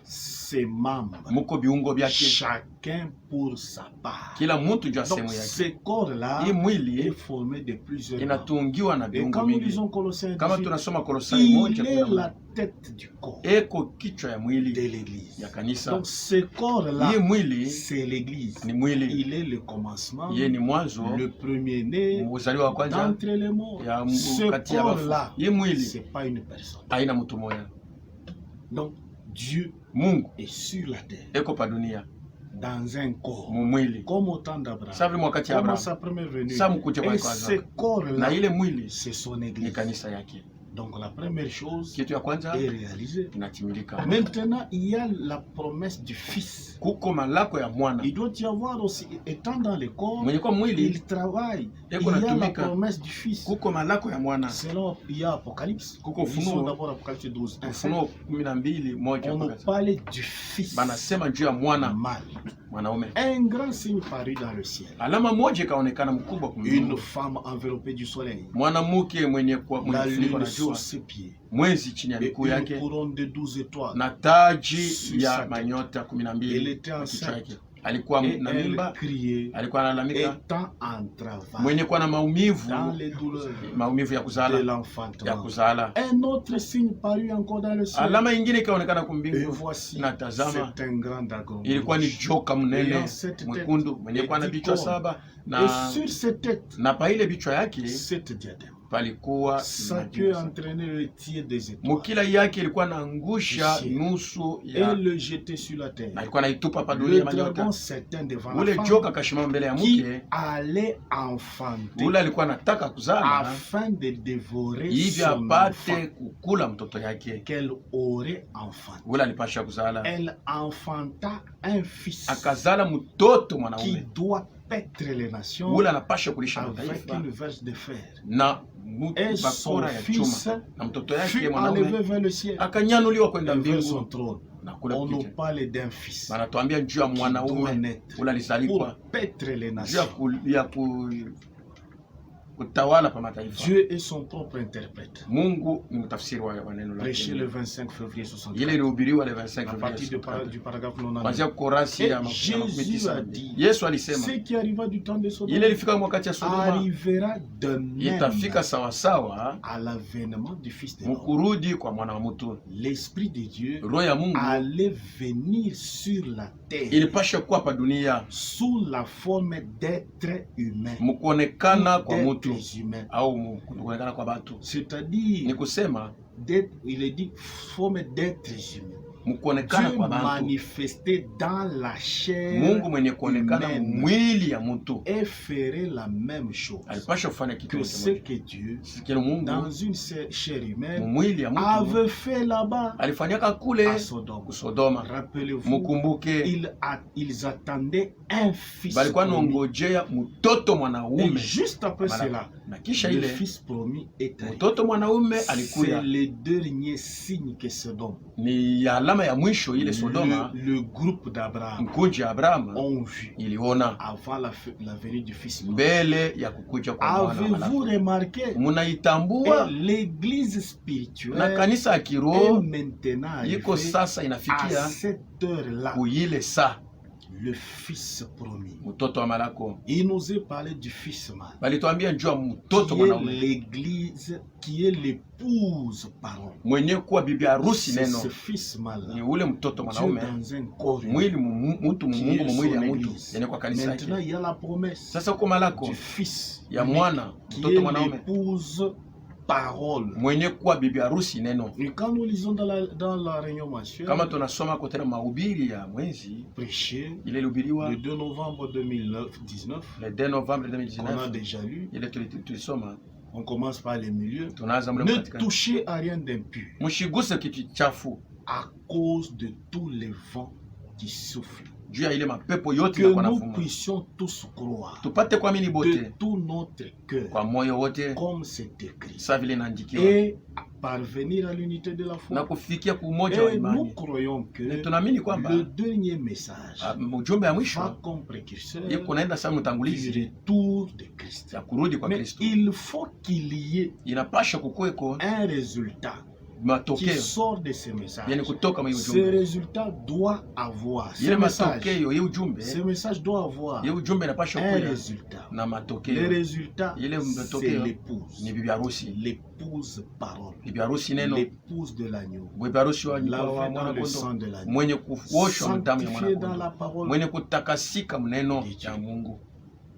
ses membres, muko viungo vyake, chacun pour sa part. kila mtu jua Donc sehemu ce yake. corps-là Hii est mwili formé de plusieurs membres. inatungiwa na Et viungo quand nous mingi. lisons Colossiens Kama 18, tunasoma Kolosai il 1:18, est la tête du corps eko kichwa ya mwili de l'Église. ya kanisa. Donc ce corps-là, Hii mwili c'est l'Église. ni mwili, Il est le commencement, yeye ni mwanzo, le premier-né mzaliwa wa kwanza d'entre les morts. ya Ce kati ya wafu. corps-là, Hii mwili c'est pas une personne. haina mtu moya. Donc Dieu Mungu est sur la terre, eko pa dunia dans un corps, mu mwili, comme au temps d'Abraham, sa vile wakati ya comme à Abraham, sa première venue. sa mkuja kwa Et kwanza, ce corps-là, na ile mwili c'est son ni église. kanisa yake. Donc la première chose kitu ya kwanza est réalisée. inatimilika. Maintenant, il y a la promesse du Fils. Kuko malako ya mwana Il doit y avoir aussi, étant dans le corps, mwenye kwa mwili il travaille. Il eko y a la natumika. promesse du Fils. Kuko malako ya mwana. Selon, il y a Apocalypse. Kuko Lisons Ufunuo. d'abord Apocalypse 12. Ufunuo 12:1 On nous mpaka parlait du Fils. banasema juu ya mwana Mal. mwanaume. Un grand signe parut dans le ciel. Alama moja ikaonekana mkubwa Une kumbingu. femme enveloppée du soleil. Mwanamke mwenye La kufunikwa lune na sur jua, ses pieds. mwezi chini ya Et miguu une yake couronne de 12 étoiles. na taji Sur sa ya tête. manyota Elle 12 était kwa kichwa enceinte. yake. Alikuwa Et na elle mimba, criait, alikuwa analalamika, étant en travail mwenye kuwa na maumivu dans les douleurs maumivu ya de kuzala ya l'enfantement. kuzala. Un autre signe parut encore dans le ciel. Alama ingine ikaonekana Et kumbingu, voici, na tazama c'est un grand dragon. ilikuwa ni joka mnene Ayant sept mwekundu têtes mwenye et kuwa na 10 vichwa cornes. 7 Et na sur ses têtes, na pa ile vichwa yake 7 diadèmes. palikuwa Sa na queue jua. entraînait le tiers des étoiles. Mukila yake ilikuwa naangusha Ici. nusu Et ya le jetait sur la terre. na ilikuwa naitupa pa dunia Le ya manyota. dragon s'éteint devant la Ule femme joka kashimama mbele ya qui mke, allait enfanter ule alikuwa anataka kuzala afin de dévorer hivi son apate enfant kukula mtoto yake. qu'elle aurait enfanté. Ule alipasha kuzala, Elle enfanta un fils akazala mtoto qui mwanaume. doit paître les nations Ule anapasha kulisha avec mataifa une verge de fer. na Et son bakora ya fils chuma, na mtoto yake fut mwanaume enlevé vers le ciel akanyanuliwa kwenda et vers son mbingu trône. na kule On nous kukike. parle d'un fils Banatuambia juu ya qui doit mwanaume naître ule pour alizaliwa paître les juu ya nations. kutawala pa mataifa. Dieu est son propre interprète. Mungu ni mtafsiri wa neno Prêché le lake. 25 février Ile 64. ilihubiriwa le 25 À partir Februari du paragraphe 99. kuanzia korasi ya Et makumi Jésus tisa. a dit, Yesu alisema ce qui arriva du temps de Sodome ile ilifika wakati ya Sodoma arrivera de même itafika sawasawa à l'avènement du Fils de l'homme. mkurudi kwa mwana wa mtu. L'Esprit de Dieu Roho ya Mungu allait venir sur la terre ilipasha kuwa pa dunia sous la forme d'êtres humains. mkuonekana kwa mtu D'êtres humains. au kuonekana kwa batu, ni C'est-à-dire, kusema il est dit forme d'êtres humains. mkuonekana Dieu kwa bantu. manifesté dans la chair Mungu mwenye kuonekana humaine mwili ya mtu et ferait la même chose alipasha kufanya kitu que ce kimoja. que Dieu, Kile Mungu dans une chair humaine, mwili ya mtu avait fait là-bas alifanyaka kule à Sodome. Sodoma. Rappelez-vous, Mukumbuke ils attendaient un fils balikuwa promis. nongojea mtoto Et mwanaume, juste après cela, na kisha le ile fils promis est arrivé. mtoto mwanaume C'est alikuya. le dernier signe que Sodome, Ni alama ya mwisho ile Sodoma le groupe d'Abraham, mkunji ya Abrahamu ont vu iliona avant la venue du fils promis. mbele ya kukuja kwa mwana wa Avez-vous malaika. remarqué? Munaitambua Et l'église na spirituelle kanisa ya est kiroho maintenant iko arrivée sasa à inafikia cette heure-là. kuile saa Le fils promis. mtoto wa malako. Il nous est parlé du fils mâle, Balituambia njoo mtoto qui est mwanaume l'église, qui est l'épouse parole. mwenye kuwa bibi harusi C'est neno, ce fils mâle ni ule mtoto Dieu mwanaume dans un corps humain. mwili mtu Qui Mungu est mwili ya son mtu église. yani kwa kanisa Maintenant, yake. il y a la promesse Sasa uko malako du fils ya unique, mwana qui mtoto est mwanaume l'épouse parole. mwenye kuwa bibi harusi neno. Et quand nous lisons dans la réunion mensuelle, Kama tunasoma kwa tena mahubiri ya mwezi prêché ile ilihubiriwa le 2 novembre 2019, le 2 Novembre qu'on a 2019, déjà lu, ile tulisoma, on commence par les milieux. tunaanza mle Ne katika, touchez à rien d'impur mshiguse kitu chafu à cause de tous les vents qui soufflent. juu ya ile mapepo yote Que yanakuwa nous navuma, puissions tous croire tupate kuamini de bote tout notre cœur, kwa moyo wote comme c'est écrit, sa vile inaandikiwa, et parvenir à l'unité de la na foi. kufikia kuumoja wa Et nous imani. croyons Na que tunaamini kwamba le dernier message ujumbe ya va mwisho comme précurseur iko naenda sana du mtangulizi retour de Christ. ya kurudi kwa Mais Kristo. il faut qu'il y ait Inapasha kukuweko un résultat qui matokeo sort de ce message. yani kutoka mwa hiyo Ce ujumbe, résultat doit avoir, ce ile message, matokeo hiyo ujumbe, ce message doit avoir hiyo ujumbe inapasha un kuya résultat. na Le matokeo. résultat, Ile c'est matokeo l'épouse. ni bibi harusi, L'épouse parole. bibi harusi neno, L'épouse de l'agneau. bibi harusi wa Lavée mwana dans le kondoo, sang de l'agneau. mwenye kuoshwa damu ya mwana Sanctifiée dans kondoo, la parole. mwenye kutakasika mneno de Dieu. ya Mungu.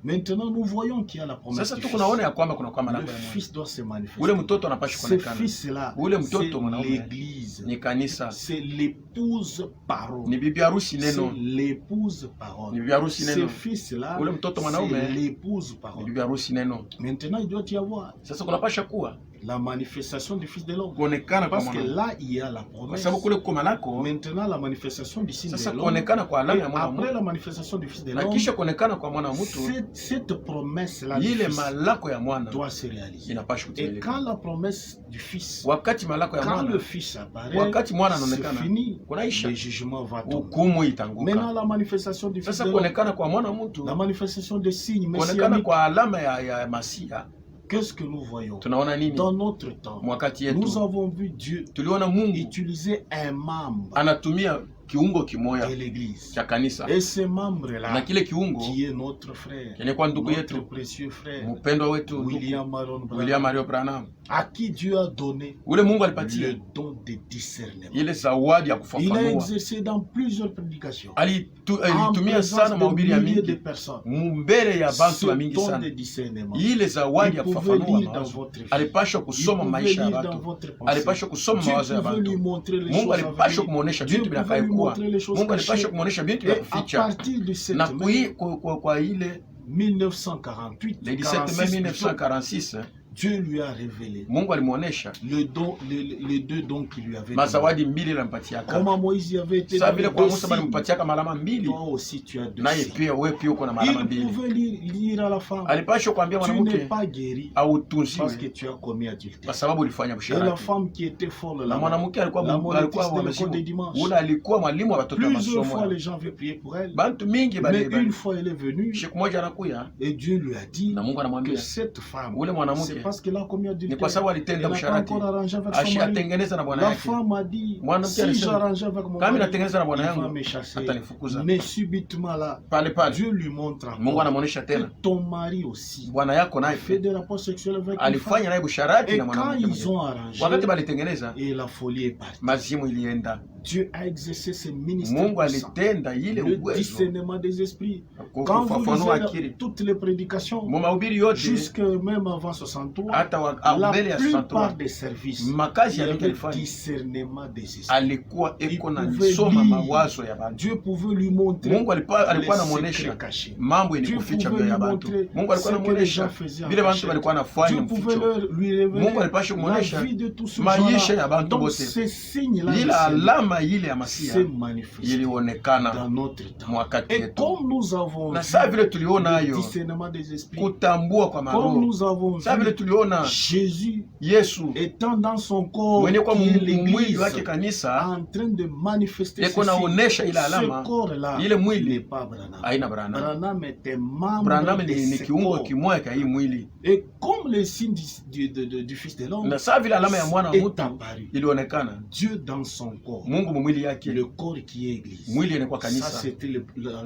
Maintenant, nous voyons qu'il y a la promesse Sasa du tuko naona Fils. ya kwamba kuna kama Le malako ya Mungu. Fils doit se manifester. Ule mtoto anapaswa Ce kuonekana, fils-là, ule c'est mtoto mwanaume l'église. ni kanisa, C'est l'épouse parole. ni bibi harusi C'est neno, l'épouse ni parole. bibi harusi Ce neno, fils-là, ule mtoto c'est mwanaume l'épouse ni parole. bibi harusi neno. Maintenant, il doit y avoir Sasa kunapasha kuwa La manifestation du Fils de l'homme. kuonekana kwa Parce que mwana, là, il y a la kwa promesse. sababu kule kuko malako. Maintenant, la manifestation du Fils Sasa de l'homme. kuonekana kwa alama ya mwana wa Après mtu la manifestation du Fils de na l'homme, kisha kuonekana kwa mwana wa mtu, cette promesse-là du ile Fils malako ya mwana doit se réaliser. inapaswa Et kutimilika. quand la promesse du Fils, Wakati malako ya quand mwana, le Fils apparaît, wakati mwana c'est anaonekana, fini. kunaisha, Le jugement va tomber. hukumu itanguka. Maintenant, la manifestation du Fils Sasa de l'homme, kuonekana kwa mwana wa mtu, la manifestation des signes kuonekana messianiques, kwa alama ya Masia, qu'est-ce que nous voyons? tunaona nini? Dans notre temps, Wakati nous yetu avons vu Dieu tuliona Mungu utiliser un membre anatumia kiungo kimoya de l'Église. cha kanisa, Et ce na membre-là, kile kiungo qui est notre frère, kenye kwa ndugu notre yetu précieux frère, mpendwa wetu William Maron Branham, William Mario Branham, à qui Dieu a donné ule Mungu le alipatia don de discernement. ile zawadi ya Il a kufafanua. exercé dans plusieurs prédications. En Alitumia sana présence de mahubiri ya milliers de mingi personnes. mbele ya bantu Ce wa mingi don de sana. discernement. Ile zawadi ya Il pouvait kufafanua lire dans mawazo, votre vie. alipashwa Il kusoma pouvait maisha ya lire dans watu, votre pensée. alipashwa kusoma Dieu mawazo ya pouvait lui watu. montrer les Mungu choses à alipashwa venir. kumuonesha Dieu vitu pouvait lui vinakayokuwa. montrer les choses Mungu alipashwa cachées. kumuonesha vitu Et vya à kuficha. partir de cette Na mai kwa ile 1948, le 17 mai 46 plutôt, 1946 Dieu lui a révélé Mungu alimuonesha les deux dons qu'il lui avait donnés. mazawadi mbili alimpatiaka. Comment Moïse y avait été Sasa donné vile kwa deux Musa signes, balimpatiaka malama mbili, toi aussi tu as deux naye signes. pia wewe pia uko na malama Il mbili. pouvait lire à la femme, Alipashwa kuambia tu n'es mwanamke pas guéri autunziwe parce que tu as commis adultère. kwa sababu ulifanya Et la usharati. femme qui était folle Na là, mwanamke la alikuwa monitrice de l'école mwazimu, des dimanches. ule alikuwa mwalimu wa watoto wa Plusieurs fois masomo. les gens avaient prié pour elle, Bantu mingi mais bali une fois elle est venue siku moja anakuya et Dieu lui a dit na Mungu que anamwambia cette femme, ule mwanamke c'est parce qu'elle a commis ni adultère. kwa sababu Elle alitenda n'a pas usharati, encore arrangé avec son mari. ashatengeneza na bwana La yake. femme a dit, Mwanamke si alisema, j'arrange avec mon kama mari, natengeneza na il bwana va yangu me chasser. atanifukuza. Mais subitement là, Pale pale Dieu lui montre Mungu encore anamuonesha que tena ton mari aussi bwana yako a naye fait des rapports sexuels avec une femme. alifanya naye busharati Et na quand mwanamke ils mwingine. ont arrangé, Wakati balitengeneza et la folie est partie. mazimu ilienda. Dieu a exercé ce ministère Mungu puissant, alitenda ile le uwezo discernement des esprits. Quand vous kufafanua lisez akili toutes les prédications, mu mahubiri yote, jusque même avant 63, hata la mbele ya plupart 63 des services, makazi il y ya avait mingi alifanya discernement des esprits. alikuwa eko na Il pouvait lisoma lire. mawazo ya bantu. Dieu pouvait lui montrer Mungu alikuwa les anamuonesha secrets cachés. mambo yenye Dieu kuficha pouvait mbele ya lui bantu. montrer Mungu alikuwa ce que les anamuonesha gens faisaient en vile bantu cachette. walikuwa nafanya Dieu pouvait mficho. lui révéler Mungu alipasha la kumuonesha vie de tous ces maisha ya gens-là. bantu Donc bote. ces signes-là Ile du Seigneur alama ile ya Masia s'est manifesté ilionekana dans notre temps. mwakati Et yetu, comme nous avons na vu saa vile tuliona le hayo discernement des esprits, kutambua kwa comme maroho, nous avons saa vile vu tuliona Jésus Yesu étant dans son corps, mwenye kwa qui est mwili l'église, wake kanisa en train de manifester yeko ceci. naonesha ile Ce alama, corps-là ile mwili n'est pas Branham. haina Branham. Branham était membre Branham de ni ce kiungo corps. kimoja ka hii mwili, Et comme le signe du Fils de l'homme na saa vile alama ya mwana wa est mtu apparu, ilionekana, Dieu dans son corps, Mungu mwili yake, le corps qui est église. mwili inakuwa Ça, kanisa, c'était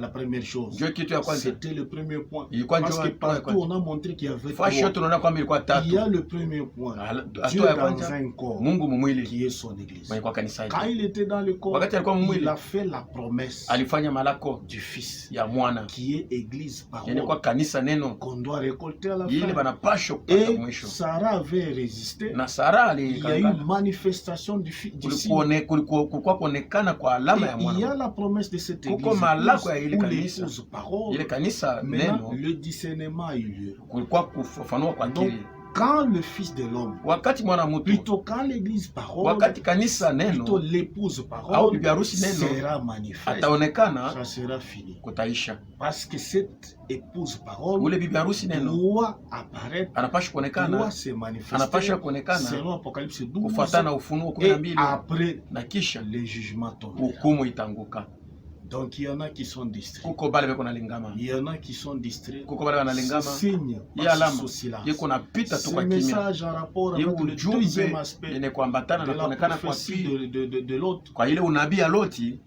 la première chose. ndio kitu ya kwanza. C'était le premier point. Ilikuwa Parce que ndio hatua ya partout, kwanza. on a montré qu'il y avait Fashi yote trois. tunaona kwamba ilikuwa Il y tatu. a le premier point. Dieu Hatua ya dans kwanza un corps Mungu mwili qui est son église. mwenye kwa kanisa Quand yake, il était dans le corps, wakati alikuwa il mwili a fait la promesse alifanya malako du Fils, ya mwana qui est église yani kwa parole, kanisa neno qu'on doit récolter à la ile fin. banapashwa kupata Et mwisho. Sarah avait résisté. Na Sara Il y a eu alikangana, manifestation du signe. kulikuwa kuonekana kwa alama ya Et il y a mwana, la promesse de cette Kuko église malako ya ile où kanisa. l'épouse parole. ile kanisa Maintenant, neno le discernement a eu lieu. kulikuwa kufafanua kwa Donc, akili. quand le Fils de l'homme, Wakati mwana mtu, plutôt quand l'église parole, wakati kanisa plutôt neno l'épouse au parole bibi harusi neno sera manifeste, ataonekana, ça sera fini. kutaisha. Parce que cette épouse parole Ule bibi harusi neno doit apparaître, anapasha kuonekana, doit se manifester anapasha kuonekana selon Apocalypse 12 kufuatana na Ufunuo et 12, après na kisha le jugement tombera. hukumu itanguka. Donc il y en a qui sont distraits. Kuko bale beko nalingama, Il y en a qui sont distraits. kuko bale Ce banalingama, signe hii passe alama sous silence. yeko napita tu Ce kwa kimya, message en rapport hii avec le ujumbe deuxième aspect yenye kuambatana de na la kuonekana kwa prophétie pili, de l'autre kwa ile unabii ya Loti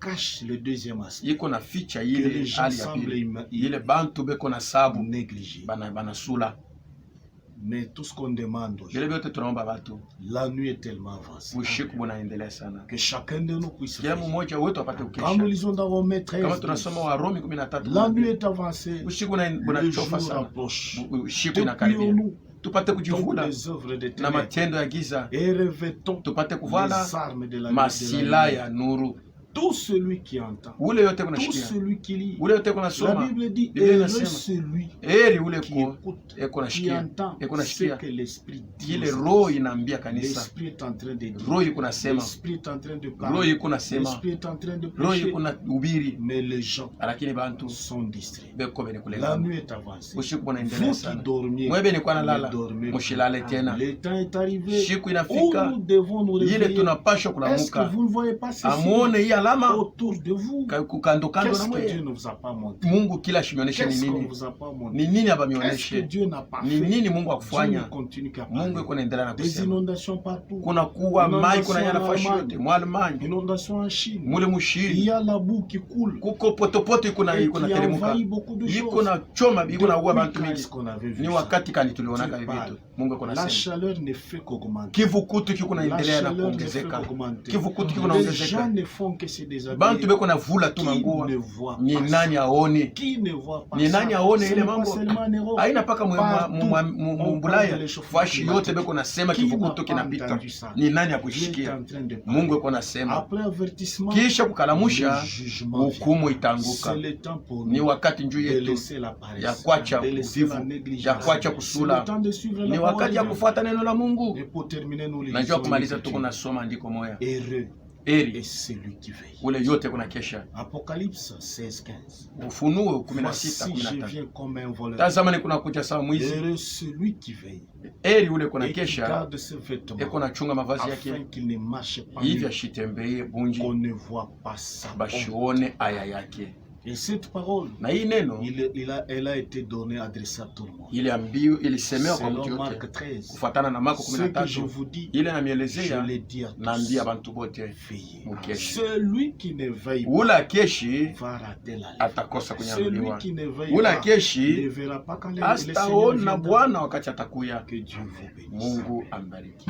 cache le deuxième aspect iko na ficha que les ile gens hali ya semblent pili, ile bantu beko na sabu négliger. banasula. Mais tout ce qu'on demande Vile aujourd'hui, vyote tunaomba watu, la nuit est tellement avancée ushiku bunaendelea sana, que chacun de nous puisse kila faire. mmoja wetu apate Quand nous ukesha. lisons dans Romains 13, Kama tunasoma Warumi 13, la nuit est avancée, ushiku le bunachofa jour sana, approche. ushiku inakaribia, Déplions-nous tupate donc kujivula les œuvres de na ténèbres matendo ya giza, et revêtons tupate kuvala les armes de la masila ya nuru. Tout celui qui entend, ule yote tout kunashikia, celui qui lit. ule yote La kunasoma. Bible dit, Biblia heureux inasema celui heri ule qui ko écoute, eko qui nashikia, entend eko ce nashikia que l'Esprit dit. ile roho inaambia kanisa. L'Esprit est en train de dire. Roho iko nasema, L'Esprit est en train de roho parler. iko nasema, L'Esprit est en train de roho prêcher. iko na ubiri, Mais les gens lakini bantu sont distraits. beko bene La kulenga. nuit est avancée. Usiku Vous unaendelea qui sana. dormiez, Mwebe ni kwa ne nalala, dormez mushilale pas. tena. Le temps est arrivé Siku où inafika nous devons nous ile réveiller. tunapashwa Est-ce que kulamuka. vous ne voyez pas ceci Amuone hii alama autour de vous? kando kando Qu'est-ce na que Dieu mwe. ne vous a pas montré? Mungu kila shimionyeshe ni Qu'est-ce qu'on nini? ne vous a pas Ni montré? nini Qu'est-ce que abamionyeshe? Dieu n'a pas Ni fait? nini Mungu Dieu akufanya? continue qu'à Mungu parler. iko naendelea na Des kusema. inondations partout. Kuna kuwa mai kuna yana fashi yote. Mwalemanya. Inondations en Chine. Mule Il y mushiri. a la boue qui coule. Kuko potopoto iko na Et iko na qui telemuka. envahit beaucoup de Iko choses. na choma iko na uwa bantu Depuis mingi. quand qu'on avait vu Ni ça? wakati kani tulionaka Dieu hivi parle. vitu. Mungu iko La nasema. chaleur ne fait qu'augmenter. Kivukutu kiko La naendelea na chaleur ne fait kuongezeka. qu'augmenter. Kivukutu kiko Les naongezeka. gens ne font que se Bantu déshabiller. beko na vula tu Qui manguo. ne voit Ni pas nani ça? aone? Qui ne voit pas Ni ça? nani aone Ce ile n'est pas mambo? seulement en Europe. Haina paka Partout, on parle mbulaya. de l'échauffement Fashi yote climatique. beko nasema Qui n'a kivukutu pas kinapita. entendu ça? Ni nani Dieu est akushikia? en train de parler. Mungu iko nasema. Après avertissement, Kisha le kukalamusha jugement hukumu vient. itanguka. C'est le temps pour Ni nous wakati njuu de yetu laisser la paresse, ya kuacha de laisser la uvivu, ya négligence. kuacha C'est kusula. le temps de suivre Ni la parole wakati de ya Dieu. kufuata neno la Mungu. Et pour terminer, nous Najua lisons kumaliza une tuko écriture. nasoma andiko moya. Heureux Eri est celui qui veille. ule yote kuna kesha. Apocalypse 16:15. Ufunuo Voici, 16:15. je viens comme un voleur. Tazama ni kuna kuja sawa mwizi. Heureux celui qui veille Eri ule kuna et qui kesha garde ses vêtements eko nachunga mavazi afin yake qu'il ne marche pas hivi nu, ashitembeye bunji qu'on ne voit pas ça. bashione aya yake. Et cette parole, Na hii neno elle a été donnée, adressée à tout le monde. ilisemewa kwa mtu Selon yote Marc 13, kufuatana na Marko ce que je 13. vous dis, Ile je namielezea l'ai dit à tous. naambia bantu bote Veillez. mukeshe. Celui qui ne veille Ule akeshi pas va rater la vie. atakosa Celui kunyanuliwa. qui ne veille Ule pas ne akeshi verra pas quand le Seigneur astaona viendra. Bwana wakati atakuya. Que Dieu vous bénisse. Mungu ambariki.